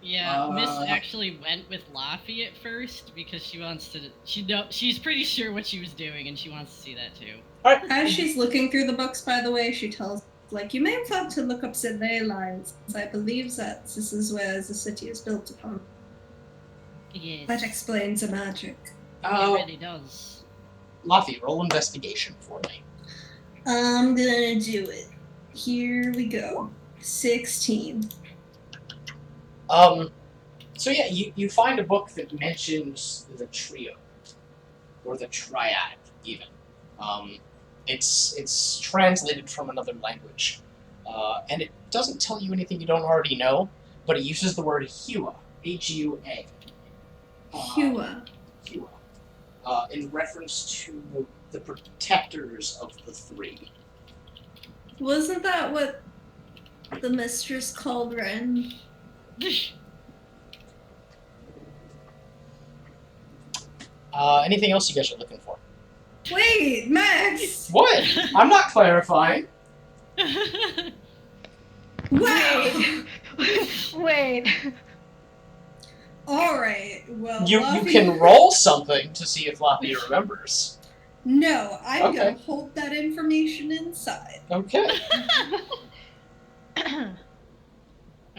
Yeah, Miss actually went with Laffy at first because she wants to. She's pretty sure what she was doing, and she wants to see that too. As she's looking through the books, by the way, she tells, like, you may want to look up the ley lines. I believe that this is where the city is built upon. Yes. That explains the magic. It really does. Laffy, roll investigation for me. I'm gonna do it. Here we go. 16. So yeah, you find a book that mentions the trio, or the triad, even. It's translated from another language, and it doesn't tell you anything you don't already know, but it uses the word Hua, H-U-A. Hua. Hua. In reference to the protectors of the three. Wasn't that what the mistress called Ren? Anything else you guys are looking for? Wait, Max! What? I'm not clarifying. Wait! Wait. Alright, well, You Laffy... can roll something to see if Laffy remembers. No, I'm Okay. gonna hold that information inside. Okay.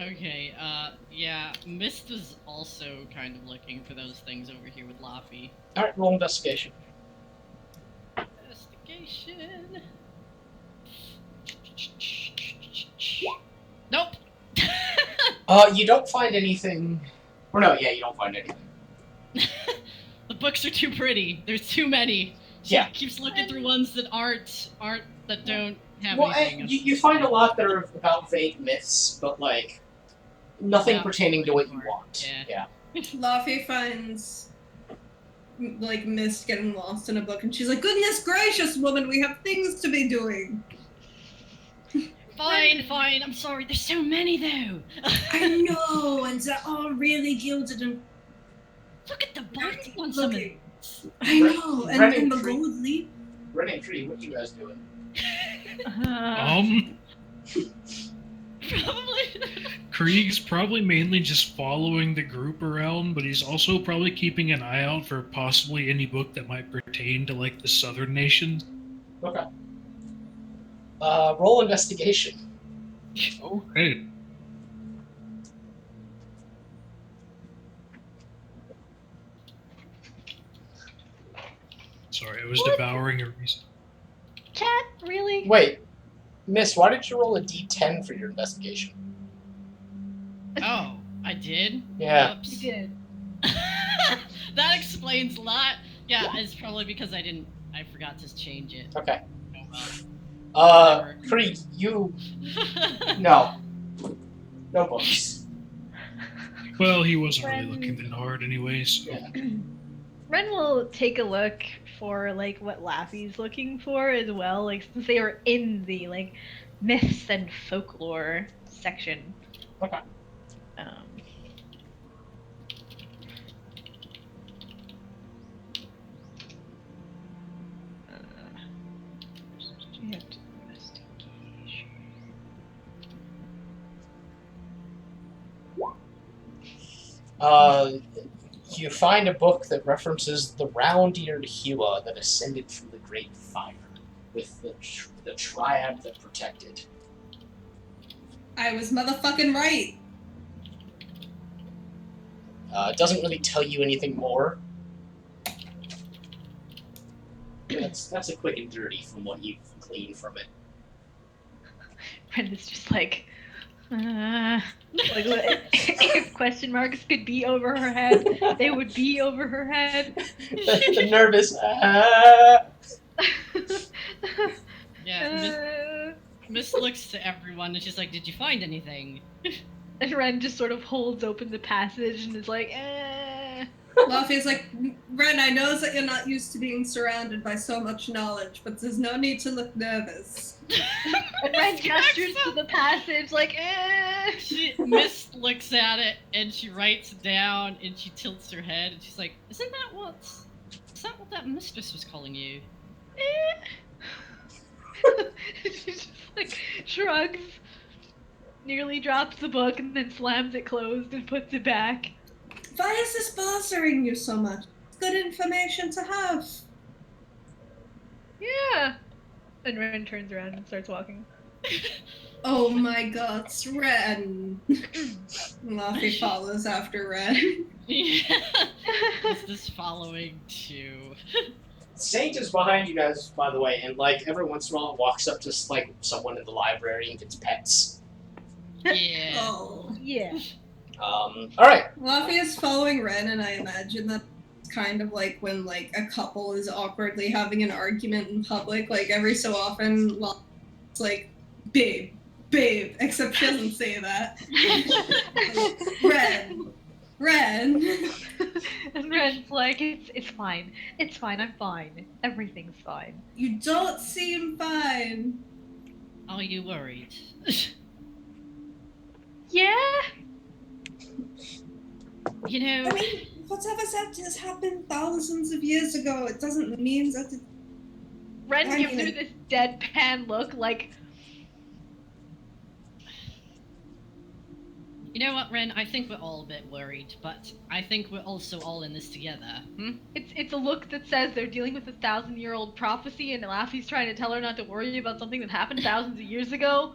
Okay, yeah, Mist was also kind of looking for those things over here with Laffy. Alright, roll investigation. Investigation. Nope. You don't find anything. Or no, yeah, you don't find anything. The books are too pretty. There's too many. She Yeah. keeps looking through ones that that don't have Well, anything. you find a lot that are about vague myths, but like nothing Yeah, pertaining to what you more. want. Yeah. Laffy finds, like, Mist getting lost in a book, and she's like, goodness gracious, woman, we have things to be doing. Fine. I'm sorry. There's so many though. I know, and they're all really gilded and Look at the bottom on some of looking. these. I know, and Running the tree. gold leaf. Running Tree, what you guys doing? Probably. Krieg's probably mainly just following the group around, but he's also probably keeping an eye out for possibly any book that might pertain to like the southern nations. Okay. Roll investigation. Okay. Sorry, I was What? devouring a reason. Chat, really? Wait, Miss, why did you roll a D10 for your investigation? Oh, I did? Yeah. Oops. You did. That explains a lot. Yeah, it's probably because I forgot to change it. Okay. Oh, well. Krieg, you no books. Well, he wasn't really When- looking that hard anyway, so. Yeah. Ren will take a look for like what Laffy's looking for as well, like since they were in the like myths and folklore section. Okay. You find a book that references the round-eared Hua that ascended from the Great Fire, with the triad that protected. I was motherfucking right. It doesn't really tell you anything more. That's a quick and dirty from what you've gleaned from it. Brenda's just like if question marks could be over her head, they would be over her head. The nervous. Yeah, Miss looks to everyone and she's like, "Did you find anything?" And Ren just sort of holds open the passage and is like, Luffy's like, Ren, I know that you're not used to being surrounded by so much knowledge, but there's no need to look nervous. And Ren gestures to the passage like, Miss looks at it and she writes down and she tilts her head and she's like, is that what that mistress was calling you?" She just like shrugs, nearly drops the book, and then slams it closed and puts it back. Why is this bothering you so much? It's good information to have. Yeah. And Ren turns around and starts walking. Oh my god, it's Ren. Luffy follows after Ren. Yeah. Is this following too? Saint is behind you guys, by the way, and like every once in a while it walks up to like someone in the library and gets pets. Yeah. Oh. Yeah. Alright. Luffy is following Ren, and I imagine that it's kind of like when like a couple is awkwardly having an argument in public, like every so often Luffy's like, babe, except she doesn't say that. Ren. And Ren's like, it's fine. It's fine, I'm fine. Everything's fine. You don't seem fine. Are you worried? Yeah? You know, I mean, whatever has happened thousands of years ago, it doesn't mean that it... Ren I gives mean- her this deadpan look like, you know what, Ren? I think we're all a bit worried, but I think we're also all in this together. it's a look that says they're dealing with a 1,000-year-old prophecy and Laffy's trying to tell her not to worry about something that happened thousands of years ago.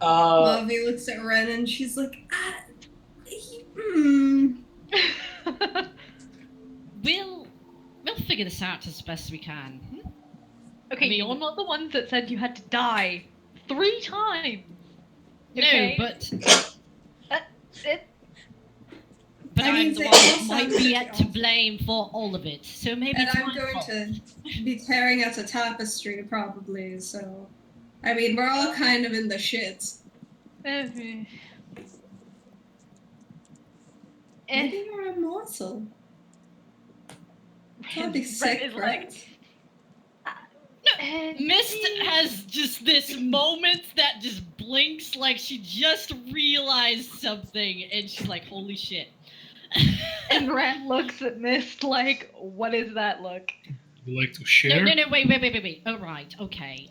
Luffy looks at Ren and she's like, We'll figure this out as best we can. Okay, I mean- you're not the ones that said you had to die 3 times. No, Okay? but It, I I'm mean, the they one all that might sound be pretty to blame for all of it. So maybe and it's I'm my going fault. to be tearing at a tapestry probably, so... I mean, we're all kind of in the shit. Maybe you're immortal. That'd be sick, is right? Mist has just this moment that just blinks like she just realized something and she's like, holy shit. And Ren looks at Mist like, what is that look? Would you like to share? No, wait. Oh, right, okay.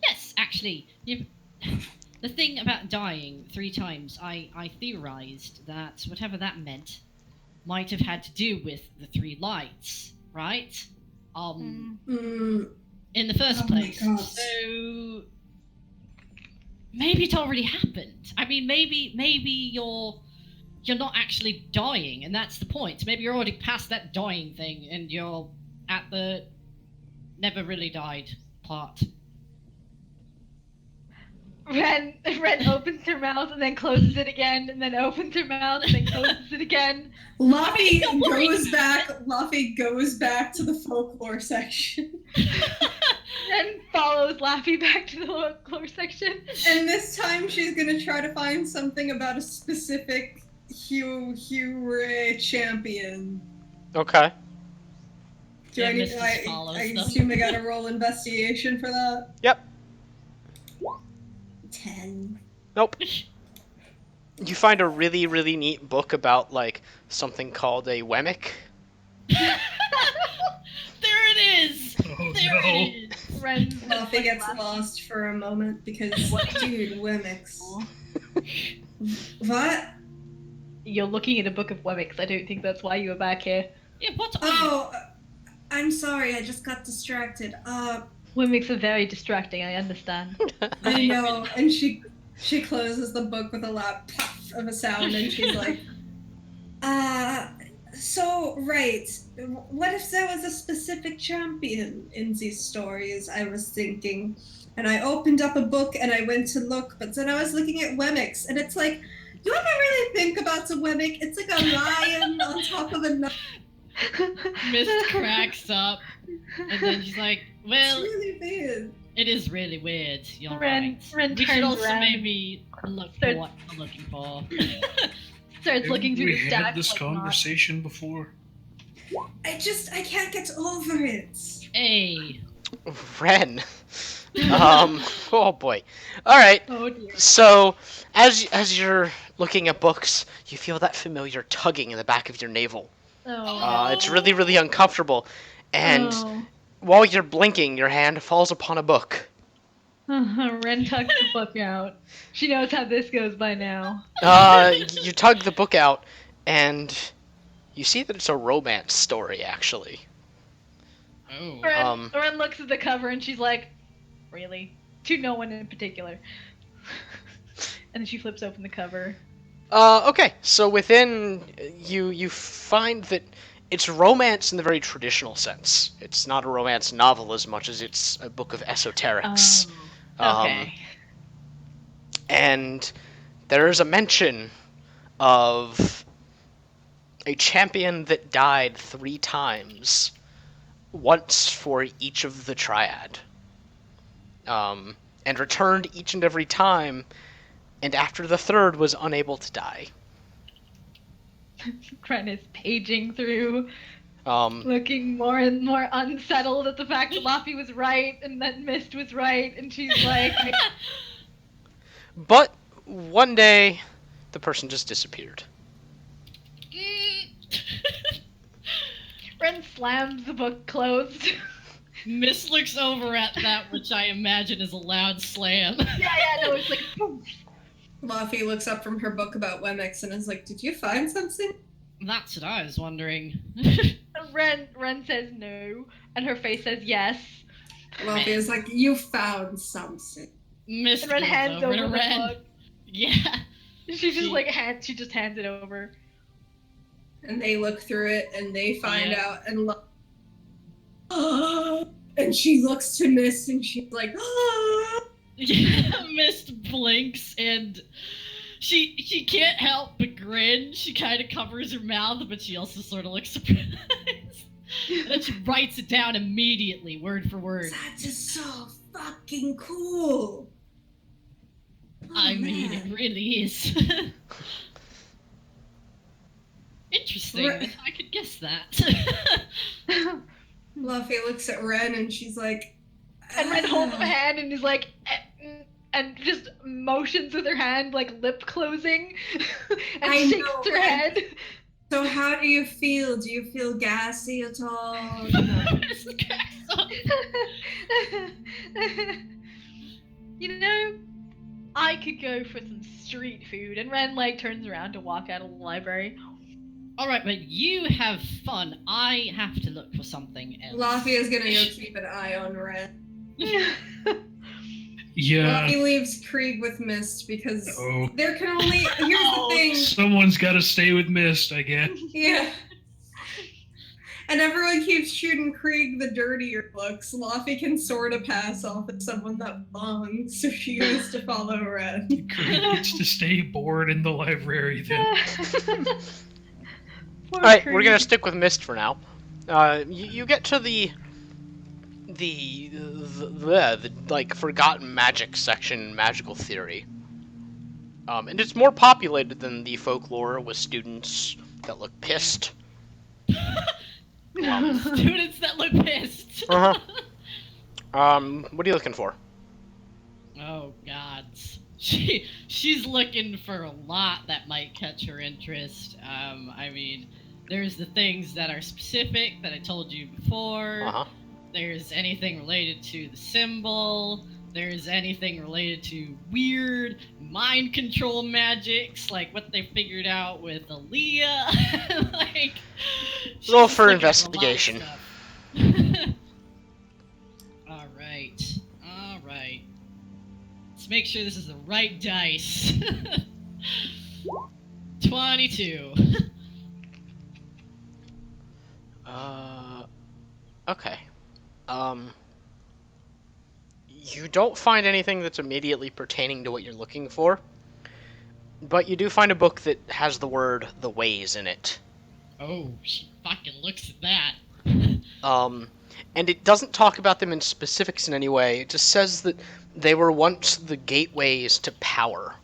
Yes, actually, the thing about dying 3 times, I theorized that whatever that meant might have had to do with the 3 lights, right? In the first Oh my place. God. So maybe it already happened. I mean, maybe you're not actually dying, and that's the point. Maybe you're already past that dying thing, and you're at the never really died part. Ren opens her mouth and then closes it again, and then opens her mouth and then closes it again. Luffy don't worry. goes back to the folklore section. Ren follows Laffy back to the folklore section. And this time she's gonna try to find something about a specific Hugh champion. Okay. Do Yeah, I need Mrs. follows I them. assume I gotta roll investigation for that? Yep. 10. Nope. You find a really, really neat book about, like, something called a Wemmick. There it is! Oh There no. it is! Ren's Fluffy gets lost for a moment because, dude, Wemmix. What? You're looking at a book of Wemmix. I don't think that's why you were back here. Yeah, what are you? Oh, I'm sorry. I just got distracted. Wemmix are very distracting. I understand. I know. And she closes the book with a loud puff of a sound, and she's like, so, right. What if there was a specific champion in these stories, I was thinking. And I opened up a book and I went to look, but then I was looking at Wemmix, and it's like, you ever really think about the Wemmix? It's like a lion on top of a nut. Mist cracks up, and then she's like, well, It's really weird. it is really weird. You're Ren right. We should turns also around. maybe look for what we're looking for. Starts looking through we the had stacks. this like, conversation before. I can't get over it. Hey. Ren. Oh boy. All right. Oh dear. So, as you're looking at books, you feel that familiar tugging in the back of your navel. Oh. It's really, really uncomfortable. And Oh. while you're blinking, your hand falls upon a book. Ren tucks the book out. She knows how this goes by now. You tug the book out, and you see that it's a romance story, actually. Oh. Ren looks at the cover and she's like, really? To no one in particular. And then she flips open the cover. Okay, so within, you find that it's romance in the very traditional sense. It's not a romance novel as much as it's a book of esoterics. Okay. And there's a mention of a champion that died 3 times, once for each of the triad, and returned each and every time, and after the 3rd was unable to die. Ren is paging through, Um, looking more and more unsettled at the fact that Laffy was right and that Mist was right, and she's like, but one day, the person just disappeared. Ren slams the book closed. Mist looks over at that, which I imagine is a loud slam. Yeah, no, it's like, boom. Luffy looks up from her book about Wemmix and is like, did you find something? That's what I was wondering. Ren says no, and her face says yes. Luffy is like, you found something. Mist And Ren goes hands over over to the Ren. book. Yeah. She just hands it over. And they look through it and they find Yeah. out and and she looks to Mist and she's like, Yeah, Mist blinks and she can't help but grin. She kind of covers her mouth, but she also sort of looks surprised. And then she writes it down immediately, word for word. that is so fucking cool. I mean, it really is. Interesting. Right. I could guess that. Luffy looks at Ren and she's like, And Ren holds up a hand and is like, and just motions with her hand, like lip closing, and I shakes know, her Ren. head. So how do you feel? Do you feel gassy at all? You know, I could go for some street food. And Ren like turns around to walk out of the library. Alright, but you have fun. I have to look for something else. Luffy is gonna go keep an eye on Ren. Yeah. Luffy leaves Krieg with Mist because Oh. there can only. Here's the thing. Someone's got to stay with Mist, I guess. Yeah. And everyone keeps shooting Krieg the dirtier looks. Luffy can sort of pass off as someone that belongs, so she goes to follow Ren. Krieg gets to stay bored in the library then. Poor Alright, we're Krieg. gonna stick with Mist for now. You get to the like forgotten magic section, magical theory. And it's more populated than the folklore with students that look pissed. Students that look pissed. What are you looking for? Oh gods. She's looking for a lot that might catch her interest. I mean, there's the things that are specific that I told you before. There's anything related to the symbol. There's anything related to weird mind control magics, like what they figured out with Aaliyah. Like, she's Roll just for looking for a lot of investigation. stuff. All right. Let's make sure this is the right dice. 22. Okay. You don't find anything that's immediately pertaining to what you're looking for, but you do find a book that has the word "the ways" in it. Oh, she fucking looks at that. And it doesn't talk about them in specifics in any way. It just says that they were once the gateways to power.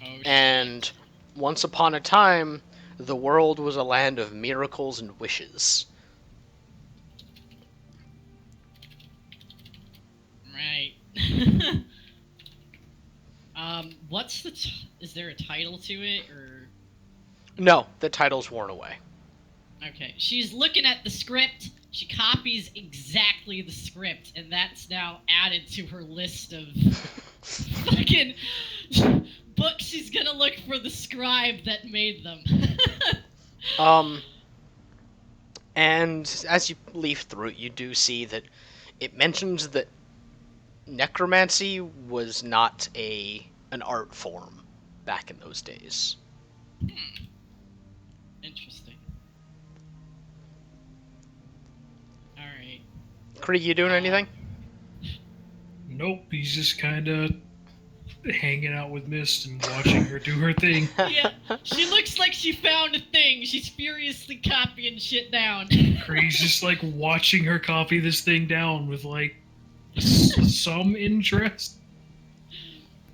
Oh, And shit. once upon a time, the world was a land of miracles and wishes. Right. What's the is there a title to it, or... No, the title's worn away. Okay, she's looking at the script, she copies exactly the script, and that's now added to her list of fucking books she's gonna look for the scribe that made them. And as you leaf through it, you do see that it mentions that necromancy was not an art form back in those days. Interesting. Alright. Krieg, you doing anything? Nope, he's just kind of hanging out with Mist and watching her do her thing. Yeah, she looks like she found a thing. She's furiously copying shit down. Krieg's just like watching her copy this thing down with like some interest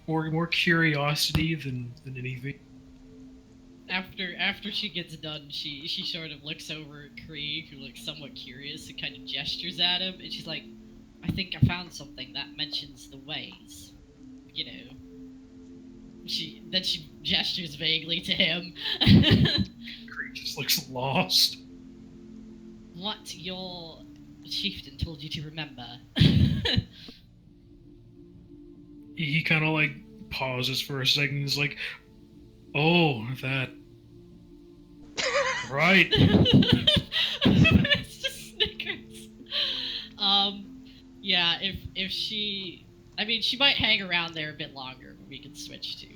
or more curiosity than anything. After she gets done, she sort of looks over at Krieg, who looks somewhat curious, and kind of gestures at him, and she's like, I think I found something that mentions the ways. You know. She gestures vaguely to him. Krieg just looks lost. What your chieftain told you to remember. He kind of like pauses for a second and is like, oh, that. Right. It's just Snickers. Yeah, if she... I mean, she might hang around there a bit longer, but we can switch to...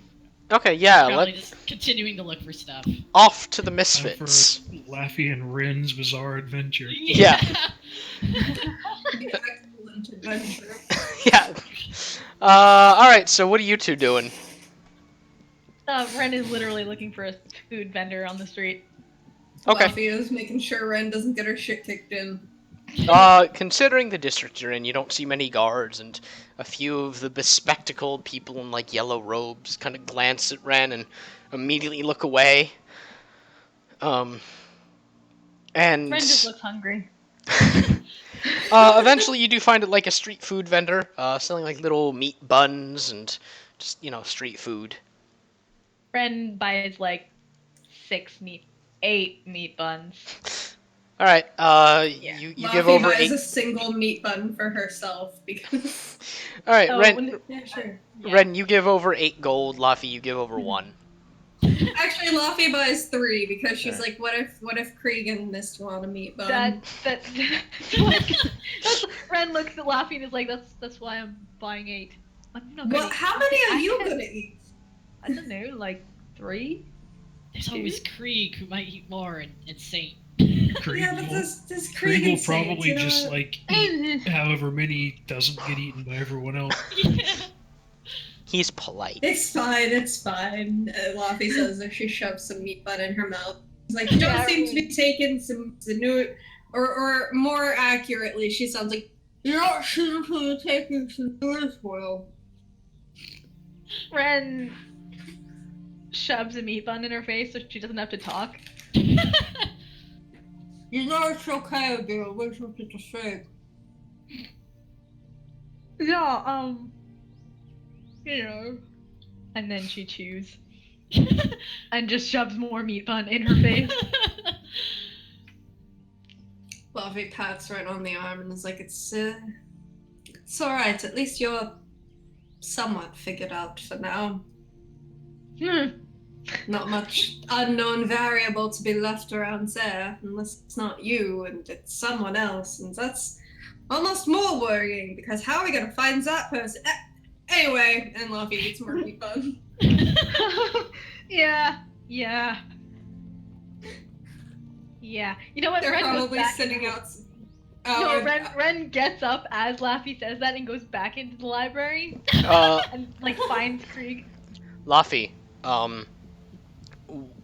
Okay, yeah, Probably just continuing to look for stuff. off to the Time Misfits. for Laffy and Rin's bizarre adventure. Yeah. The excellent adventure. Yeah. Alright, so what are you two doing? Ren is literally looking for a food vendor on the street. Okay. Lafia's making sure Ren doesn't get her shit kicked in. Considering the district you're in, you don't see many guards, and a few of the bespectacled people in, like, yellow robes kind of glance at Ren and immediately look away. And... Ren just looks hungry. Eventually you do find it, like, a street food vendor, selling, like, little meat buns and just, street food. Ren buys like 8 meat buns. Alright, Yeah. you Laffy give over buys 8... a single meat bun for herself because. Alright, Oh, Ren, Yeah, sure. Yeah. Ren, you give over 8 gold, Laffy, you give over 1. Actually, Laffy buys 3 because she's Yeah. like, what if Krieg and Mist want a meat bun? That's Ren looks at Laffy and is like, that's why I'm buying 8. I'm not gonna Well, eat. how many are I you can't- gonna eat? I don't know, like 3? There's always Krieg, who might eat more, and Saint. Krieg Yeah, but will, this Krieg Krieg will and Saint, probably you know just what? like eat however many doesn't get eaten by everyone else. Yeah. He's polite. It's fine. Laffy says as she shoves some meat bun in her mouth. It's like, you don't Yeah, seem to be taking some new, or more accurately, she sounds like, you don't seem to be taking some news well. Ren shoves a meat bun in her face so she doesn't have to talk. You know it's okay, girl. What's something to say? Yeah, you know. And then she chews. And just shoves more meat bun in her face. Laffy Lavi pats Ren on the arm and is like, it's alright. At least you're somewhat figured out for now. Not much unknown variable to be left around there, unless it's not you and it's someone else, and that's almost more worrying, because how are we gonna find that person? Anyway, and Lavi eats more meat bun. Yeah. You know what? They're Ren goes probably back sitting into- out. No, Ren gets up as Laffy says that and goes back into the library and like finds Krieg. Laffy,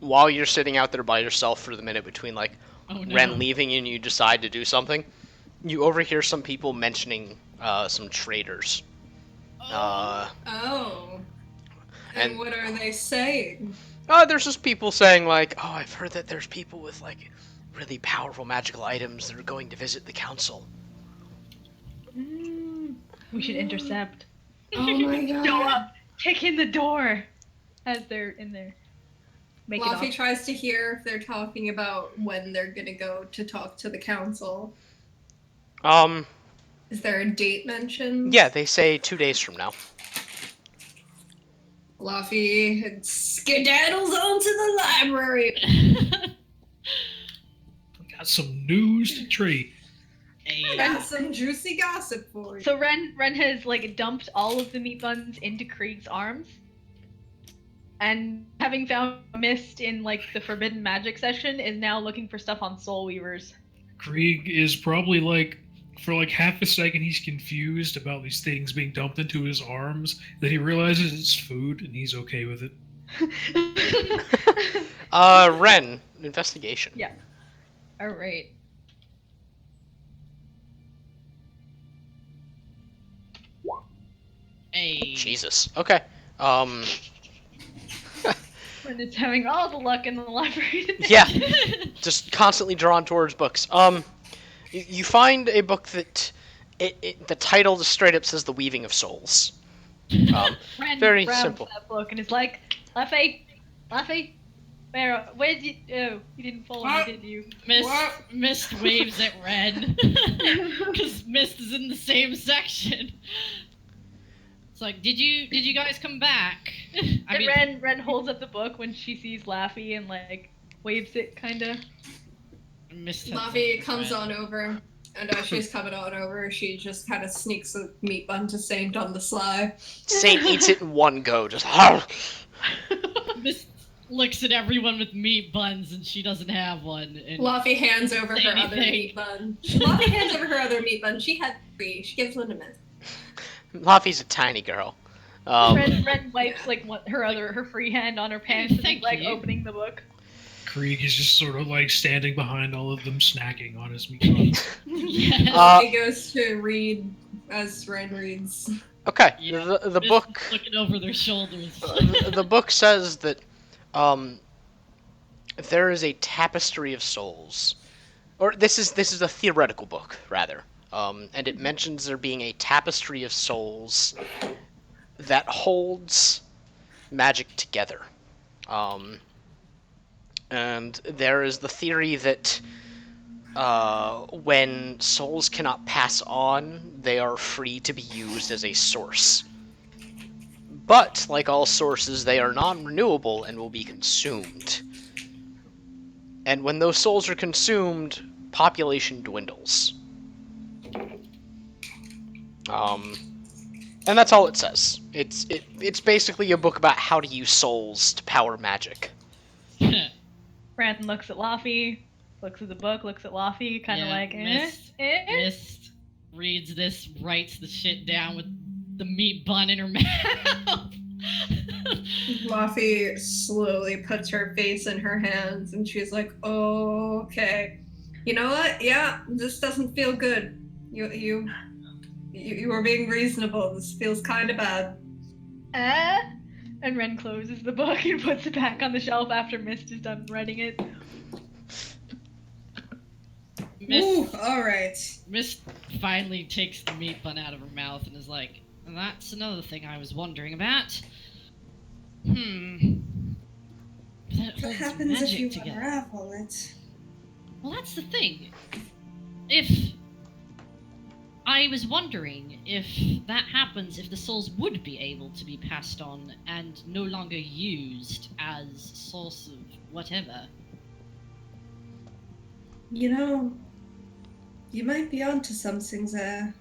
while you're sitting out there by yourself for the minute between like Oh no. Ren leaving and you decide to do something, you overhear some people mentioning some traders. Oh. And what are they saying? There's just people saying like, oh, I've heard that there's people with like really powerful magical items that are going to visit the council. We should intercept. Oh my god. Show up, kick in the door as they're in there. Make it Laffy off. tries to hear if they're talking about when they're gonna go to talk to the council. Is there a date mentioned? Yeah, they say 2 days from now. Laffy skedaddles onto the library. Got some news to trade. I got some juicy gossip for you. So Ren has like dumped all of the meat buns into Krieg's arms. And having found Mist in like the forbidden magic session, is now looking for stuff on Soul Weavers. Krieg is probably like, for like half a second, he's confused about these things being dumped into his arms. Then he realizes it's food, and he's okay with it. Ren, investigation. Yeah. All right. Hey. Jesus. Okay. Ren is having all the luck in the library today. Yeah. Just constantly drawn towards books. You find a book that the title just straight up says "The Weaving of Souls." Ren Very grabs simple. that book and is like, Laffy, where did you? Oh, you didn't follow me, did you? Mist waves at Ren because Mist is in the same section. It's like, did you guys come back? Ren holds up the book when she sees Laffy and like waves it, kinda. Laffy comes on over, and as she's coming on over, she just kind of sneaks a meat bun to Saint on the sly. Saint eats it in one go, just. Mist looks at everyone with meat buns, and she doesn't have one. And Laffy hands over her other anything. meat bun. Laffy hands over her other meat bun. She had 3. She gives one to Mist. Laffy's a tiny girl. Ren wipes like her free hand on her pants and Thank is like you. opening the book. Krieg is just sort of like standing behind all of them, snacking on his meat buns. yeah. He goes to read as Ren reads. Okay. Yeah, The Mist book. is looking over their shoulders. The book says that there is a tapestry of souls, or this is a theoretical book rather, and it mentions there being a tapestry of souls that holds magic together, and there is the theory that when souls cannot pass on, they are free to be used as a source. But, like all sources, they are non-renewable and will be consumed. And when those souls are consumed, population dwindles. And that's all it says. It's basically a book about how to use souls to power magic. Ren looks at Laffy, looks at the book, looks at Laffy, kind of Yeah, like, Mist reads this, writes the shit down with the meat bun in her mouth. Laffy slowly puts her face in her hands, and she's like, "Oh, okay. You know what? Yeah, this doesn't feel good. You were being reasonable. This feels kind of bad." And Ren closes the book and puts it back on the shelf after Mist is done writing it. Ooh, all right. Mist finally takes the meat bun out of her mouth and is like, "That's another thing I was wondering about. That What holds happens if magic you together. unravel it? Well, that's the thing. I was wondering if that happens, if the souls would be able to be passed on and no longer used as source of whatever. You know, you might be onto something there.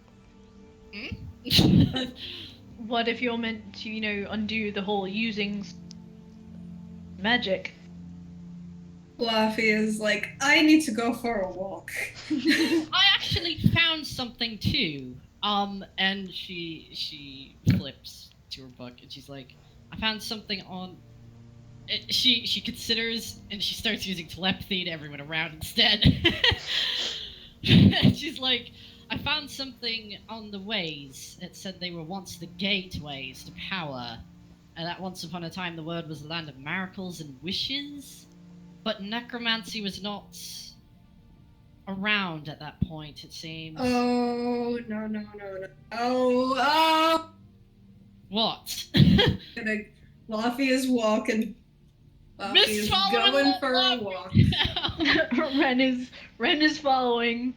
What if you're meant to, undo the whole using magic? Fluffy is like, I need to go for a walk. I actually found something too. And she flips to her book and she's like, I found something on. She considers and she starts using telepathy to everyone around instead. She's like, I found something on the ways. It said they were once the gateways to power, and that once upon a time the world was a land of miracles and wishes. But necromancy was not around at that point, it seems. Oh, no. Oh. What? Fluffy is walking. Fluffy Miss is following going for a Fluffy. walk. Ren is following.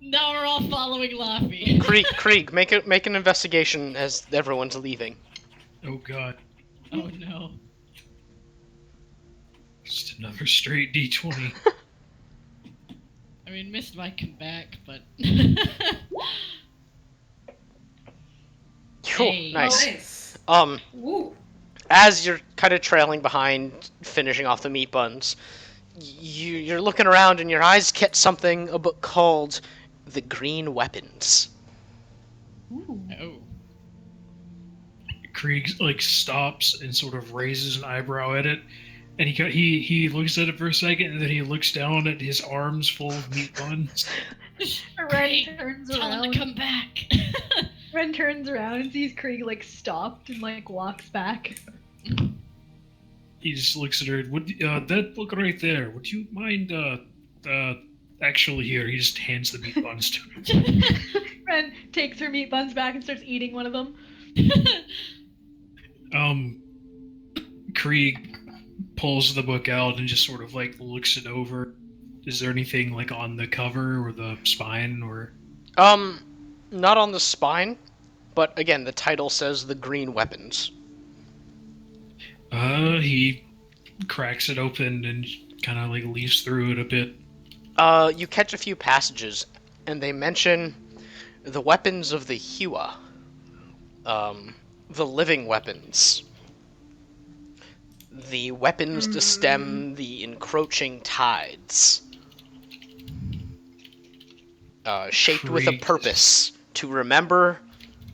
Now we're all following Laffy. Krieg, make an investigation as everyone's leaving. Oh god. Oh no. Just another straight D20. I mean, Mist might come back, but. Cool, Hey. nice. Nice. Ooh. As you're kind of trailing behind, finishing off the meat buns, you're looking around and your eyes catch something, a book called The Green Weapons. Ooh. Oh. Krieg like stops and sort of raises an eyebrow at it, and he looks at it for a second, and then he looks down at his arms full of meat buns. Ren Krieg, turns tell him around. to come back. Ren turns around and sees Krieg stopped and walks back. He just looks at her. Would that book right there? Would you mind actually here? He just hands the meat buns to her. Ren takes her meat buns back and starts eating one of them. Krieg pulls the book out and just sort of looks it over. Is there anything on the cover or the spine or? Not on the spine, but again, the title says The Green Weapons. He cracks it open and kind of leafs through it a bit. You catch a few passages, and they mention the weapons of the Hua. The living weapons. The weapons to stem the encroaching tides. Shaped with a Krieg. purpose to remember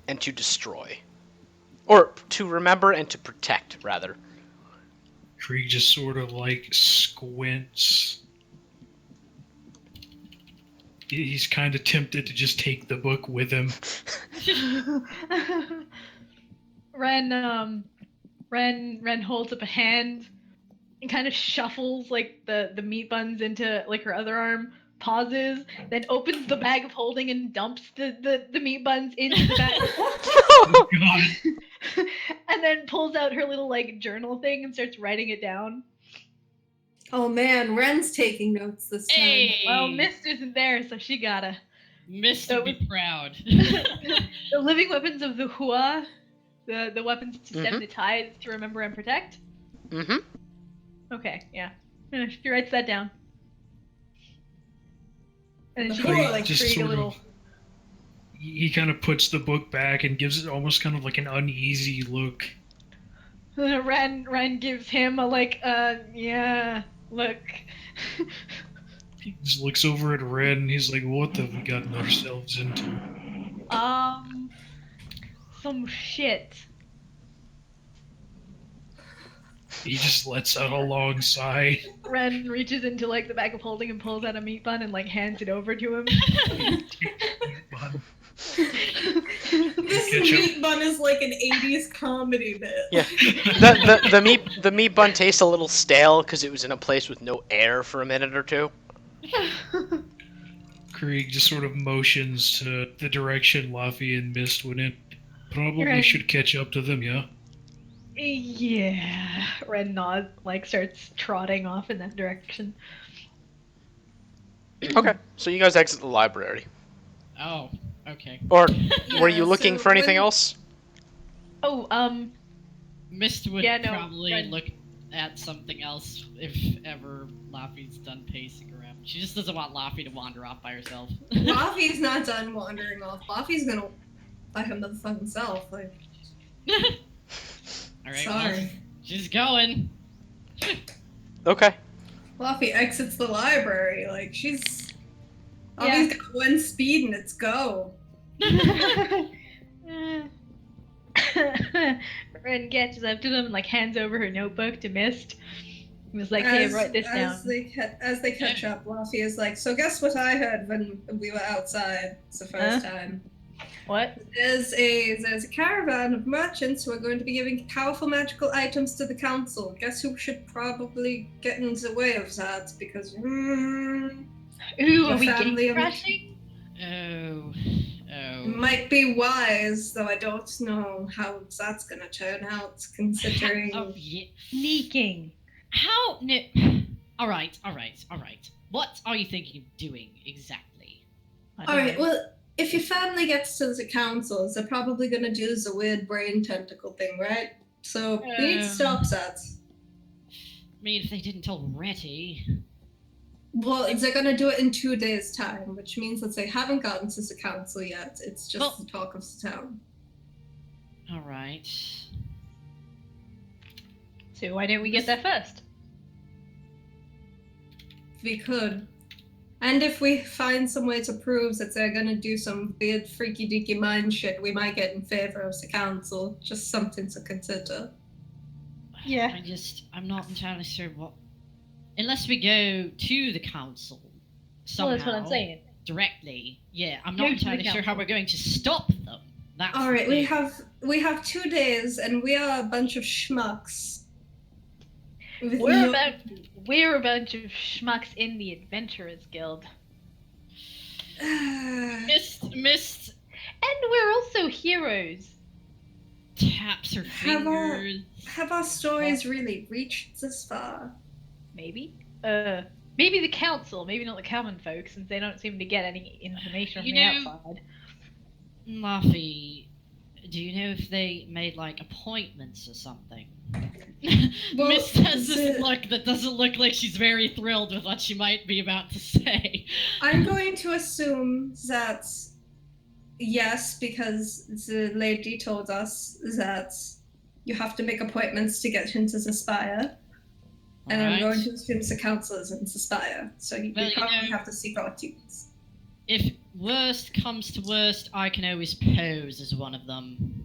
and to destroy. Or to remember and to protect, rather. Krieg just sort of squints. He's kind of tempted to just take the book with him. Ren holds up a hand and kind of shuffles the meat buns into her other arm, pauses, then opens the bag of holding and dumps the meat buns into the bag. Oh god. And then pulls out her little journal thing and starts writing it down. Oh man, Ren's taking notes this time. Hey! Well, Mist isn't there, so she gotta. Mist So would be proud. The living weapons of the Hua, the weapons to stem the tides, to remember and protect. Mm-hmm. Okay, yeah. She writes that down. And then she Krieg gives just Krieg a sort little. of- He kind of puts the book back and gives it almost kind of an uneasy look. Ren gives him a yeah, look. He just looks over at Red and he's like, what have we gotten ourselves into? Some shit. He just lets out a long sigh. Ren reaches into the bag of holding and pulls out a meat bun and hands it over to him. This meat bun is like an 80s comedy bit. Yeah. The meat bun tastes a little stale because it was in a place with no air for a minute or two. Krieg just sort of motions to the direction Laffy and Mist went in. Probably Right. should catch up to them, yeah? Yeah. Ren nods, starts trotting off in that direction. Okay, so you guys exit the library. Oh, okay. Or Yeah, were you looking so for anything when- else? Oh, Mist would Yeah, no, probably Ren- look at something else if ever Laffy's done pacing around. She just doesn't want Laffy to wander off by herself. Laffy's not done wandering off. Laffy's gonna by him fucking self. Like, Alright, sorry. well, she's going. Okay. Laffy exits the library. Like, she's. Yeah. Laffy's got one speed and it's go. Ren catches up to them and like hands over her notebook to Mist. He was like, "Hey, write this down." As they catch up, Laffy is like, "So guess what I heard when we were outside? It's the first time. What? There's a caravan of merchants who are going to be giving powerful magical items to the council. Guess who should probably get in the way of that? Because Ooh, Your are we family game of- crashing? Oh. might be wise, though I don't know how that's gonna turn out, considering." Oh, yeah. Sneaking. How? No. Alright. What are you thinking of doing exactly? I don't Alright, know. well, if your family gets to the councils, they're probably gonna do the weird brain tentacle thing, right? So we need to stop that. I mean, if they didn't already. Well, they're gonna do it in 2 days' time, which means that they haven't gotten to the council yet. It's just Well- the talk of the town. Alright. So why don't we get there first? We could. And if we find some way to prove that they're gonna do some weird freaky deaky mind shit, we might get in favor of the council. Just something to consider. Yeah. I'm not entirely sure what. Unless we go to the council somehow. Well, that's what I'm saying. Directly. Yeah, I'm Go not to the entirely sure how council. we're going to stop them. That's All the right, we thing. have 2 days, and we are a bunch of schmucks. With We're no- a bunch of schmucks in the Adventurers Guild. Mist And we're also heroes. taps her Have our- fingers. Have our stories really reached this far? Maybe. Maybe the council, maybe not the common folk, since they don't seem to get any information from You the know- outside. Laffy, do you know if they made like appointments or something? Well, Mist has this the- look that doesn't look like she's very thrilled with what she might be about to say. I'm going to assume that yes, because the lady told us that you have to make appointments to get into the spire. And I'm Alright. going to assume the council is in the spire. So Well, we you probably know- have to seek our tunes. If worst comes to worst, I can always pose as one of them.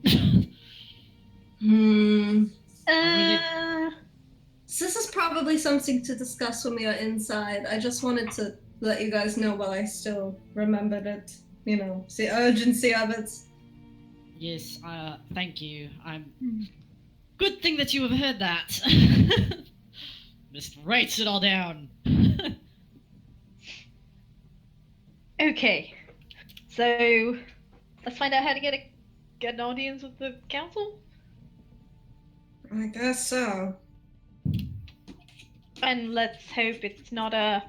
This is probably something to discuss when we are inside. I just wanted to let you guys know while I still remembered it. You know, the urgency of it. Yes, thank you. I'm. Hmm. Good thing that you have heard that. Mist writes it all down. Okay. So, let's find out how to get an audience with the council? I guess so. And let's hope it's not a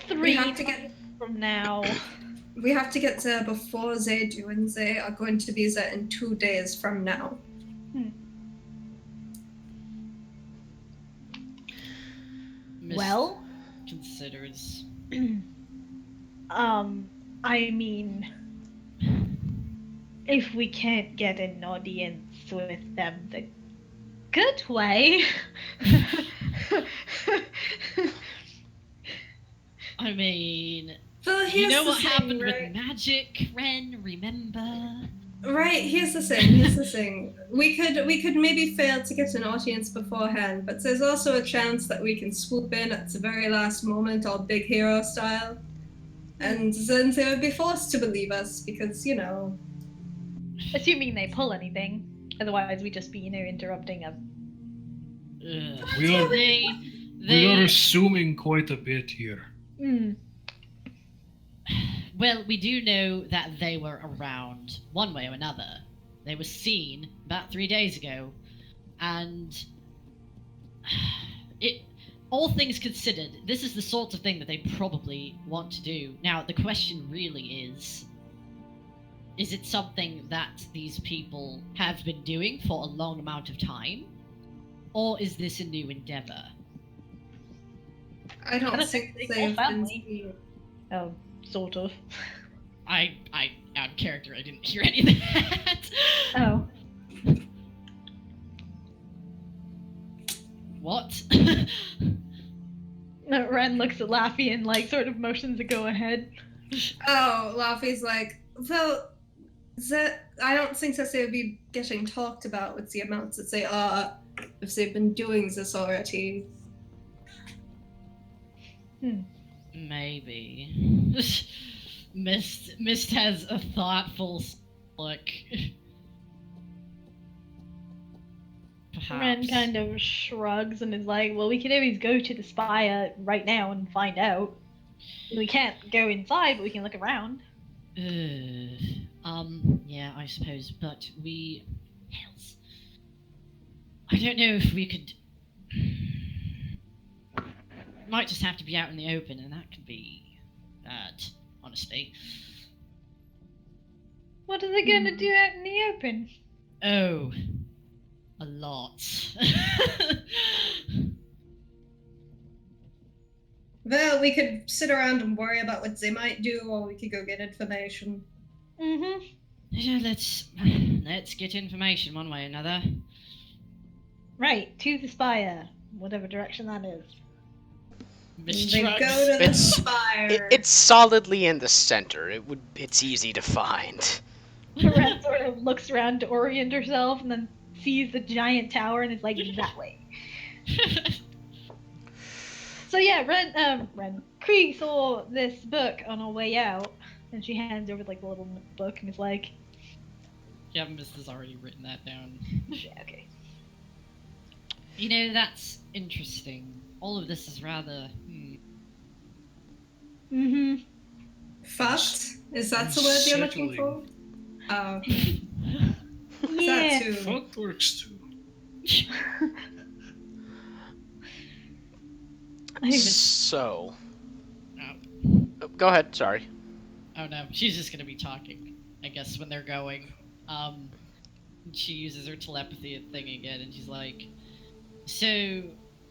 We 3 have to get from now. we have to get there before they do, and they are going to be there in 2 days from now. Mist Well, considers. I mean, if we can't get an audience with them the good way. I mean, But you here's know the what thing, happened right? with magic, Ren? Remember? Right, here's the thing. We could maybe fail to get an audience beforehand, but there's also a chance that we can swoop in at the very last moment, all big hero style. And then they would be forced to believe us because, you know. Assuming they pull anything. Otherwise, we'd just be, interrupting them. Ugh. We are- They. We are assuming quite a bit here. Well, we do know that they were around one way or another. They were seen about 3 days ago, and all things considered, this is the sort of thing that they probably want to do. Now, the question really is it something that these people have been doing for a long amount of time? Or is this a new endeavor? I don't Kinda think think they've all been. family. Oh, sort of. I out of character, I didn't hear any of that. Oh. What? Ren looks at Laffy and like sort of motions to go ahead. Oh, Laffy's like, well, that I don't think that they would be getting talked about with the amounts that they are if they've been doing this already. Maybe. Mist has a thoughtful look. Perhaps. Ren kind of shrugs and is like, well, we could always go to the spire right now and find out. We can't go inside, but we can look around. Yeah, I suppose, but hells. I don't know if we could. Might just have to be out in the open, and that could be bad, honestly. What are they going to do out in the open? Oh, a lot. Well, we could sit around and worry about what they might do, or we could go get information. Mm-hmm. Yeah, let's get information one way or another. Right, to the spire, whatever direction that is. Mist They shrugs. go to the It's- spire. It's solidly in the center. It's easy to find. Ren sort of looks around to orient herself and then sees the giant tower and is like, that way. So yeah, Krieg saw this book on her way out, and she hands over like the little book and is like, Yeah, Mist has already written that down. yeah, okay. You know, that's interesting. All of this is rather. Mm-hmm. Fucked? Is that the word you're looking for? Oh, Yeah. that too. Fuck works too. So, Oh. go ahead. Sorry. Oh no, she's just gonna be talking. I guess when they're going, she uses her telepathy thing again, and she's like, "So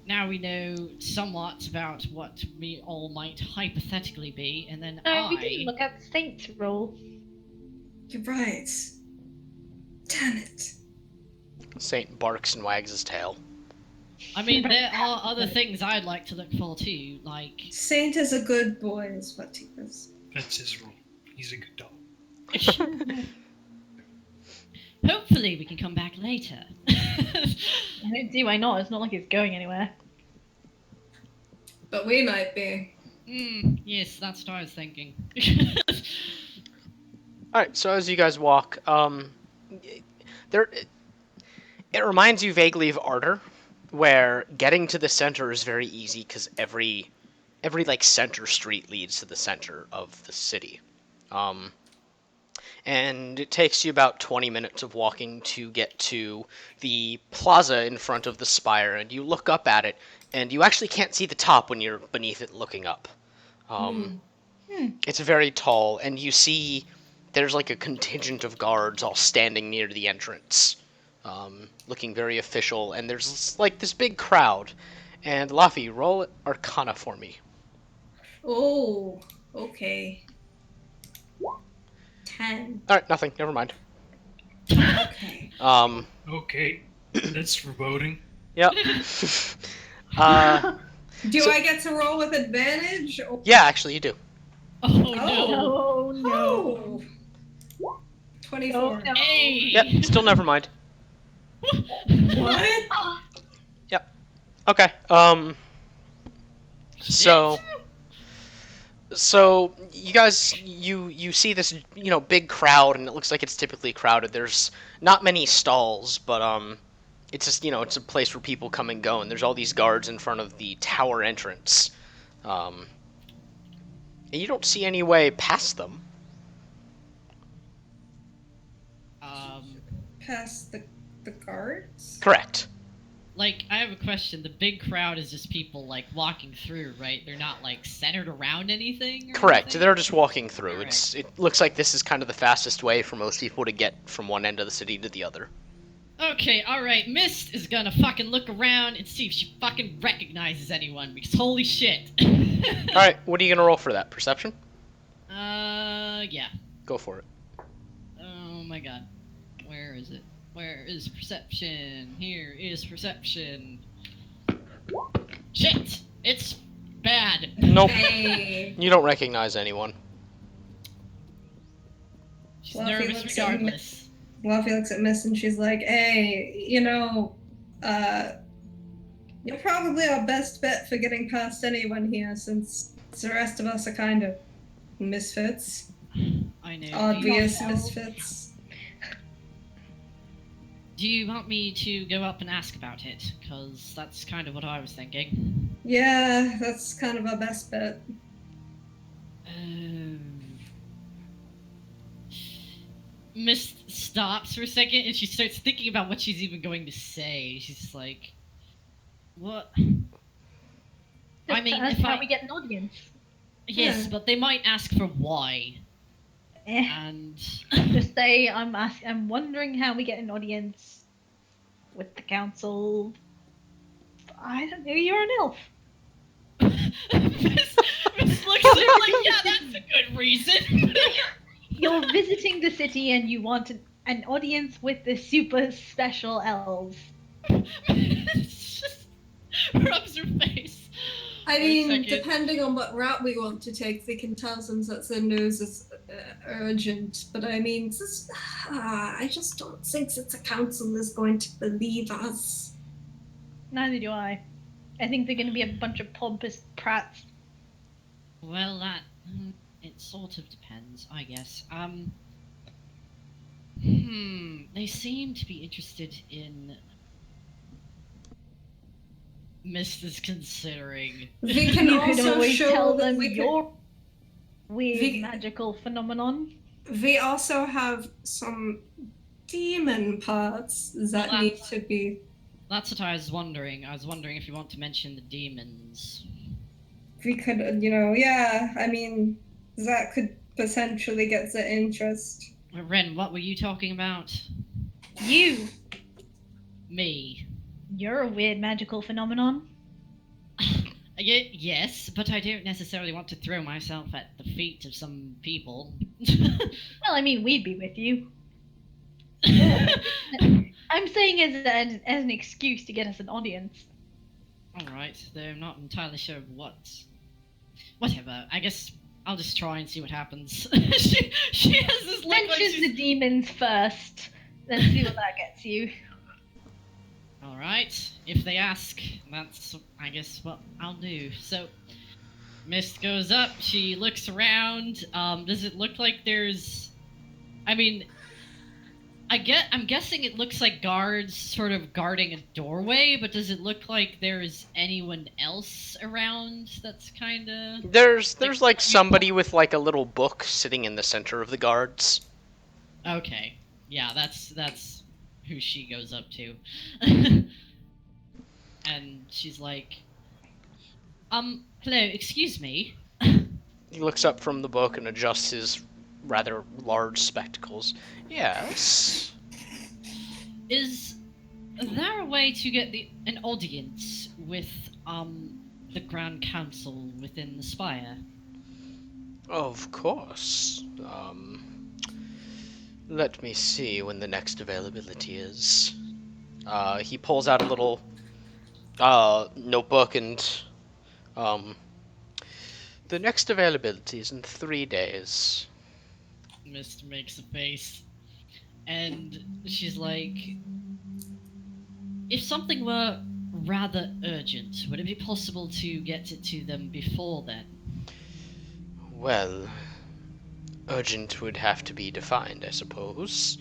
now we know somewhat about what we all might hypothetically be, and then We can look up Saints roll. You're right. Damn it. Saint barks and wags his tail. I mean, there are other things I'd like to look for too, like." Saint is a good boy, is what he is. That's his rule. He's a good dog. Hopefully, we can come back later. I don't see why not. It's not like it's going anywhere. But we might be. Yes, that's what I was thinking. All right. So as you guys walk, there, it reminds you vaguely of Ardor, where getting to the center is very easy because every like center street leads to the center of the city. And it takes you about 20 minutes of walking to get to the plaza in front of the spire, and you look up at it, and you actually can't see the top when you're beneath it looking up. It's very tall, and you see there's like a contingent of guards all standing near the entrance, looking very official, and there's like this big crowd. And Laffy, roll Arcana for me. Oh, okay. 10. All right, nothing. Never mind. Okay. Okay, that's foreboding. Yep. Do So- I get to roll with advantage? Or... Yeah, actually, you do. Oh no! Oh no. Oh. 24. no. Hey! Yep. Still never mind. What? Okay. So you guys, you see this, big crowd, and it looks like it's typically crowded. There's not many stalls, but it's just, it's a place where people come and go, and there's all these guards in front of the tower entrance. And you don't see any way past them. Past the guards? Correct. Like, I have a question. The big crowd is just people, like, walking through, right? They're not, like, centered around anything or Correct. anything? They're just walking through. Alright. It looks like this is kind of the fastest way for most people to get from one end of the city to the other. Okay, alright. Mist is gonna fucking look around and see if she fucking recognizes anyone, because holy shit. All right, what are you gonna roll for that? Perception? Yeah. Go for it. Oh my god. Where is it? Where is perception? Here is perception. Shit! It's bad. Nope. Hey. You don't recognize anyone. She's Well, if he nervous looks at me- regardless. Fluffy looks at Miss and she's like, "Hey, you're probably our best bet for getting past anyone here, since the rest of us are kind of misfits, I know. obvious No. misfits." Do you want me to go up and ask about it? Because that's kind of what I was thinking. Yeah, that's kind of our best bet. Mist stops for a second and she starts thinking about what she's even going to say. She's just like, what? I mean, that's if how I- we get an audience. Yes, Yeah. but they might ask for why. Eh. And Just say I'm wondering how we get an audience with the council. I don't know. You're an elf. Miss looks at her like, yeah, that's a good reason. You're visiting the city and you want an audience with the super special elves. It's just rubs her face. I Wait a mean, second. depending on what route we want to take, they can tell them that the news is urgent. But I mean, I just don't think that the council is going to believe us. Neither do I. I think they're going to be a bunch of pompous prats. Well, it sort of depends, I guess. They seem to be interested in. Mist is considering. We can You could also always show tell that them we can- your weird we- magical phenomenon. We also have some demon parts that Well, need to be. That's what I was wondering. I was wondering if you want to mention the demons. We could, yeah. I mean, that could potentially get the interest. Ren, what were you talking about? You, Me. you're a weird magical phenomenon. Yes, but I don't necessarily want to throw myself at the feet of some people. Well, I mean, we'd be with you. I'm saying as an excuse to get us an audience. Alright, though I'm not entirely sure what. Whatever, I guess I'll just try and see what happens. she has this look like Mention she's... the demons first, then see what that gets you. Alright, if they ask, that's, I guess, what I'll do. So, Mist goes up, she looks around. Does it look like there's... I mean, I'm guessing it looks like guards sort of guarding a doorway, but does it look like there's anyone else around that's kind of... There's like somebody with like a little book sitting in the center of the guards. Okay, yeah, that's who she goes up to. And she's like, hello, excuse me. He looks up from the book and adjusts his rather large spectacles. Yes. Is there a way to get an audience with the Grand Council within the Spire? Of course. Let me see when the next availability is. He pulls out a little notebook and the next availability is in 3 days. Mist makes a face, and she's like, if something were rather urgent, would it be possible to get it to them before then? Well, urgent would have to be defined, I suppose.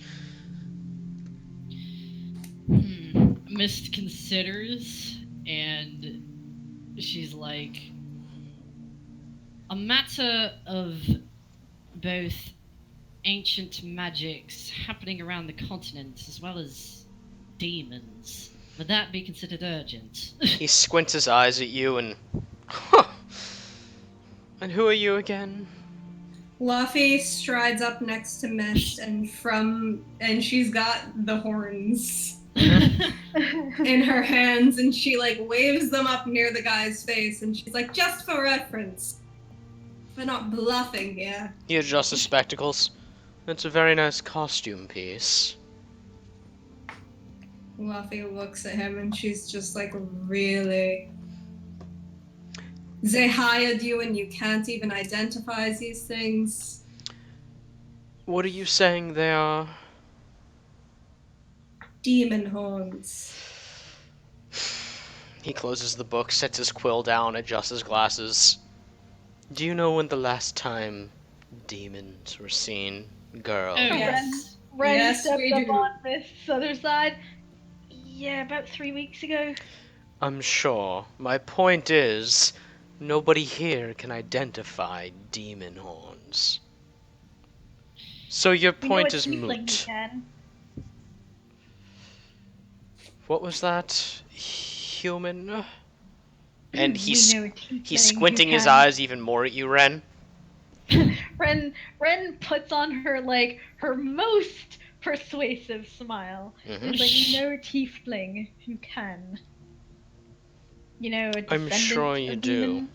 Mist considers, and she's like, a matter of both ancient magics happening around the continent as well as demons. Would that be considered urgent? He squints his eyes at you and... Huh. And who are you again? Luffy strides up next to Mist, and she's got the horns in her hands, and she like waves them up near the guy's face, and she's like, just for reference. We're not bluffing here. He adjusts his spectacles. It's a very nice costume piece. Luffy looks at him, and she's just like, really? They hired you and you can't even identify these things? What are you saying they are? Demon horns. He closes the book, sets his quill down, adjusts his glasses. Do you know when the last time demons were seen, girl? Oh, Yes. Ren Yes, stepped we up do. on this other side. Yeah, about 3 weeks ago. I'm sure. My point is, nobody here can identify demon horns. So your We know point a is tiefling who moot. can. What was that? Human? And We he's know a tiefling who squinting his can. eyes even more at you, Ren. Ren puts on her like her most persuasive smile. Mhm. It's like we know a tiefling who can. You know, a I'm descendant sure you of do. demons.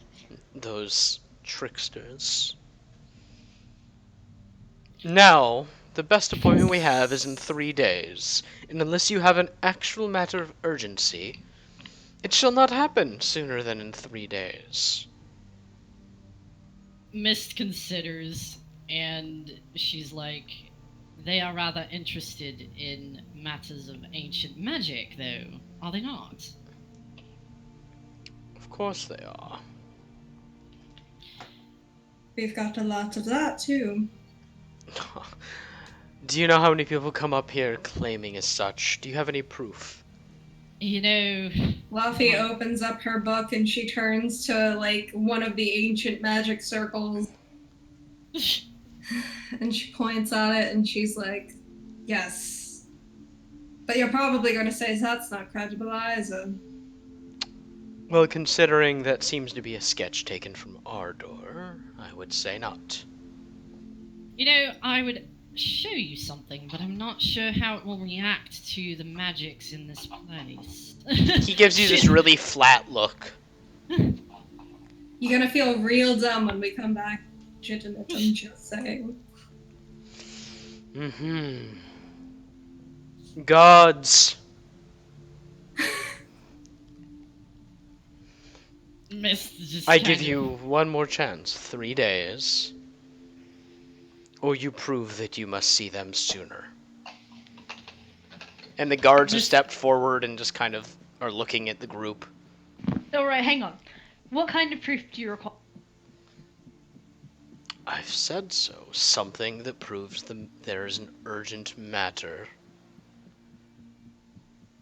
Those tricksters. Now, the best appointment we have is in 3 days, and unless you have an actual matter of urgency, it shall not happen sooner than in 3 days. Mist considers, and she's like, they are rather interested in matters of ancient magic, though, are they not? Of course they are. We've got a lot of that too. Do you know how many people come up here claiming as such? Do you have any proof? You know, Luffy opens up her book and she turns to like one of the ancient magic circles and she points at it and she's like, yes. But you're probably going to say that's not credible either. Well, considering that seems to be a sketch taken from Ardor, I would say not. you know, I would show you something, but I'm not sure how it will react to the magics in this place. He gives you this really flat look. You're going to feel real dumb when we come back. Legitimate, I'm just saying. Mm-hmm. Gods. Mist just I kind give of- you one more chance. 3 days. Or you prove that you must see them sooner. And the guards have stepped forward and just kind of are looking at the group. Alright, hang on. What kind of proof do you recall? I've said so. Something that proves there is an urgent matter.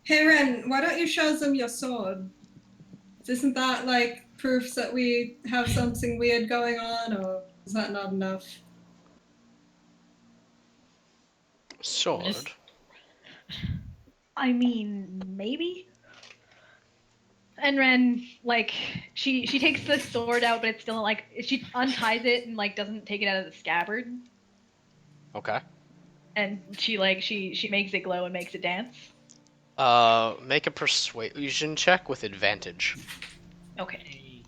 Hey Ren, why don't you show them your sword? Isn't that like proof that we have something weird going on, or is that not enough? Sword? I mean, maybe? And Ren, like, she takes the sword out, but it's still, like, she unties it and, like, doesn't take it out of the scabbard. Okay. And she makes it glow and makes it dance. Make a persuasion check with advantage. Okay.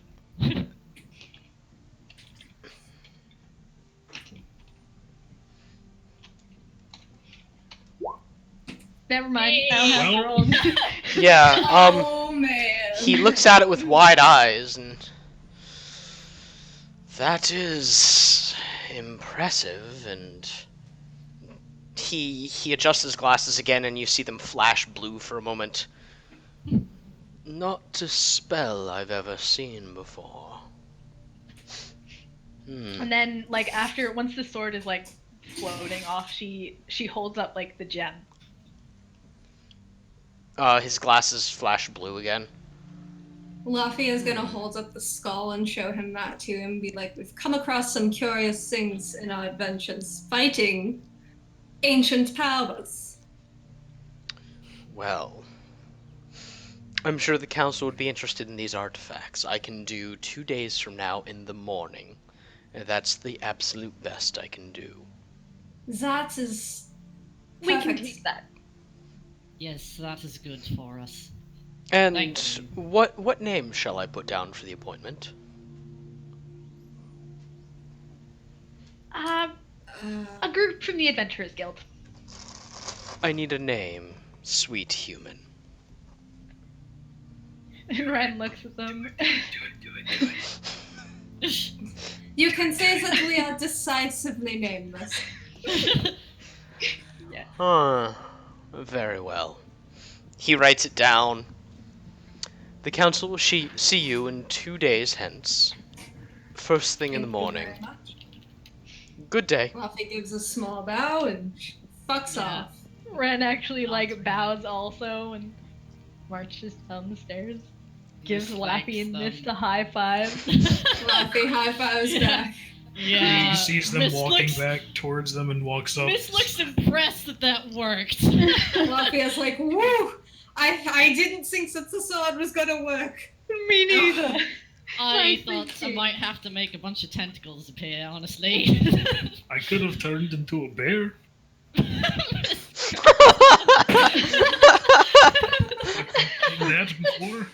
Never mind. I don't have Well- to roll. Yeah, Oh man. he looks at it with wide eyes, and that is impressive, and he adjusts his glasses again, and you see them flash blue for a moment. Not a spell I've ever seen before. And then, like, once the sword is, like, floating off, she holds up, like, the gem. His glasses flash blue again. Luffy is gonna hold up the skull and show him that to him and be like, we've come across some curious things in our adventures, fighting ancient powers. Well, I'm sure the council would be interested in these artifacts. I can do 2 days from now in the morning. That's the absolute best I can do. That is We can perfect. take that. Yes, that is good for us. And Thank you. what name shall I put down for the appointment? A Uh, group from the Adventurers Guild. I need a name, sweet human. And Ren looks at them. Do it. you can say that we are decisively nameless. Huh. Very well. He writes it down. The council will see you in 2 days hence. First thing in the Thank you morning. very much. Good day. Fluffy gives a small bow and fucks Yeah. off. Ren actually bows also and marches down the stairs. Gives Miss Laffy and thanks Mist them. a high five. Fluffy high fives back. Yeah. He sees them Miss walking looks, back towards them and walks up. Miss looks impressed that worked. Fluffy is like, woo! I didn't think that the sword was gonna work. Me neither. I Nice thought I thinking. might have to make a bunch of tentacles appear, honestly. I could have turned into a bear. I've seen that before.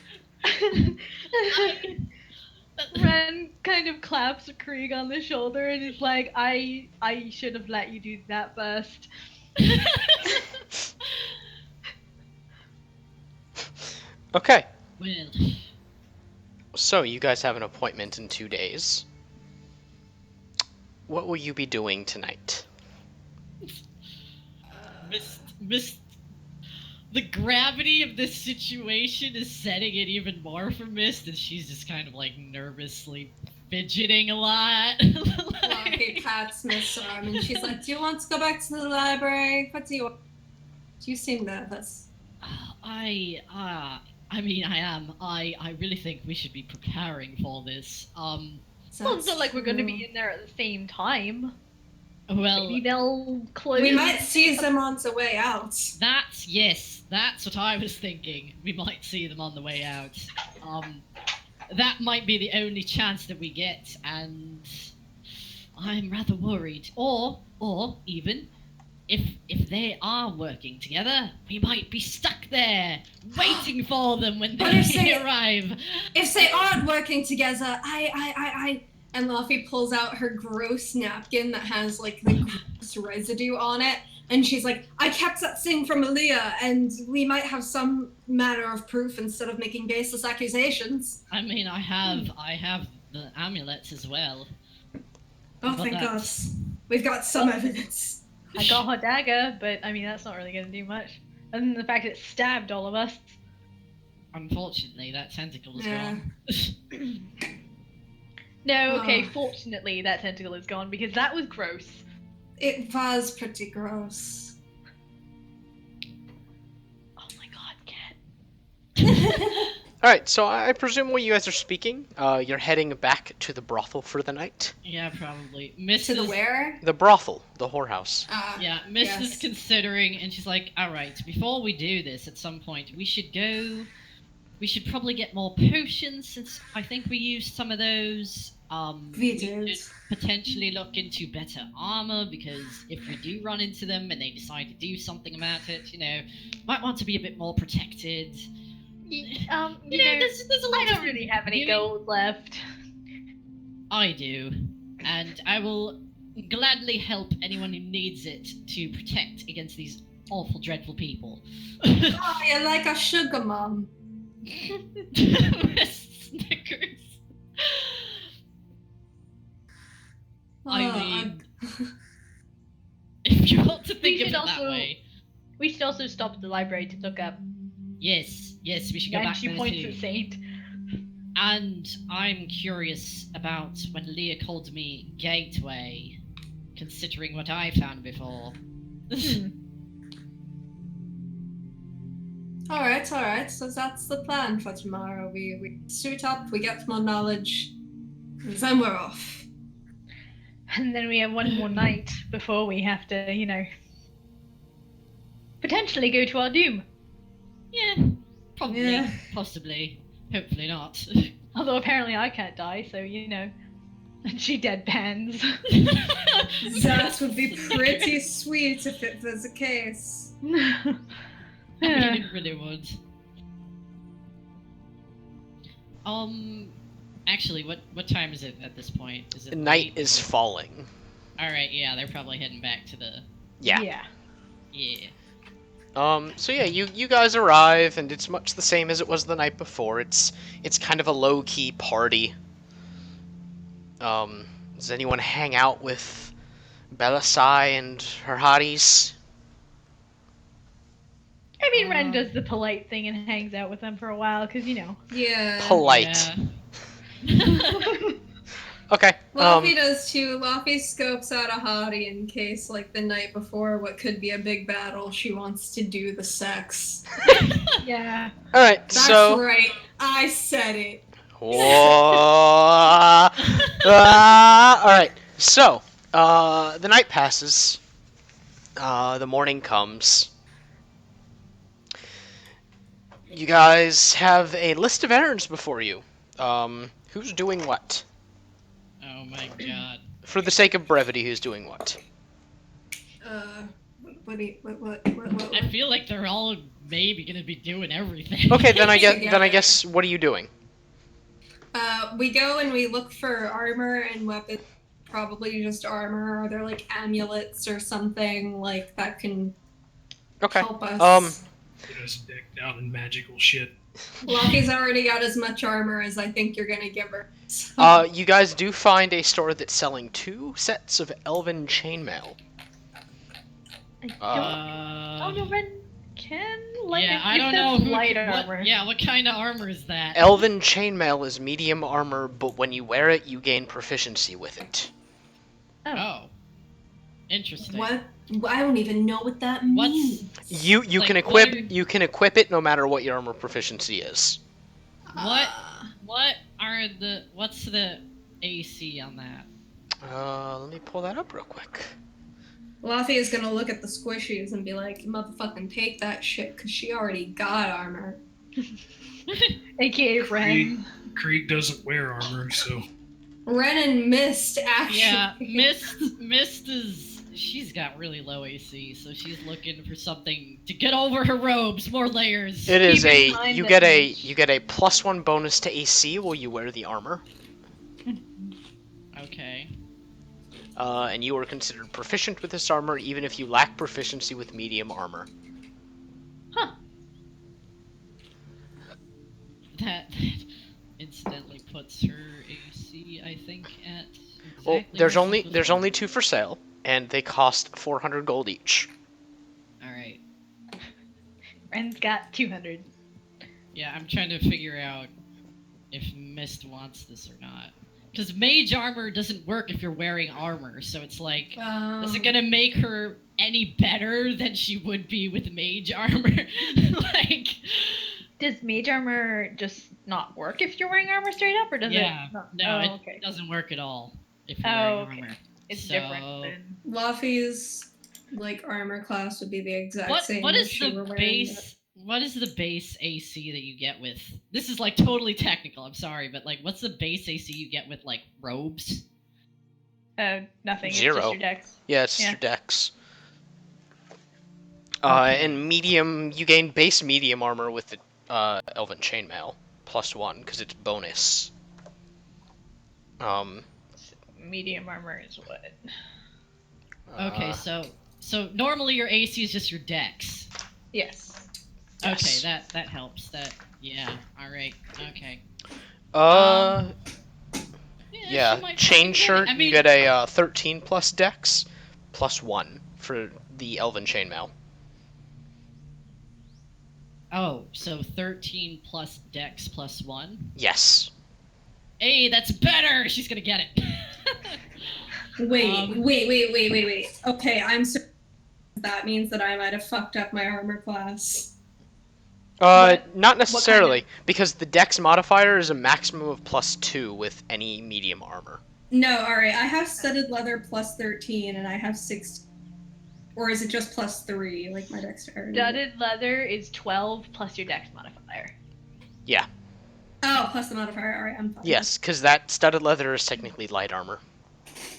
Ren kind of claps Krieg on the shoulder and is like, I should have let you do that first. Okay. Well, So, you guys have an appointment in 2 days. What will you be doing tonight? Miss, the gravity of this situation is setting it even more for Mist, and she's just kind of like nervously fidgeting a lot. Fluffy pats Miss arm and she's like, do you want to go back to the library? What do you want? You seem nervous. I mean, I am. I really think we should be preparing for this. Well, it's not like we're going to be in there at the same time. Well, Maybe they'll close. We might see them on the way out. that's what I was thinking. We might see them on the way out. That might be the only chance that we get, and I'm rather worried. Or even, if they are working together, we might be stuck there, waiting for them when But if they they- arrive. If they aren't working together, and Luffy pulls out her gross napkin that has like the gross residue on it, and she's like, I kept that thing from Aaliyah, and we might have some manner of proof instead of making baseless accusations. I mean, I have the amulets as well. Oh, But thank God. that's- We've got some evidence. I got her dagger, but I mean, that's not really going to do much. Other than the fact it stabbed all of us. Unfortunately, that tentacle is Yeah. gone. No, okay, Oh. fortunately that tentacle is gone because that was gross. It was pretty gross. Oh my god, Cat. Alright, so I presume while you guys are speaking, you're heading back to the brothel for the night? Yeah, probably. Miss To the is- where? The brothel, the whorehouse. Yeah, Miss Yes. is considering, and she's like, "All right, before we do this, at some point, we should go. We should probably get more potions, since I think we used some of those. We did. should potentially look into better armor, because if we do run into them and they decide to do something about it, might want to be a bit more protected. You You know, know, there's a lot I of don't really have any doing. gold left. I do, and I will gladly help anyone who needs it to protect against these awful, dreadful people. Oh, you're like a sugar mom. Snickers. Oh, I mean, if you want to think of should it that also- way, We should also stop at the library to look up. yes, we should go And back she there points too. at Saint. And I'm curious about when Leah called me Gateway, considering what I found before. all right. So that's the plan for tomorrow. We suit up, we get more knowledge, and then we're off. And then we have one more night before we have to, potentially go to our doom. Yeah. Probably. Yeah. Possibly. Hopefully not. Although apparently I can't die, so you know. And she deadpans. That would be pretty sweet if it was the case. I mean, it really would. Actually, what time is it at this point? Is it Night late? is falling. All right, yeah, they're probably heading back to the. Yeah. Yeah. So yeah, you guys arrive, and it's much the same as it was the night before. It's kind of a low-key party. Does anyone hang out with Belisai and her hotties? I mean, Ren does the polite thing and hangs out with them for a while, because, you know. Yeah. Polite. Yeah. Okay. Luffy does too. Luffy scopes out a hottie in case, like, the night before what could be a big battle, she wants to do the sex. Yeah. All right. That's So. right. I said it. All right. So, the night passes. The morning comes. You guys have a list of errands before you. Who's doing what? Oh my god. For the sake of brevity, who's doing what? What? I feel like they're all maybe gonna be doing everything. Okay, then I Together. guess what are you doing? We go and we look for armor and weapons. Probably just armor. Are there like amulets or something like that can Okay. help us? Get us decked out in magical shit. Lucky's already got as much armor as I think you're gonna give her. So. You guys do find a store that's selling 2 sets of elven chainmail. I don't know, Ren can? Like, yeah, it I don't says know. light what, armor. Yeah, what kind of armor is that? Elven chainmail is medium armor, but when you wear it, you gain proficiency with it. Oh. Interesting. What? I don't even know what that What's- means. You Like, can what equip are- you can equip it no matter what your armor proficiency is. What? What's the AC on that? Let me pull that up real quick. Luffy is gonna look at the squishies and be like, "Motherfucking take that shit," because she already got armor. AKA Ren. Krieg doesn't wear armor, so Ren and Mist actually. Yeah, Mist is. She's got really low AC, so she's looking for something to get over her robes, more layers. It is Keep in a mind you that get a +1 bonus to AC while you wear the armor, Okay. and you are considered proficient with this armor even if you lack proficiency with medium armor. That incidentally puts her AC, I think, at. Well, Exactly there's where only she's there's supposed only 2 for sale, and they cost 400 gold each. to be. Alright. Ren's got 200. Yeah, I'm trying to figure out if Mist wants this or not. Because mage armor doesn't work if you're wearing armor, so it's like, is it gonna make her any better than she would be with mage armor? Like, Does mage armor just not work if you're wearing armor straight up, or does yeah, it not? no, Oh, it okay. doesn't work at all if you're Oh, wearing okay. armor. It's So- different than. Luffy's like armor class would be the exact same. What if is she were the wearing base? What is the base AC that you get with? This is like totally technical. I'm sorry, but like, what's the base AC you get with like robes? Nothing. It's 0. just your dex. Yeah, it's Yeah. your dex. Okay. And medium, you gain base medium armor with the elven chainmail +1 because it's bonus. Medium armor is what? Okay, so normally your AC is just your dex. Yes. Yes. Okay, that helps. Yeah. All right. Okay. Yeah, she might chain fucking get it. shirt, I you mean, get a 13 plus dex, +1 for the elven chainmail. Oh, so 13 plus dex plus 1? Yes. Hey, that's better! She's gonna get it. Wait. Okay, I'm sorry. That means that I might have fucked up my armor class. Not necessarily, because the dex modifier is a maximum of +2 with any medium armor. No, alright, I have studded leather +13 and I have 16. Or is it just +3, like my dexterity? Studded leather is 12 plus your dex modifier. Yeah. Oh, plus the modifier. Alright, I'm fine. Yes, because that studded leather is technically light armor.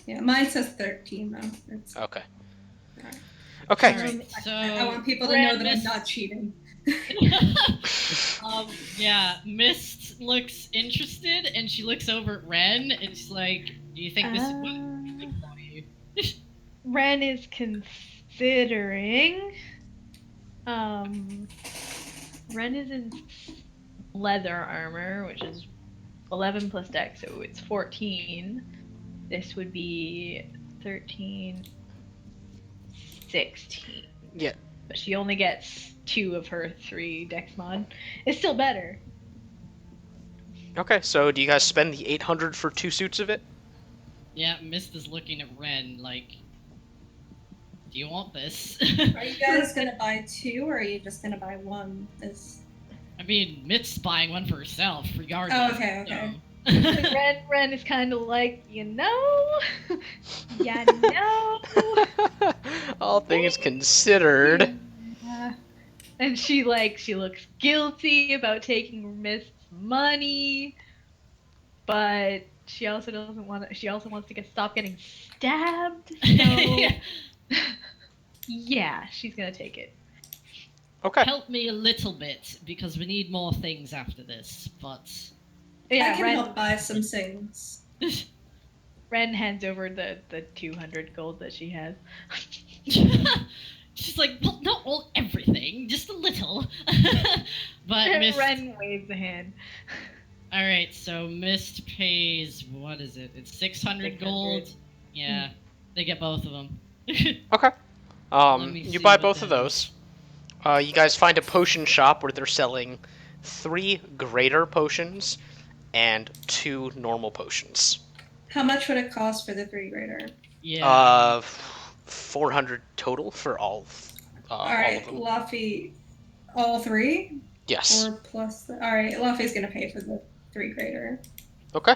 Yeah, mine says 13, though. It's... Okay. Alright. Okay. Alright, so I want people to know that I'm not cheating. Yeah, Mist looks interested, and she looks over at Ren, and she's like, "Do you think this is what I think for you?" Ren is considering. Ren is in leather armor, which is 11 plus dex, so it's 14. This would be 13, 16. Yeah. But she only gets 2 of her 3 dex mod. It's still better. Okay, so do you guys spend the 800 for 2 suits of it? Yeah, Mist is looking at Ren like, "Do you want this?" Are you guys gonna buy 2, or are you just gonna buy 1? I mean, Mist's buying one for herself, regardless. Oh, okay. Ren is kind of like, you know? All things considered. Yeah. And she looks guilty about taking Mist's money, but she also doesn't want to. She also wants to stop getting stabbed. So yeah, she's gonna take it. Okay. Help me a little bit, because we need more things after this, but... Yeah, I can help buy some things. Ren hands over the 200 gold that she has. She's like, "Well, not all everything, just a little." But Mist... Ren waves a hand. Alright, so Mist pays, what is it? It's 600 gold? Yeah, they get both of them. Okay. me You see buy what both of that those. You guys find a potion shop where they're selling 3 greater potions and 2 normal potions. How much would it cost for the 3 greater? Yeah. 400 total for all Alright, of them. Luffy, all 3? Yes. Or plus alright, Luffy's gonna pay for the 3 greater. Okay.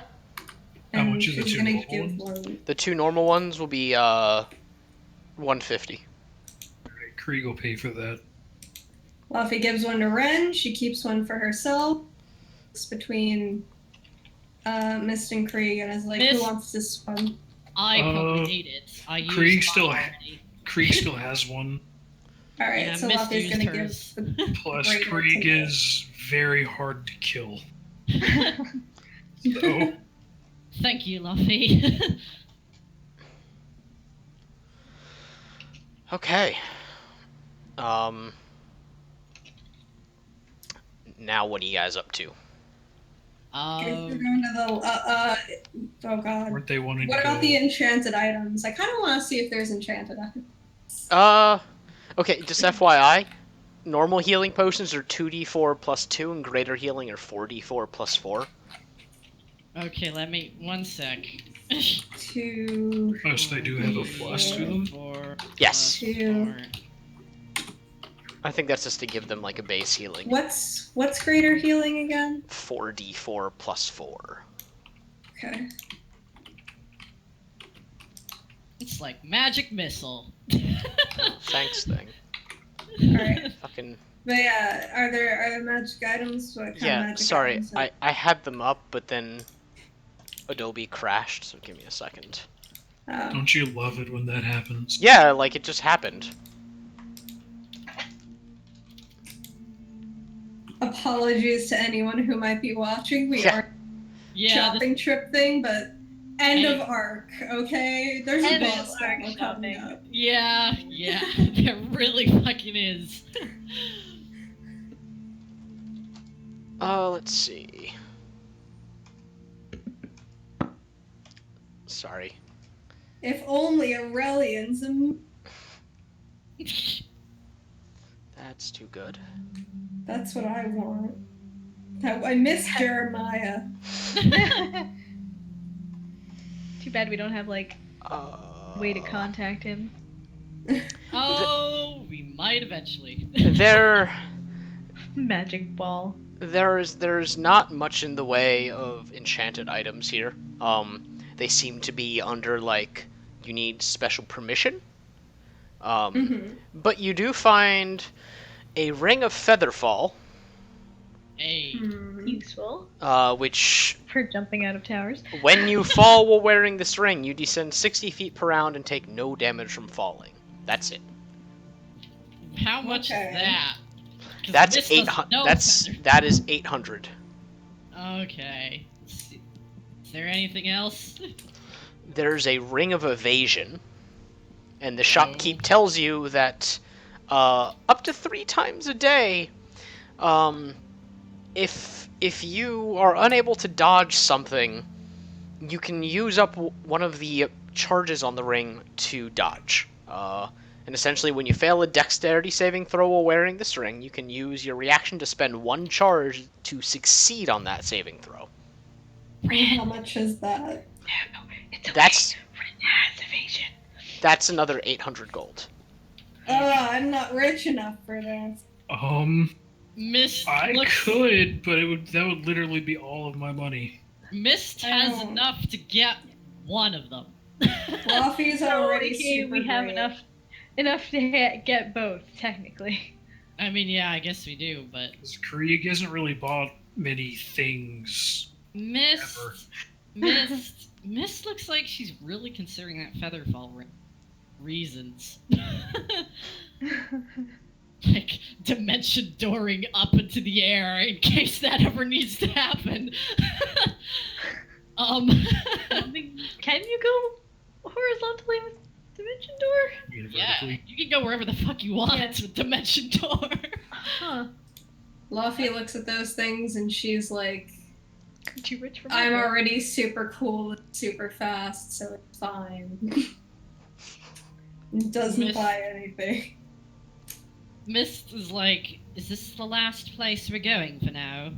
How And much are the she's 2 gonna normal give ones? one. The 2 normal ones will be 150. Alright, Krieg will pay for that. Luffy gives one to Ren, she keeps one for herself. It's between Mist and Krieg, and is like, Mist. who wants this one? I probably need it. I used Krieg mine still- already. Krieg still has one. Alright, Yeah, so Mist Luffy's used gonna hers. give the Plus, greater Krieg to Mist. is very hard to kill. So, Thank you, Luffy. Okay. Now what are you guys up to? Guess we're going to the oh god. weren't they wanting What to about go? the enchanted items? I kind of want to see if there's enchanted items. Okay, just FYI, normal healing potions are 2d4 plus 2, and greater healing are 4d4 plus 4. Okay, let me... one sec. 2. Oh, so they do have a plus to them? 4 Yes. plus 2. 4. I think that's just to give them like a base healing. What's greater healing again? 4d4 plus 4. Okay. It's like magic missile. Thanks thing. Alright. Fucking But yeah, are there magic items? What kind of yeah. magic Sorry, items? I had them up, but then Adobe crashed. So give me a second. Oh. Don't you love it when that happens? Yeah, like it just happened. Apologies to anyone who might be watching. We Yeah. are Yeah, shopping trip thing, but end Hey. of arc, okay? There's a End of boss arc battle coming shopping. up. yeah, there really fucking is. Let's see. Sorry. If only Aurelian's That's too good. That's what I want. I miss Jeremiah. Too bad we don't have like way to contact him. Oh, we might eventually. Magic ball. There's not much in the way of enchanted items here. They seem to be under like you need special permission Mm-hmm. But you do find a ring of featherfall, Hey. Hmm. Useful which, for jumping out of towers. when you fall while wearing this ring, you descend 60 feet per round and take no damage from falling. That's it. How much Okay. is that? 'Cause That's Mist 800. doesn't know That is 800. Okay. Is there anything else? There's a ring of evasion, and the Oh. shopkeep tells you that up to 3 times a day, if you are unable to dodge something, you can use up one of the charges on the ring to dodge. And essentially, when you fail a dexterity saving throw while wearing this ring, you can use your reaction to spend 1 charge to succeed on that saving throw. And how much is that? No, it's okay. That's Ren has evasion. that's another 800 gold. I'm not rich enough for this. Mist I looks. could, but that would literally be all of my money. Mist has Oh. enough to get one of them. Fluffy's already super we have great. enough to get both, technically. I mean, yeah, I guess we do, but Because Krieg hasn't really bought many things. Mist, Ever. Mist looks like she's really considering that featherfall reasons. Like dimension dooring up into the air in case that ever needs to happen. Can you go horizontally with dimension door? Yeah, Vertically. you can go wherever the fuck you want Yeah. with dimension door. Huh. Luffy looks at those things and she's like, Too rich for my I'm blood. already super cool and super fast, so it's fine. It doesn't Miss- buy anything. Mist is like, is this the last place we're going for now?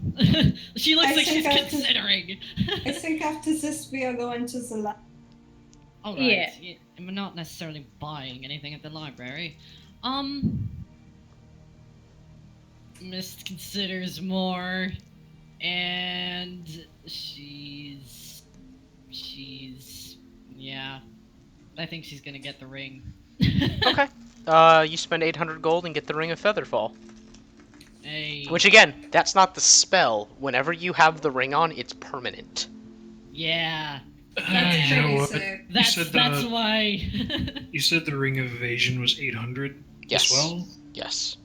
She looks I like she's think I have to- considering. I think after this we are going to the lab. Alright, yeah. And we're not necessarily buying anything at the library. Mist considers more, and yeah. I think she's gonna get the ring. Okay. You spend 800 gold and get the ring of featherfall. Hey. Which, again, that's not the spell. Whenever you have the ring on, it's permanent. Yeah. That's You know pretty what? sick. That's why. You said the Ring of Evasion was 800 Yes. as well? Yes.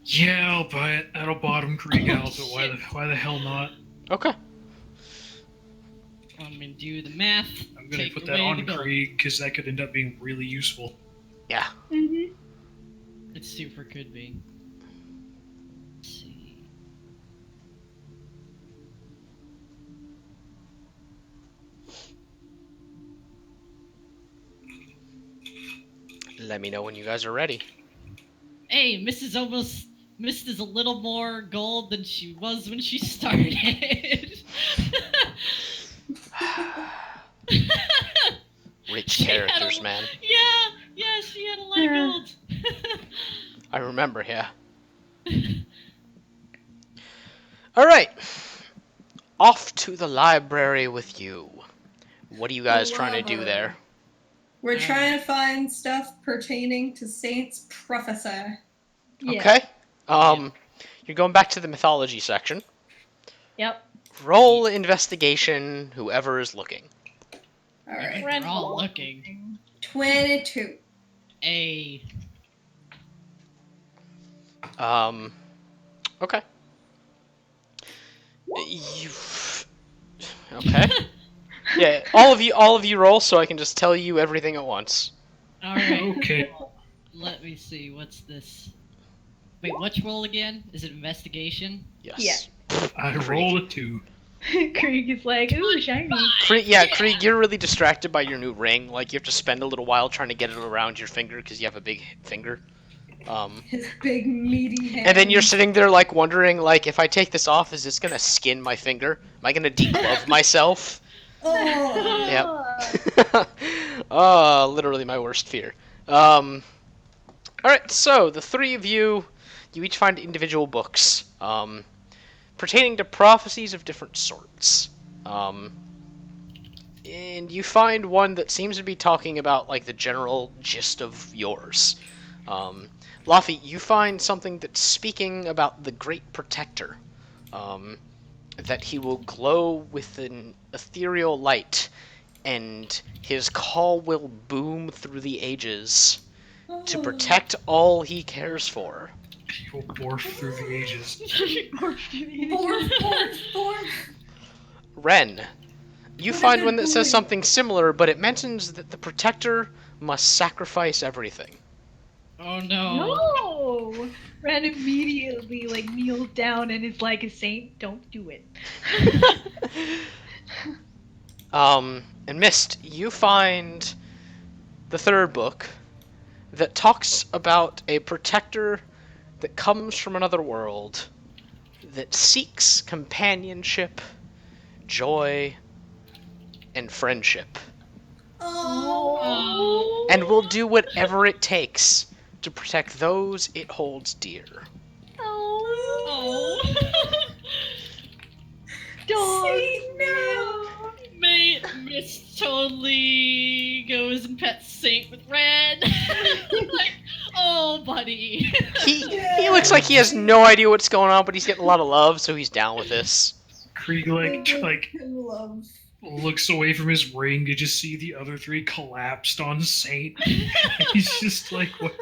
Yeah, I'll buy it. That'll bottom Krieg out, but why the hell not? Okay. I'm gonna do the math. I'm gonna take put that away on the gold. Krieg, because that could end up being really useful. Yeah. Mm-hmm. It super could be. Let's see. Let me know when you guys are ready. Hey, Mist is a little more gold than she was when she started. Rich She had characters, a- man. Yeah, she had a lot of gold. I remember, yeah. Alright. Off to the library with you. What are you guys trying to do there? We're trying to find stuff pertaining to Saint's prophecy. Yeah. Okay. You're going back to the mythology section. Yep. Roll investigation, whoever is looking. Alright. We're all looking. 22. A. Okay. You... Okay. Yeah, all of you roll so I can just tell you everything at once. Alright. Okay. Let me see, what's this? Wait, which roll again? Is it investigation? Yes. I rolled a 2. Krieg is like, ooh, shiny. Krieg, you're really distracted by your new ring. Like, you have to spend a little while trying to get it around your finger because you have a big finger. His big meaty hand. And then you're sitting there, like, wondering, like, if I take this off, is this gonna skin my finger? Am I gonna deglove myself? Oh. Yep. Oh, literally my worst fear. Alright, so, the three of you each find individual books, pertaining to prophecies of different sorts. And you find one that seems to be talking about, like, the general gist of yours. Luffy, you find something that's speaking about the Great Protector. That he will glow with an ethereal light, and his call will boom through the ages to protect all he cares for. He will morph through the ages. Borf. Ren, you What a find good one that says boy. something similar, but it mentions that the Protector must sacrifice everything. Oh no. No! Ren immediately like kneels down and is like a saint. Don't do it. And Mist, you find the third book that talks about a Protector that comes from another world that seeks companionship, joy, and friendship, Oh. and will do whatever it takes to protect those it holds dear. Oh. Oh. Dog. See, no. Miss totally goes and pets Saint with Red. Like, oh, buddy. He looks like he has no idea what's going on, but he's getting a lot of love, so he's down with this. Krieg like Love. looks away from his ring to just see the other three collapsed on Saint. He's just like, what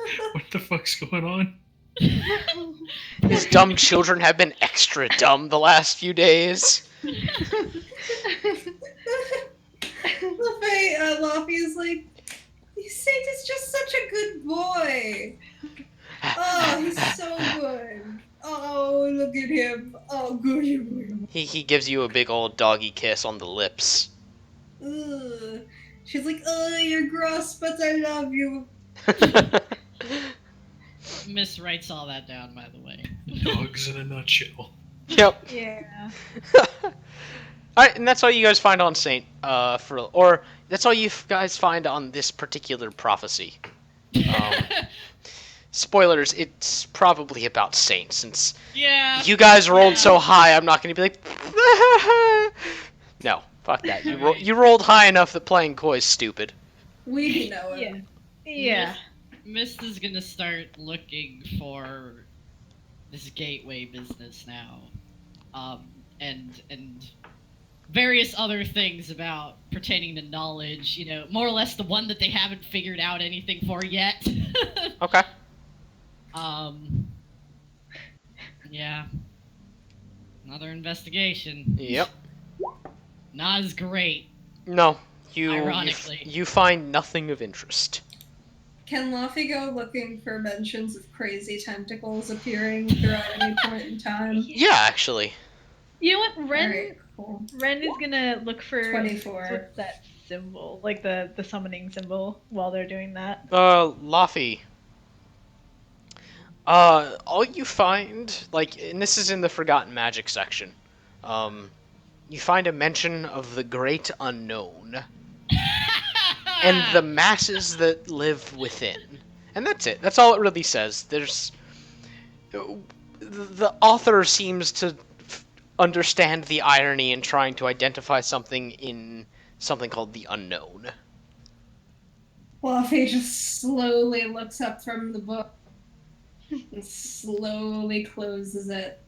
the fuck's going on? His dumb children have been extra dumb the last few days. Luffy is like, Saint is just such a good boy. Oh, he's so good. Oh, look at him. Oh, good. He gives you a big old doggy kiss on the lips. Ugh. She's like, oh, you're gross, but I love you. Miss writes all that down, by the way. Dogs in a nutshell. Yep. Yeah. Alright, and that's all you guys find on Saint, or that's all you guys find on this particular prophecy. Spoilers, it's probably about Saint, since Yeah. you guys rolled Yeah. so high, I'm not gonna be like, no, fuck that. You rolled high enough that playing coy is stupid. We know it. Yeah. Mist is gonna start looking for this gateway business now, and various other things about pertaining to knowledge. You know, more or less the one that they haven't figured out anything for yet. Okay. Yeah. Another investigation. Yep. Not as great. No, Ironically. you find nothing of interest. Can Luffy go looking for mentions of crazy tentacles appearing throughout any point in time? Yeah, actually. You know what? Alright, cool. Ren is gonna look for 24. what's that symbol, like the summoning symbol, while they're doing that. Luffy. All you find, like, and this is in the Forgotten Magic section, you find a mention of the Great Unknown and the masses that live within. And that's it. That's all it really says. There's... The author seems to understand the irony in trying to identify something in something called the unknown. Luffy just slowly looks up from the book and slowly closes it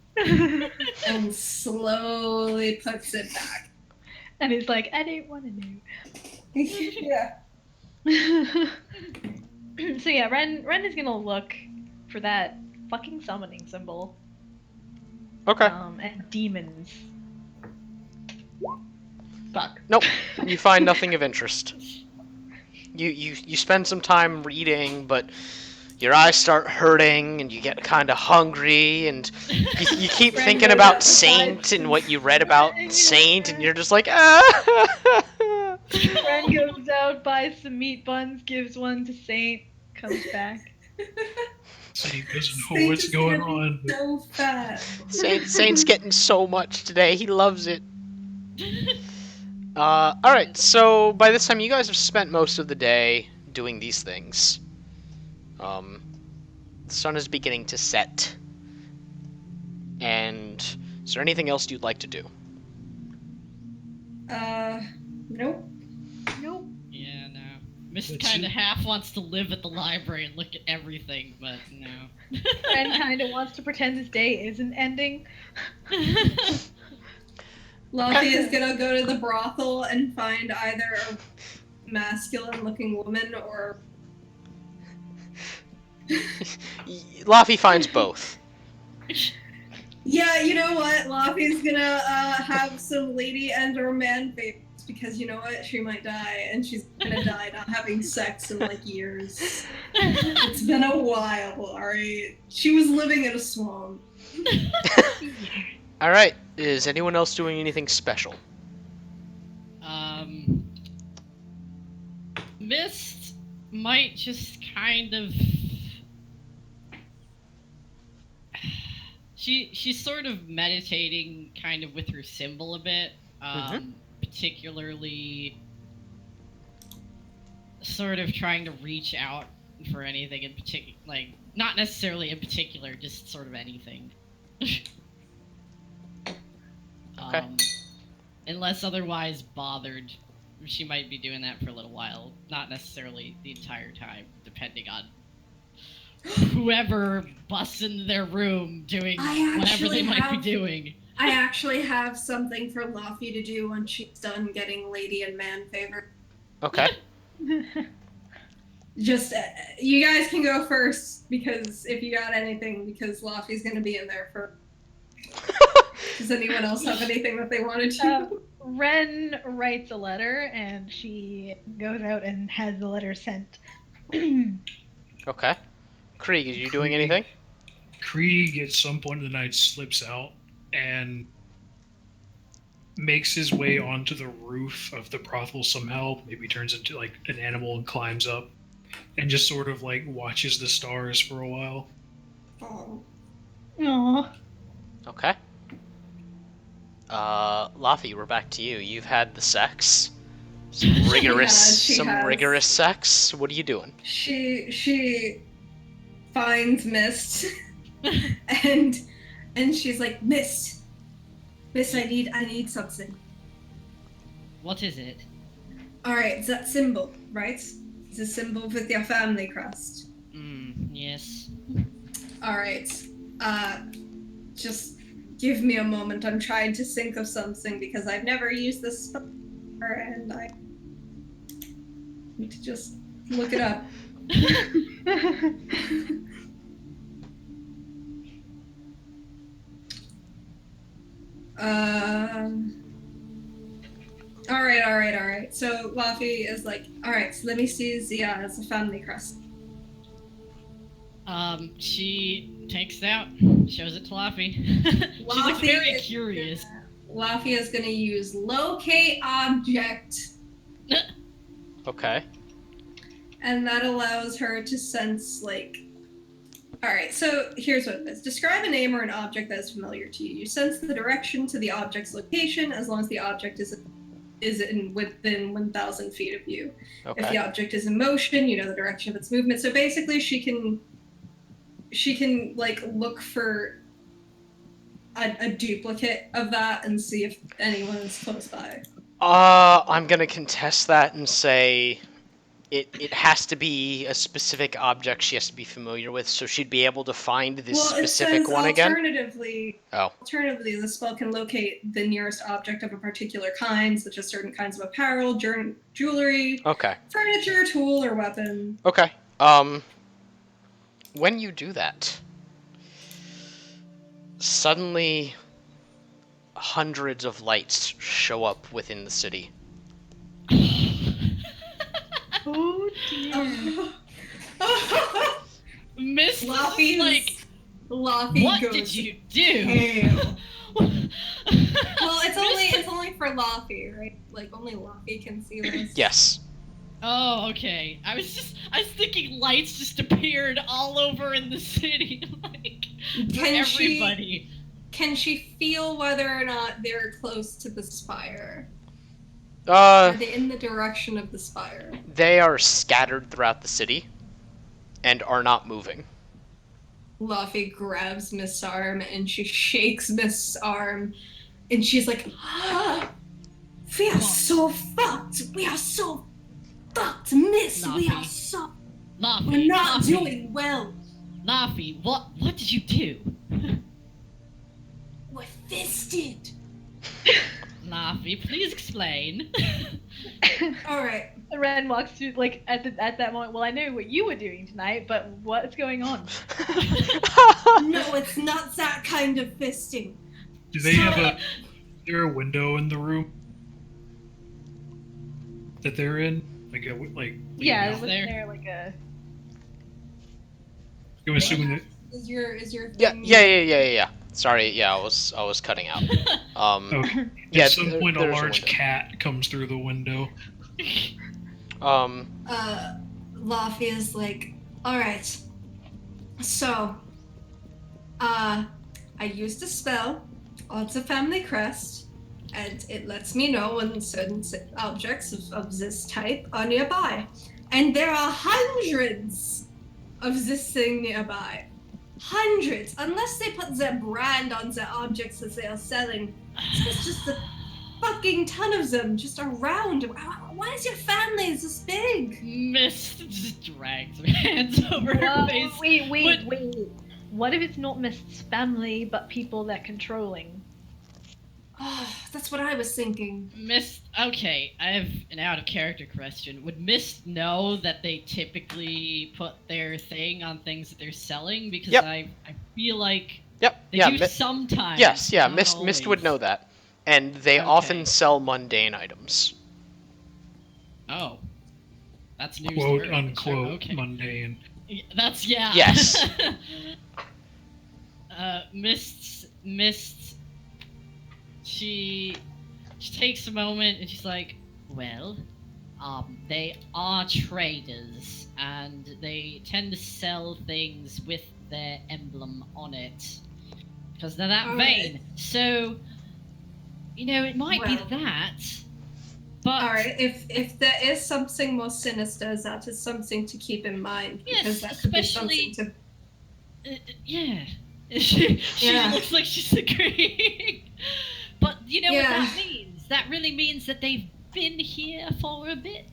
and slowly puts it back. And he's like, I didn't want to know. Yeah. So yeah, Ren is gonna look for that fucking summoning symbol. Okay. And demons. Fuck. Nope. You find nothing of interest. You spend some time reading, but your eyes start hurting, and you get kind of hungry, and you keep Ren thinking goes about out to Saint find and what you read about Saint, and you're just like, ah. Ren goes out, buys some meat buns, gives one to Saint, comes back. Saint doesn't know Saint what's is going gonna on. be so fat. Saint's getting so much today. He loves it. Alright, so by this time you guys have spent most of the day doing these things. The sun is beginning to set. And is there anything else you'd like to do? Nope. Nope. Yeah, no. Mist That's kind it. of half wants to live at the library and look at everything, but no. Ren kind of wants to pretend this day isn't ending. Luffy is gonna go to the brothel and find either a masculine-looking woman or Laffy finds both. yeah, you know what? Luffy's gonna have some lady and or man favorites because you know what? She might die, and she's gonna die not having sex in like years. It's been a while, alright? She was living in a swamp. All right. Is anyone else doing anything special? Mist might just kind of. She's sort of meditating kind of with her symbol a bit. Particularly sort of trying to reach out for anything in particular, like not necessarily in particular, just sort of anything. Okay. Unless otherwise bothered, she might be doing that for a little while, not necessarily the entire time, depending on whoever busts into their room doing whatever they might be doing. I actually have something for Luffy to do when she's done getting lady and man favor. Okay. Just, you guys can go first, because if you got anything, because Luffy's gonna be in there for... Does anyone else have anything that they wanted to? Ren writes a letter, and she goes out and has the letter sent. Okay. Krieg, are you doing anything? Krieg at some point in the night slips out and makes his way onto the roof of the brothel somehow. Maybe turns into like an animal and climbs up and just sort of like watches the stars for a while. Oh. Aww. Okay. Laffy, we're back to you. You've had the sex. Some rigorous, She has. rigorous sex. What are you doing? She finds Mist and she's like, Mist, I need something. What is it? Alright, it's that symbol, right? It's a symbol with your family crest. Yes. Alright. Just give me a moment. I'm trying to think of something because I've never used this spell before and I need to just look it up. Alright. So Luffy is like, alright, so let me see Zia's family crest. She takes it out, shows it to Luffy. She looks very curious. Luffy is gonna use locate object, Okay. and that allows her to sense, like... Alright, so here's what it is. Describe a name or an object that is familiar to you. You sense the direction to the object's location as long as the object is within 1,000 feet of you. Okay. If the object is in motion, you know the direction of its movement. So basically, she can like look for a duplicate of that and see if anyone is close by. I'm gonna contest that and say it has to be a specific object she has to be familiar with, so she'd be able to find this specific it says one again. Alternatively, the spell can locate the nearest object of a particular kind, such as certain kinds of apparel, jewelry, Okay. furniture, tool, or weapon. Okay. When you do that, suddenly hundreds of lights show up within the city. Oh dear. Mist is Luffy's like, Luffy what goes did you do? pale. Well, it's only for Luffy, right? Like only Luffy can see this. Yes. Oh, okay. I was thinking lights just appeared all over in the city, like for everybody. Can she feel whether or not they're close to the spire? Uh, Are they in the direction of the spire? They are scattered throughout the city and are not moving. Luffy grabs Mist's arm and she shakes Mist's arm and she's like, ah, we are so fucked. We are so fucked, Miss. We are Laffy. so. Laffy, We're not Laffy, doing well. Laffy, what did you do? We're fisted. Laffy, please explain. All right. Ren walks through, like, at that moment. Well, I know what you were doing tonight, but what's going on? No, it's not that kind of fisting. Do they have is there a window in the room that they're in? Yeah, Is wasn't there? there like a? I'm assuming that. Is your Yeah, thing? yeah. Sorry, yeah, I was cutting out. Okay. Yeah, At some point, a there's large window. cat comes through the window. Laffy is like, all right. So, I used a spell on the family crest, and it lets me know when certain objects of this type are nearby. And there are hundreds of this thing nearby. Hundreds, unless they put their brand on the objects that they are selling. There's just a fucking ton of them just around. Why is your family this big? Mist just drags her hands over her Well, face. wait. What if it's not Mist's family, but people they're controlling? Oh, that's what I was thinking. Mist, okay, I have an out of character question. Would Mist know that they typically put their thing on things that they're selling? Because Yep. I feel like Yep. they Yeah. do sometimes. Yes. Yeah. not Mist would always. know that, and they Okay. often sell mundane items. Oh. That's news Quote to her. unquote Okay. mundane. That's, yeah. Yes. Mist, she takes a moment and she's like, well, they are traders and they tend to sell things with their emblem on it because they're that vain. So, it might be Well. that, but All right, if there is something more sinister, that is something to keep in mind because Yes, that could be especially- something to. Yeah. She Yeah. looks like she's agreeing. But you know what Yeah. that means? That really means that they've been here for a bit.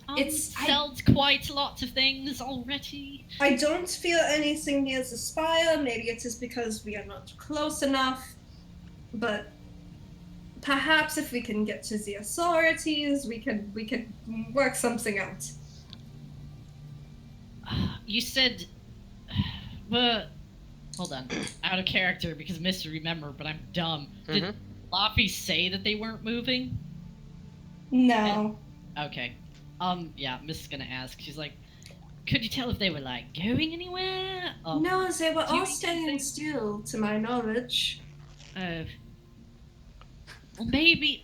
I- Sold quite a lot of things already. I don't feel anything near the spire. Maybe it is because we are not close enough. But perhaps if we can get to the authorities, we could work something out. You said, well, hold on, out of character because Mr. Remember, but I'm dumb. Did Mhm. Laffy say that they weren't moving? No. Okay. Yeah, Miss is gonna ask. She's like, could you tell if they were like going anywhere? No, they were do you all think standing they- still, to my knowledge. Well,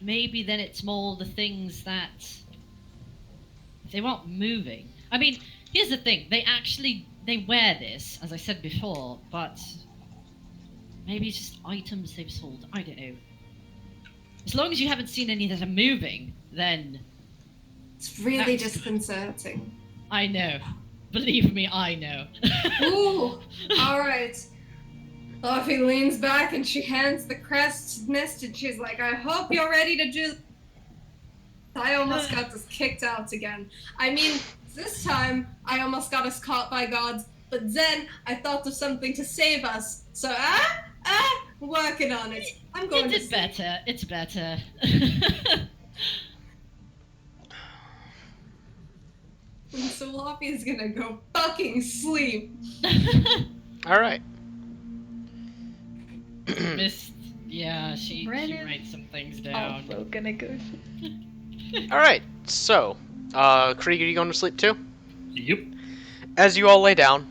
maybe then it's more the things that they weren't moving. I mean, here's the thing: they wear this, as I said before, but maybe it's just items they've sold. I don't know. As long as you haven't seen any that are moving, then It's really That's- disconcerting. I know. Believe me, I know. Ooh, all right. Luffy leans back and she hands the crest to Mist and she's like, I hope you're ready to do. I almost got us kicked out again. I mean, this time I almost got us caught by gods, but then I thought of something to save us. So, working on it. I'm going You to did sleep. better. It's better. And so Luffy is gonna go fucking sleep. All right. Miss, yeah, she Brennan. writes some things down. Also gonna go. All right. So, Krieg, are you going to sleep too? Yep. As you all lay down,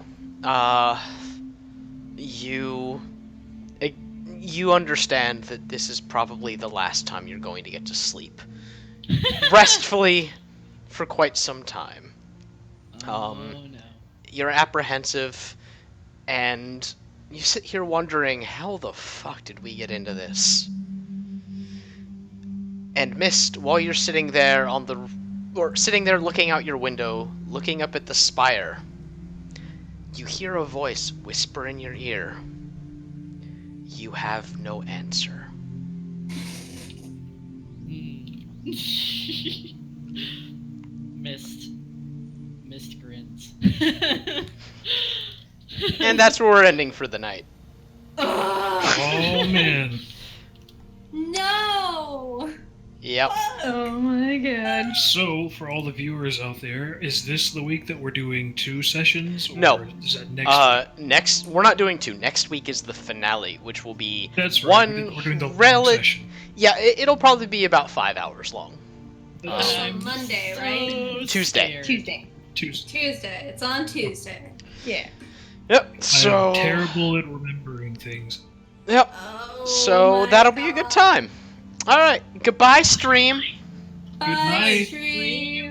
you understand that this is probably the last time you're going to get to sleep restfully for quite some time. Oh no. You're apprehensive, and you sit here wondering, how the fuck did we get into this? And Mist, while you're sitting there sitting there looking out your window, looking up at the spire, you hear a voice whisper in your ear, "You have no answer." Mist. happens. And that's where we're ending for the night. Ugh, Oh man. no! Yep. Oh my god. So, for all the viewers out there, is this the week that we're doing 2 sessions? Or No. is that next week? Next, we're not doing 2. Next week is the finale, which will be That's right. one We're doing the long rel- session. Yeah, it'll probably be about 5 hours long. That's Um, on Monday, so right? Tuesday. scared. Tuesday. Tuesday. Tuesday. It's on Tuesday. Yeah. Yep. I So. am terrible at remembering things. Yep. Oh, So my that'll be a good God. time. All right. Goodbye, stream. Bye, Good night. stream.